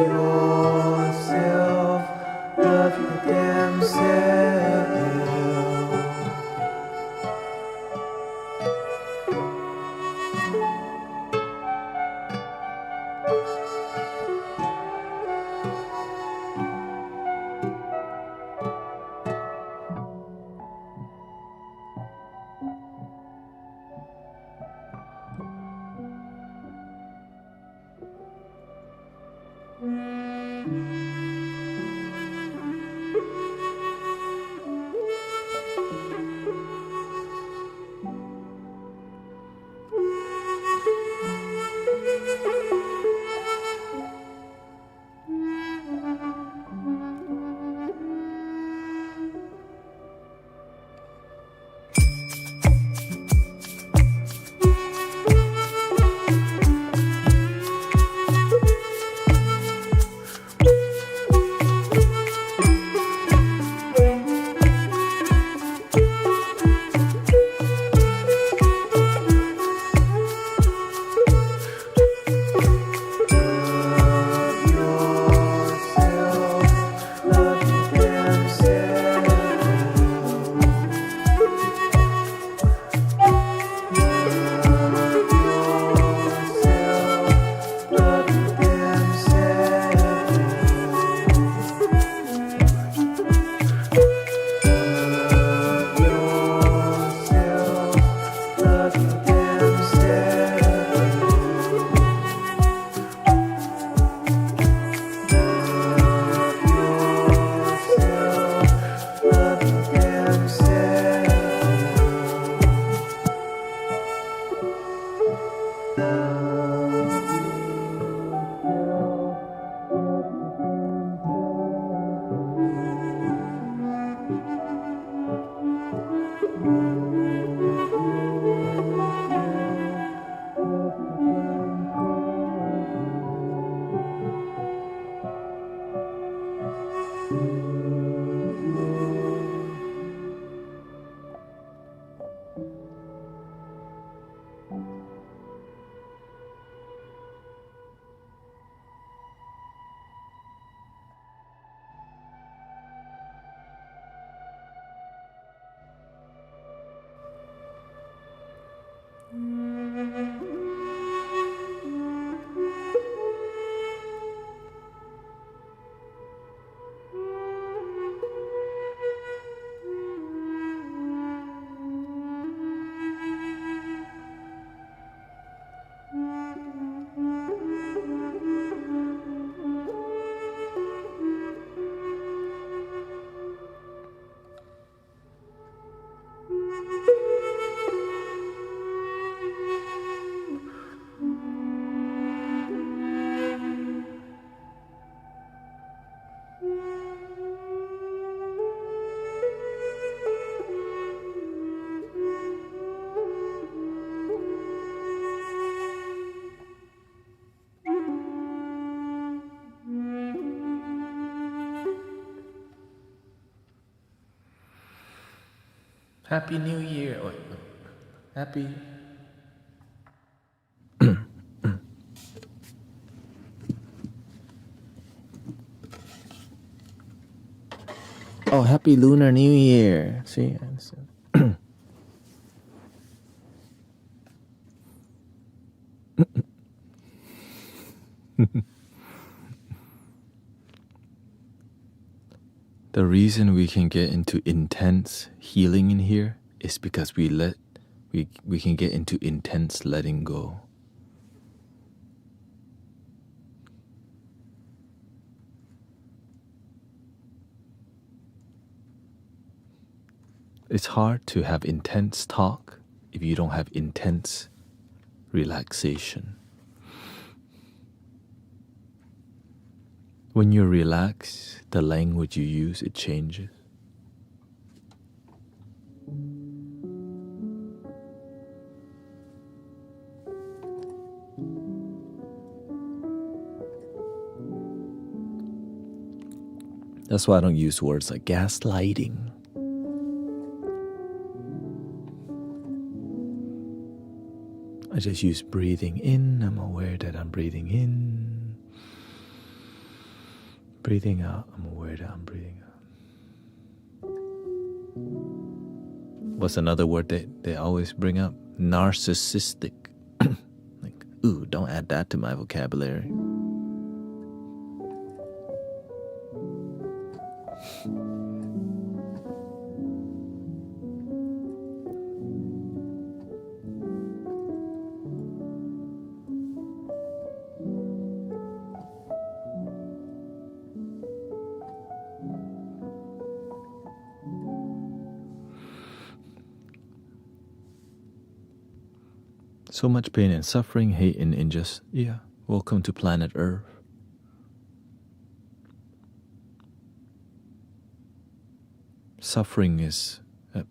yourself, love your damn self. Happy New Year. Oh, happy. Oh, happy Lunar New Year. See? The reason we can get into intense healing in here is because we can get into intense letting go. It's hard to have intense talk if you don't have intense relaxation. When you relax, the language you use, it changes. That's why I don't use words like gaslighting. I just use breathing in. I'm aware that I'm breathing in. Breathing out, I'm aware that I'm breathing out. What's another word they always bring up? Narcissistic. Like, ooh, don't add that to my vocabulary. So much pain and suffering, hate and injustice. Yeah, welcome to planet Earth. Suffering is,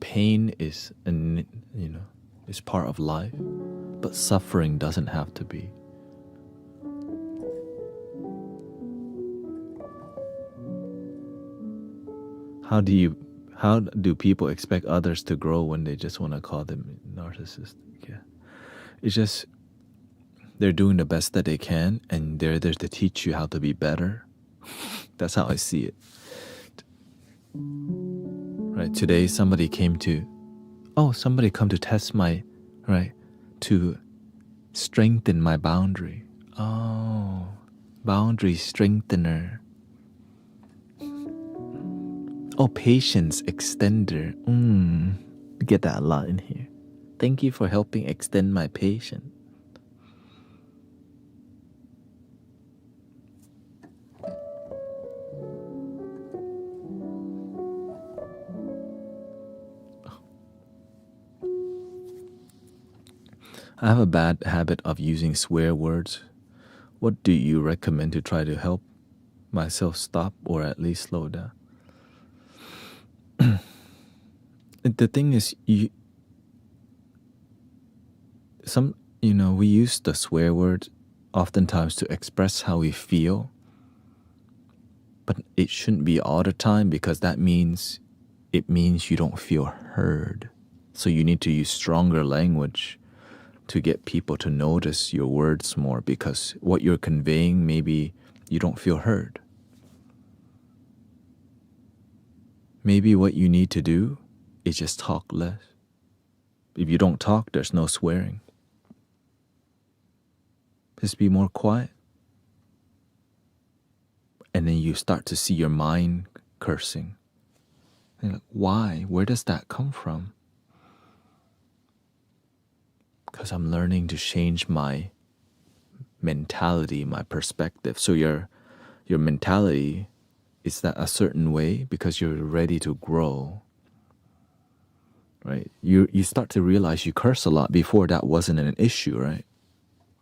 pain is, is part of life, but suffering doesn't have to be. How do people expect others to grow when they just want to call them narcissistic? Yeah. It's just they're doing the best that they can, and they're there to teach you how to be better. That's how I see it. Right? Today somebody come to test my, right, to strengthen my boundary. Oh, boundary strengthener. Oh, patience extender. We get that a lot in here. Thank you for helping extend my patience. I have a bad habit of using swear words. What do you recommend to try to help myself stop or at least slow down? The thing is, we use the swear word oftentimes to express how we feel, but it shouldn't be all the time, because it means you don't feel heard. So you need to use stronger language to get people to notice your words more, because what you're conveying, maybe you don't feel heard. Maybe what you need to do is just talk less. If you don't talk, there's no swearing. Just be more quiet. And then you start to see your mind cursing. And you're like, why? Where does that come from? Because I'm learning to change my mentality, my perspective. So your mentality is that a certain way because you're ready to grow. Right? You start to realize you curse a lot. Before that wasn't an issue, right?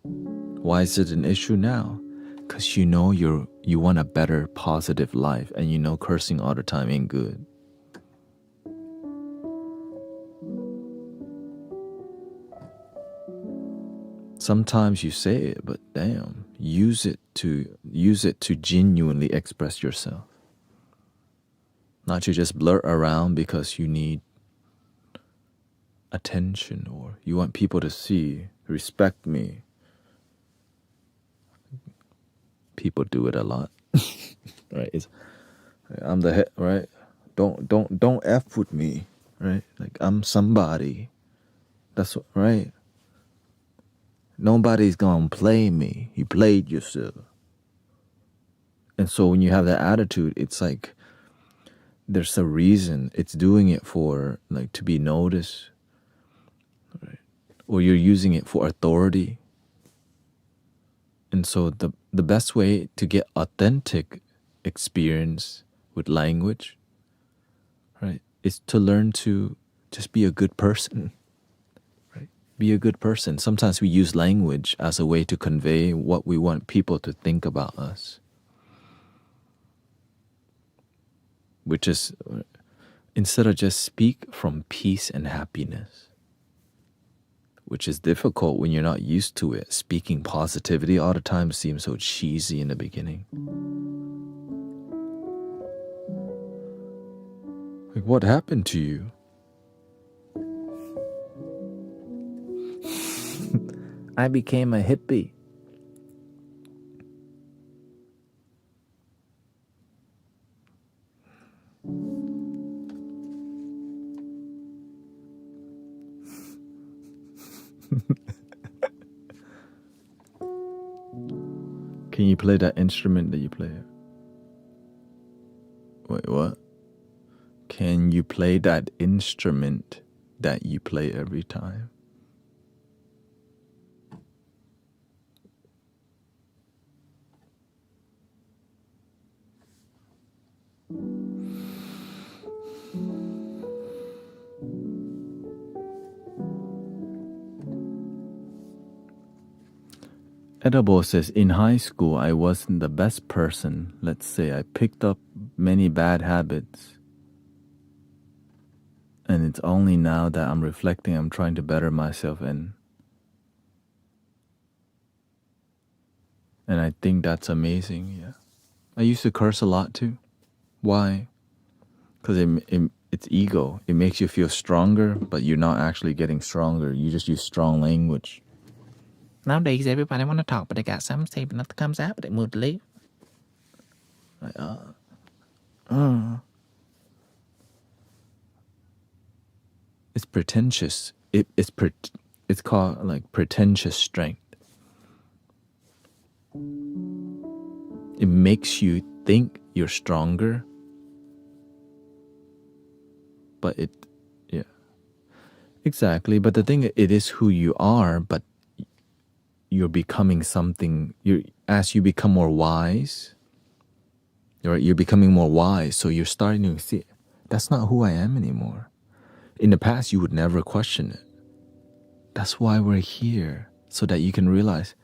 Why is it an issue now? Because you want a better, positive life, and cursing all the time ain't good. Sometimes you say it, but damn, use it to genuinely express yourself. Not to just blurt around because you need attention or you want people to see, respect me. People do it a lot. Right? I'm the head, right? Don't F with me, right? Like I'm somebody. That's what, right? Nobody's gonna play me. You played yourself. And so when you have that attitude, it's like there's a reason. It's doing it for like to be noticed, right? Or you're using it for authority. And so the best way to get authentic experience with language, right, is to learn to just be a good person. Right? Be a good person. Sometimes we use language as a way to convey what we want people to think about us. Which is, instead of just speak from peace and happiness, which is difficult when you're not used to it. Speaking positivity all the time seems so cheesy in the beginning. Like, what happened to you? I became a hippie. Can you play that instrument that you play? Wait, what? Can you play that instrument that you play every time? Edible says, in high school, I wasn't the best person. Let's say I picked up many bad habits. And it's only now that I'm reflecting, I'm trying to better myself. And I think that's amazing, yeah. I used to curse a lot too. Why? Because it's ego. It makes you feel stronger, but you're not actually getting stronger. You just use strong language. Nowadays, everybody want to talk, but they got something to say, but nothing comes out, but they move to leave. It's pretentious. It's called like pretentious strength. It makes you think you're stronger, but yeah, exactly. But the thing, it is who you are, but you're becoming something. As you become more wise, you're becoming more wise. So you're starting to see that's not who I am anymore. In the past, you would never question it. That's why we're here, so that you can realize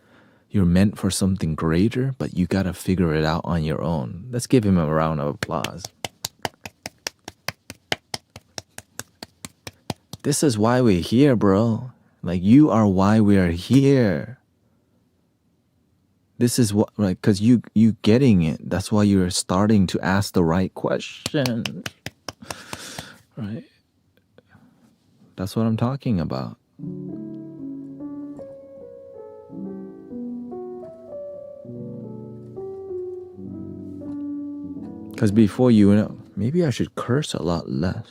you're meant for something greater, but you gotta figure it out on your own. Let's give him a round of applause. This is why we're here, bro. Like, you are why we are here. This is what, right? Because you getting it. That's why you're starting to ask the right questions, right? That's what I'm talking about. Because before, maybe I should curse a lot less,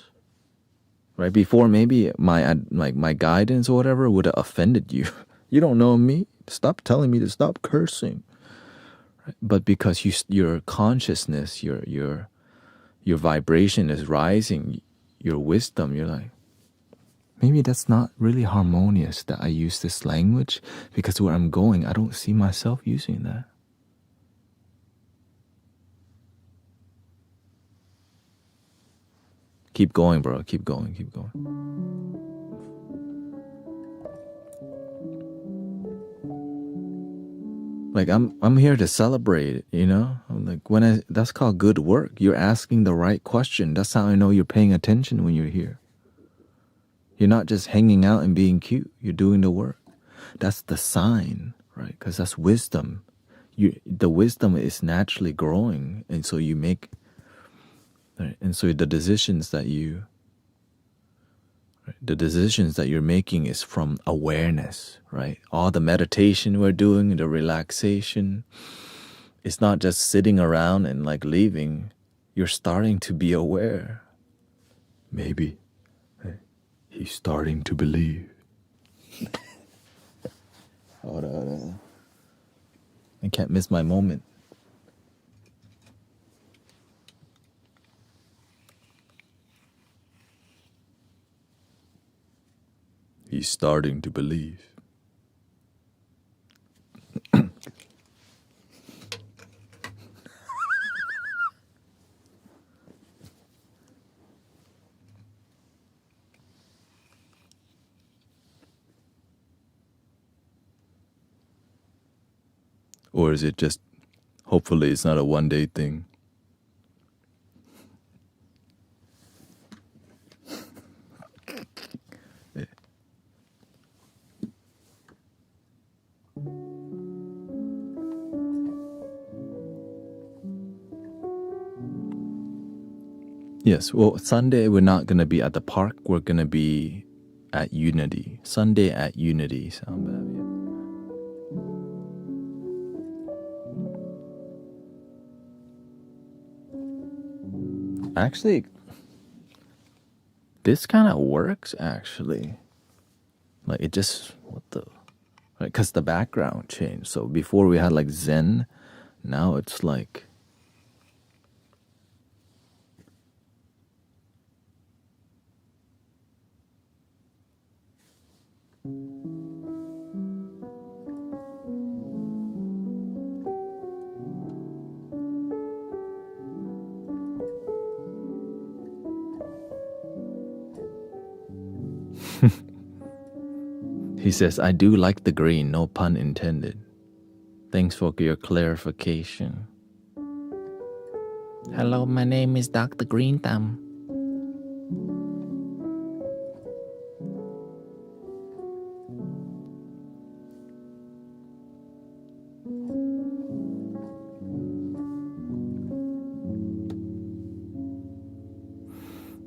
right? Before, maybe my guidance or whatever would have offended you. You don't know me. Stop telling me to stop cursing. Right? But because your consciousness, your vibration is rising, your wisdom, you're like, maybe that's not really harmonious that I use this language, because where I'm going, I don't see myself using that. Keep going, bro. Keep going. Keep going. Like, I'm here to celebrate, you know? Like, that's called good work. You're asking the right question. That's how I know you're paying attention when you're here. You're not just hanging out and being cute. You're doing the work. That's the sign, right? Because that's wisdom. The wisdom is naturally growing, and so you make, right? And so the decisions that you're making is from awareness, right? All the meditation we're doing, the relaxation, it's not just sitting around and like leaving. You're starting to be aware. Maybe he's starting to believe. Hold on. I can't miss my moment. He's starting to believe. Or is it just, hopefully it's not a one-day thing. Yes, well, Sunday we're not going to be at the park. We're going to be at Unity. Sunday at Unity. Sound bad, yeah. Actually, this kind of works, actually. Like, it just, what the, right? Because the background changed. So before we had like Zen, Now it's like he says, I do like the green, no pun intended. Thanks for your clarification. Hello, my name is Dr. Green Thumb.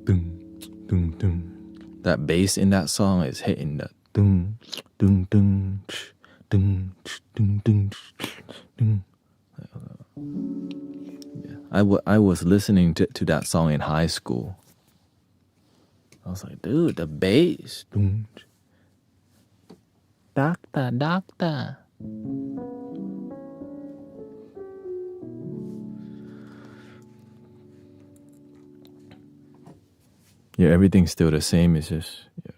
Dun, dun, dun. That bass in that song is hitting that dun, dun, dun, dun, dun, dun, dun. Yeah. I was listening to that song in high school. I was like, dude, the bass. Dun. Doctor. Yeah, everything's still the same. It's just, yeah.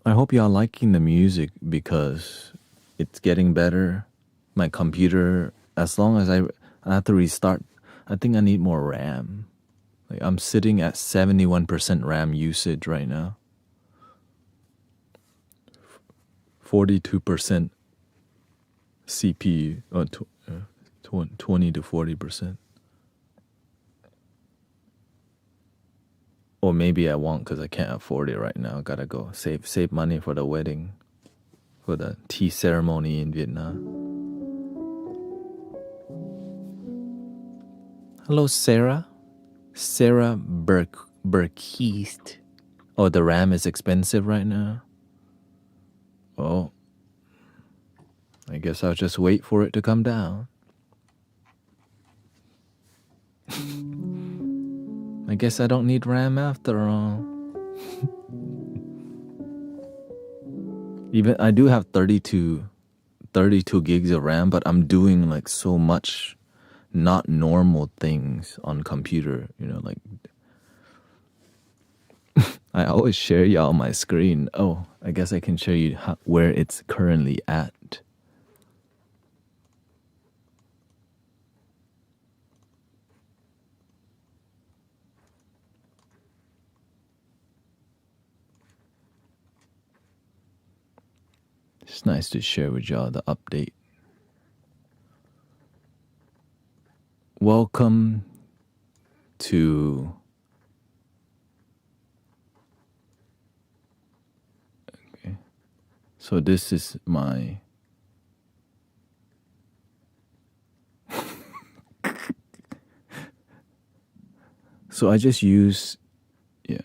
I hope y'all liking the music because it's getting better. My computer, as long as I have to restart, I think I need more RAM. Like I'm sitting at 71% RAM usage right now. 42% CPU, 20 to 40%. Or maybe I won't because I can't afford it right now. Gotta go save money for the wedding, for the tea ceremony in Vietnam. Hello, Sarah. Sarah Burkeast. Oh, the RAM is expensive right now. Oh, I guess I'll just wait for it to come down. I guess I don't need RAM after all. Even I do have 32 gigs of RAM, but I'm doing like so much not normal things on computer, you know, like I always share y'all my screen. Oh, I guess I can show you where it's currently at. It's nice to share with y'all the update. Welcome to so this is my so I just use here.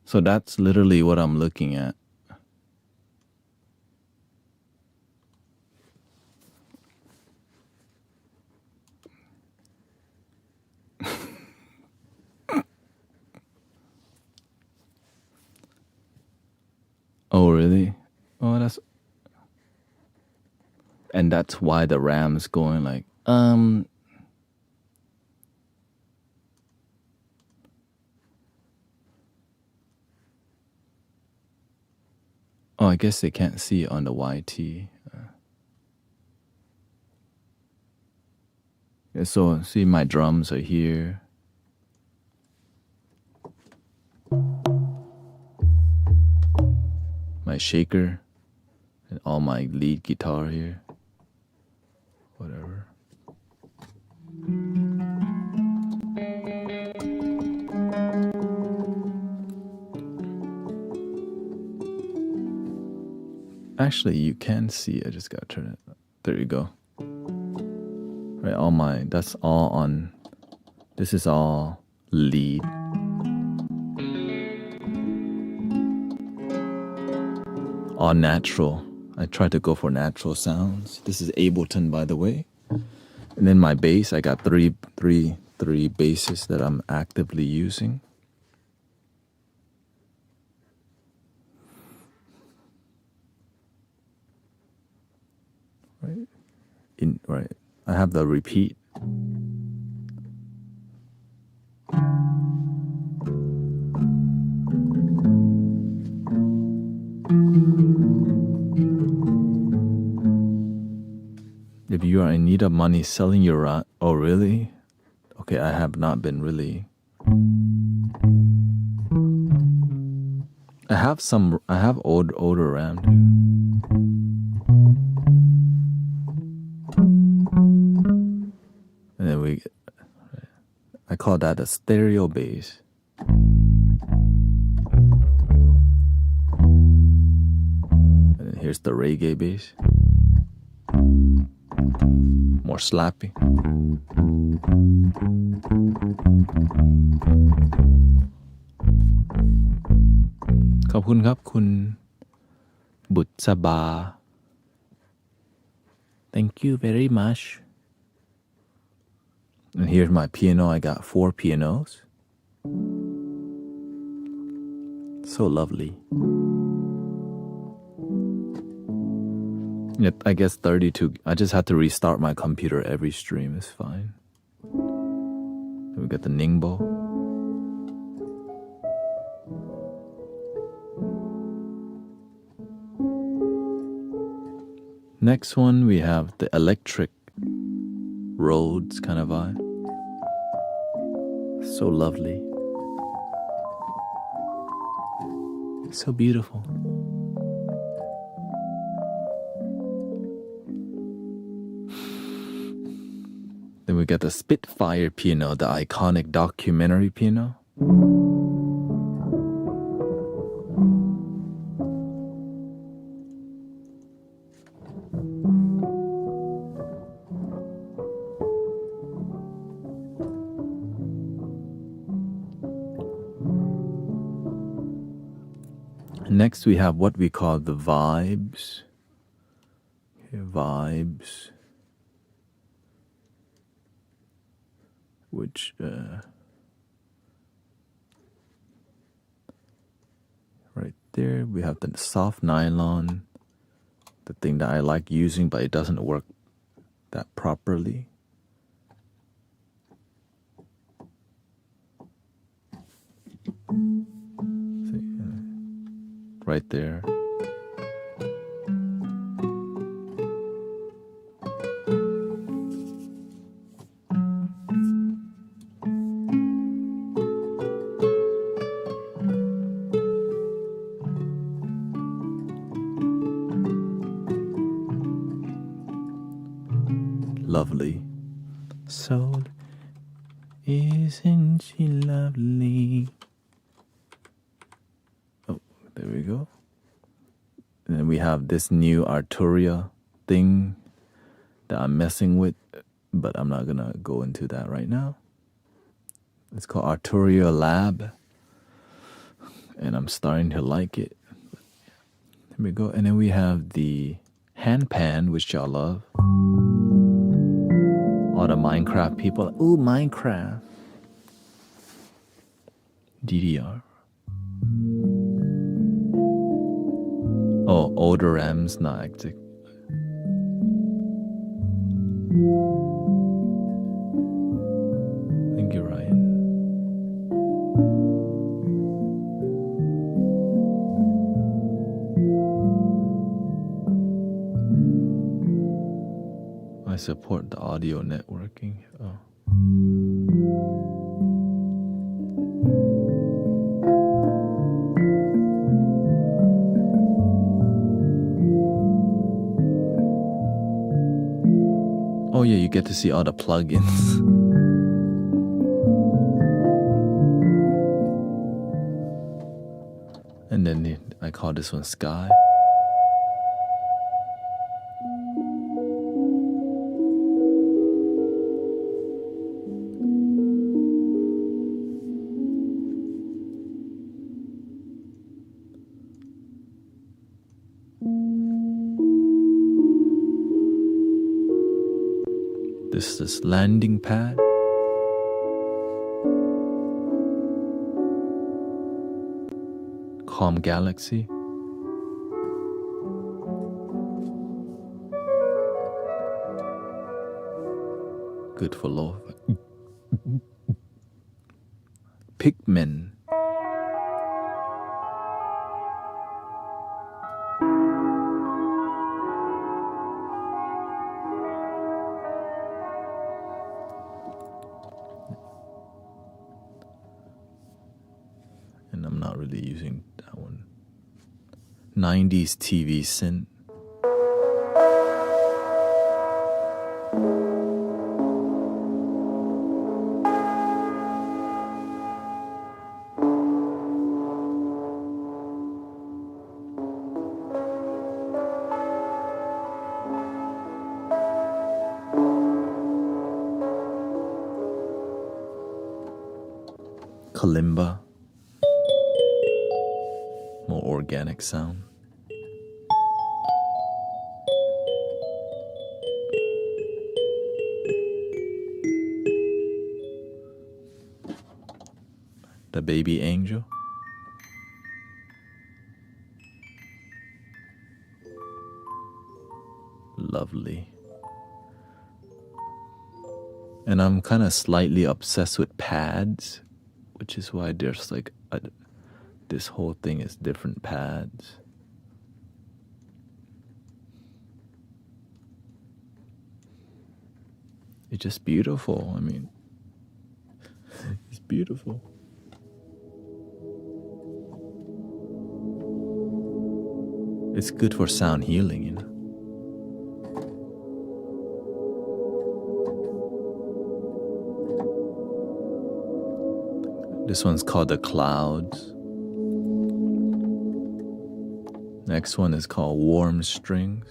So that's literally what I'm looking at. Oh, really? Oh, and that's why the RAM's going like, oh, I guess they can't see it on the YT. So, see, my drums are here. My shaker and all my lead guitar here. Whatever. Actually, you can see. I just gotta turn it. There you go. Right, that's all on. This is all lead. All natural. I try to go for natural sounds. This is Ableton, by the way. And then my bass, I got three basses that I'm actively using. right. I have the repeat. If you are in need of money selling your oh really? Okay, I have not been really. I have older RAM too. And then I call that a stereo bass. And then here's the reggae bass. More slappy. ขอบคุณครับคุณบุษบา Thank you very much. And here's my piano. I got 4 pianos. So lovely. I guess 32. I just had to restart my computer every stream. It's fine. Then we got the Ningbo. Next one, we have the electric roads kind of vibe. So lovely. So beautiful. Then we got the Spitfire piano, the iconic documentary piano. Next, we have what we call the vibes. Okay, vibes. Which, right there, we have the soft nylon. The thing that I like using, but it doesn't work that properly. See, right there. Lovely. So, isn't she lovely? Oh, there we go. And then we have this new Arturia thing that I'm messing with, but I'm not gonna go into that right now. It's called Arturia Lab, and I'm starting to like it. Here we go. And then we have the hand pan, which y'all love. All the Minecraft people, ooh, Minecraft. DDR. Oh, older M's, not active. Thank you, Ryan. I support the audio networking. Oh. Oh yeah, you get to see all the plugins. And then I call this one Sky. This is landing pad. Calm Galaxy. good for lo. Pigment. And I'm not really using that one. 90s TV synth. Kalimba. More organic sound. The baby angel. Lovely. And I'm kind of slightly obsessed with pads, which is why there's like this whole thing is different pads. It's just beautiful. I mean, it's beautiful. It's good for sound healing, you know. This one's called The Clouds. Next one is called Warm Strings.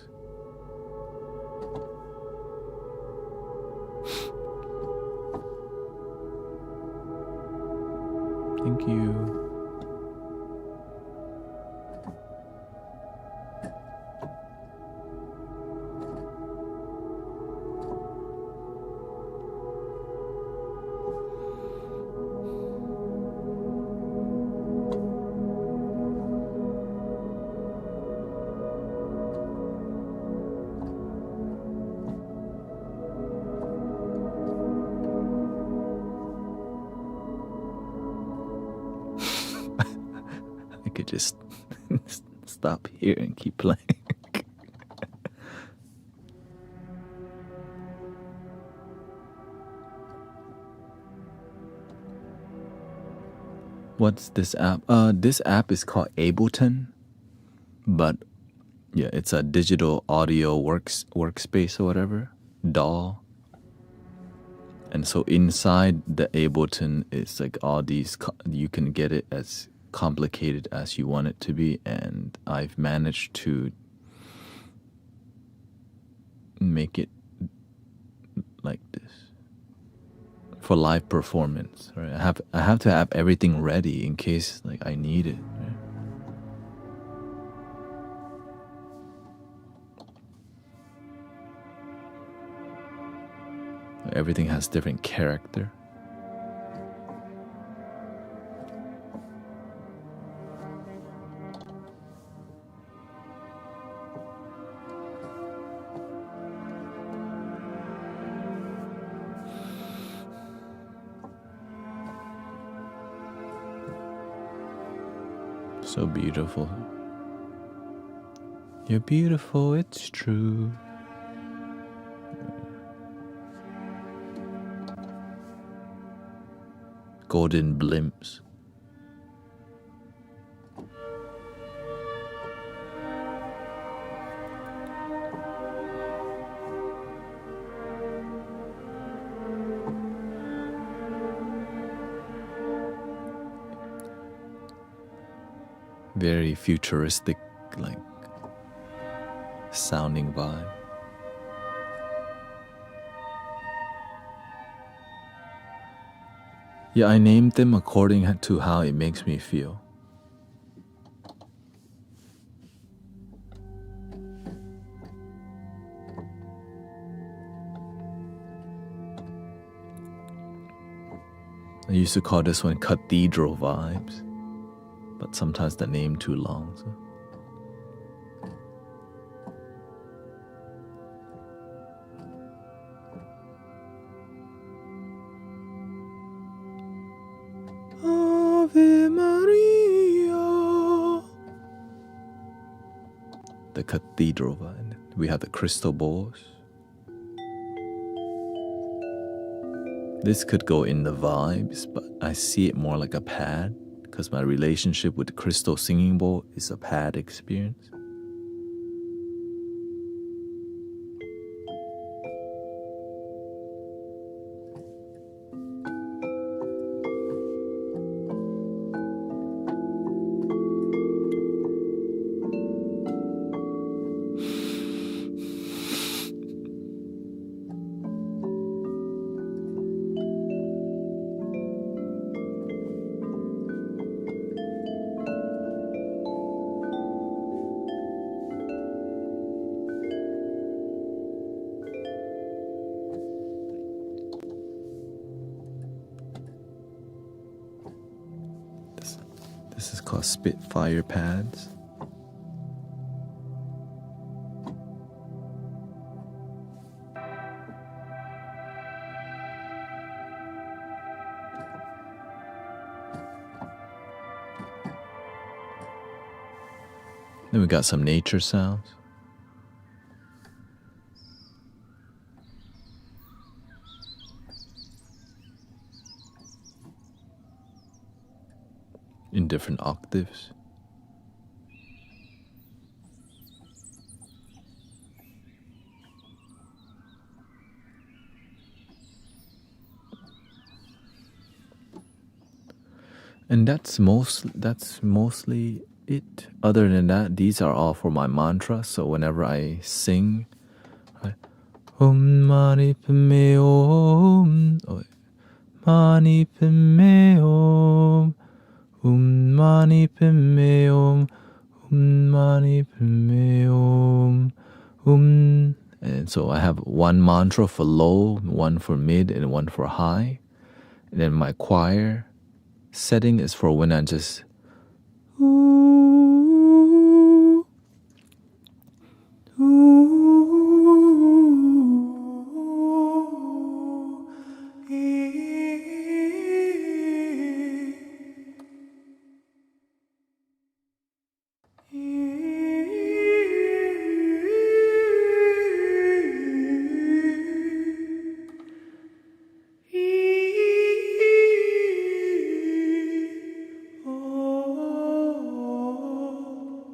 Thank you. I could just stop here and keep playing. What's this app? This app is called Ableton, but yeah, it's a digital audio workspace or whatever, DAW. And so inside the Ableton is like all these, you can get it as complicated as you want it to be, and I've managed to make it like this for live performance. Right? I have to have everything ready in case like I need it. Right? Everything has different character. So beautiful. You're beautiful, it's true. Golden blimps. Very futuristic, like sounding vibe. Yeah, I named them according to how it makes me feel. I used to call this one Cathedral Vibes, but sometimes the name too long. So. the cathedral, and we have the crystal bowls. This could go in the vibes, but I see it more like a pad because my relationship with the crystal singing bowl is a pad experience. This is called Spitfire pads. Then we got some nature sounds. In different octaves. And that's mostly it. Other than that, these are all for my mantra. So whenever I sing, Om Mani Padme Om, Mani Padme Om, Om Mani Padme Om, Om Mani Padme Om, Om. And so I have one mantra for low, one for mid, and one for high. And then my choir setting is for when I just ooh, ooh,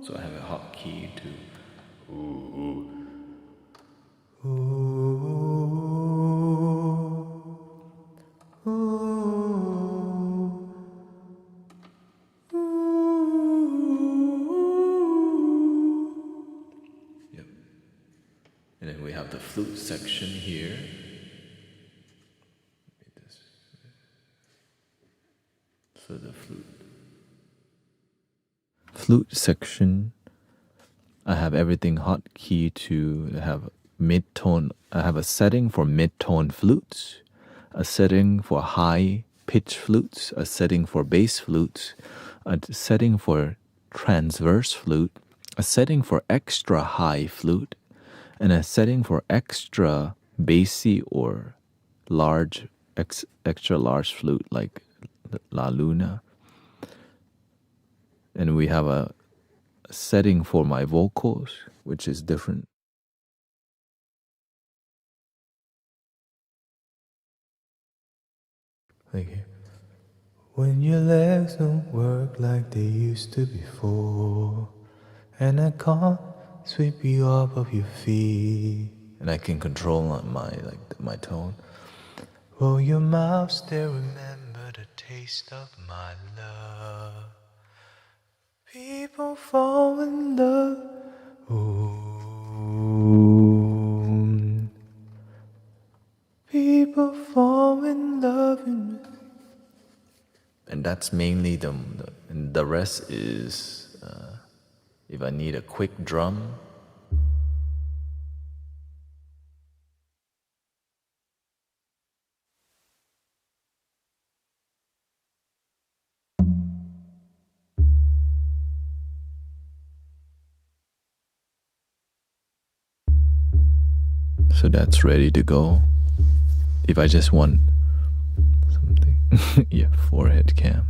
so I have a hotkey to ooh, ooh, ooh, ooh. Yep. And then we have the flute section here. So the flute section, I have everything hotkey to have mid-tone. I have a setting for mid-tone flutes, a setting for high-pitch flutes, a setting for bass flutes, a setting for transverse flute, a setting for extra high flute, and a setting for extra bassy or large, extra large flute like La Luna. And we have a setting for my vocals, which is different. Like here. When your legs don't work like they used to before, and I can't sweep you off of your feet, and I can control my tone. Roll your mouth, still remember the taste of my love. People fall in love. Ooh. People fall in love. And that's mainly and the rest is if I need a quick drum. So that's ready to go. If I just want something. Yeah, forehead cam.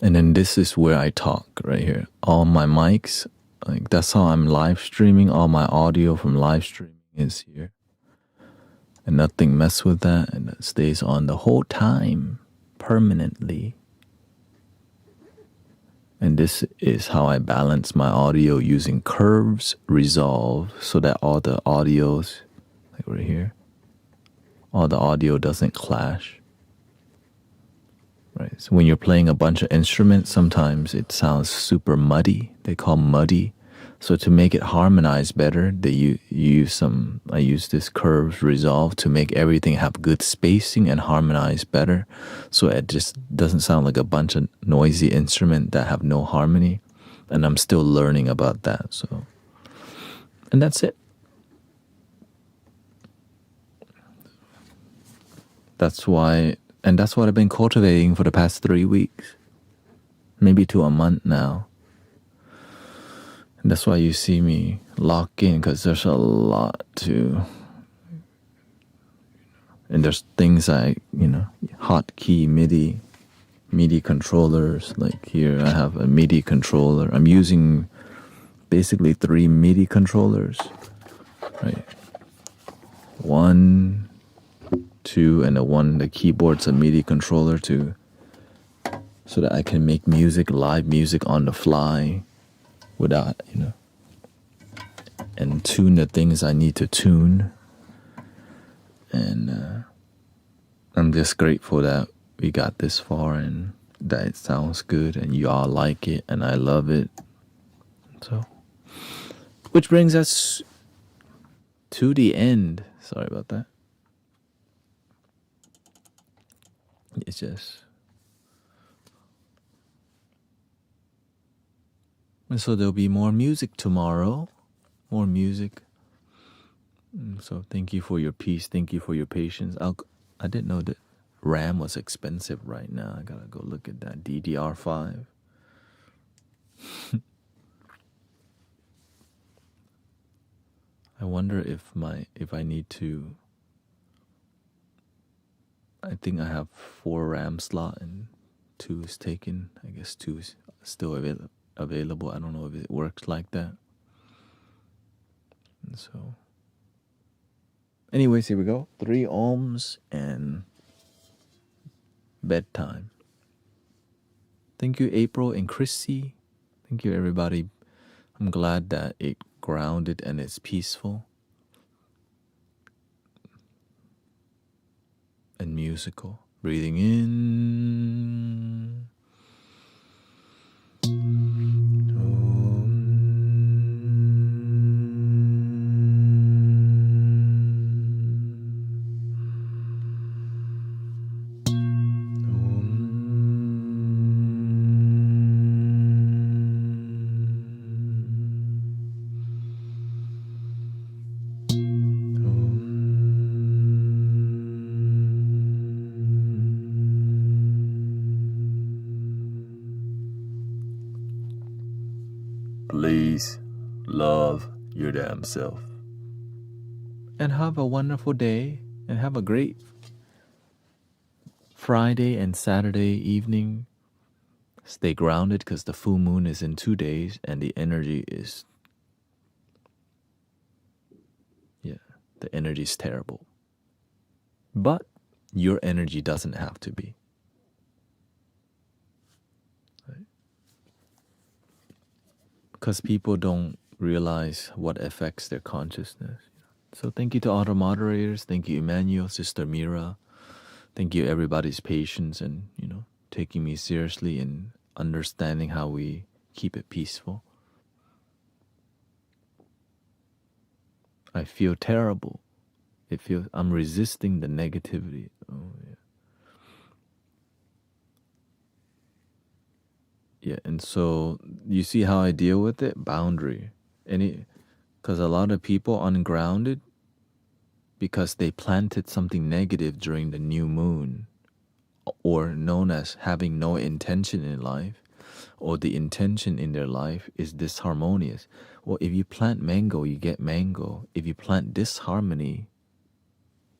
And then this is where I talk right here. All my mics, like that's how I'm live streaming. All my audio from live streaming is here. And nothing mess with that, and it stays on the whole time permanently. And this is how I balance my audio using curves resolve so that all the audios, like right here, all the audio doesn't clash. Right. So when you're playing a bunch of instruments, sometimes it sounds super muddy. They call muddy. So to make it harmonize better, I use this curves resolve to make everything have good spacing and harmonize better. So it just doesn't sound like a bunch of noisy instruments that have no harmony. And I'm still learning about that. So, and that's it. That's what I've been cultivating for the past 3 weeks, maybe to a month now. And that's why you see me lock in, because there's a lot to, and there's things hotkey MIDI controllers. Like here I have a MIDI controller. I'm using basically 3 MIDI controllers, right? 1, 2, and the keyboard's a MIDI controller so that I can make live music on the fly without, and tune the things I need to tune. And I'm just grateful that we got this far and that it sounds good and you all like it and I love it. So, which brings us to the end. Sorry about that. It's just... And so there'll be more music tomorrow. More music. So thank you for your peace. Thank you for your patience. I didn't know that RAM was expensive right now. I gotta go look at that. DDR5. I wonder if I need to... I think I have 4 RAM slot and 2 is taken. I guess 2 is still available. I don't know if it works like that. And so, anyways, here we go. 3 ohms and bedtime. Thank you, April and Chrissy. Thank you, everybody. I'm glad that it grounded and it's peaceful and musical. Breathing in. Please love your damn self. And have a wonderful day. And have a great Friday and Saturday evening. Stay grounded because the full moon is in 2 days and the energy is... the energy is terrible. But your energy doesn't have to be. Because people don't realize what affects their consciousness. So thank you to all the moderators. Thank you, Emmanuel, Sister Mira. Thank you, everybody's patience and, taking me seriously and understanding how we keep it peaceful. I feel terrible. I'm resisting the negativity. Oh, yeah. Yeah, and so you see how I deal with it? Boundary. Because a lot of people ungrounded because they planted something negative during the new moon, or known as having no intention in life, or the intention in their life is disharmonious. Well, if you plant mango, you get mango. If you plant disharmony,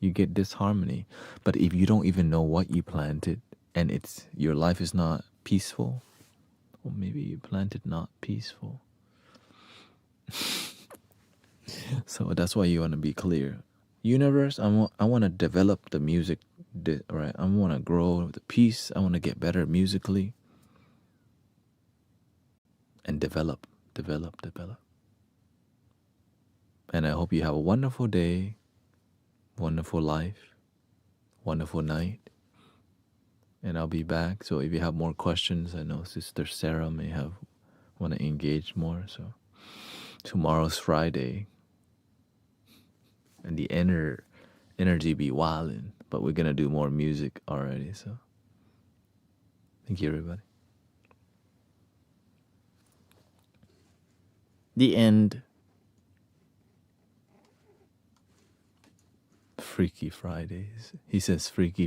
you get disharmony. But if you don't even know what you planted and your life is not peaceful, Or maybe you planted not peaceful. So that's why you want to be clear. Universe, I want to develop the music, right? I want to grow the peace. I want to get better musically. And develop. And I hope you have a wonderful day, wonderful life, wonderful night. And I'll be back. So if you have more questions, I know Sister Sarah may want to engage more. So tomorrow's Friday. And the energy be wildin', but we're gonna do more music already. So thank you, everybody. The end. Freaky Fridays. He says Freaky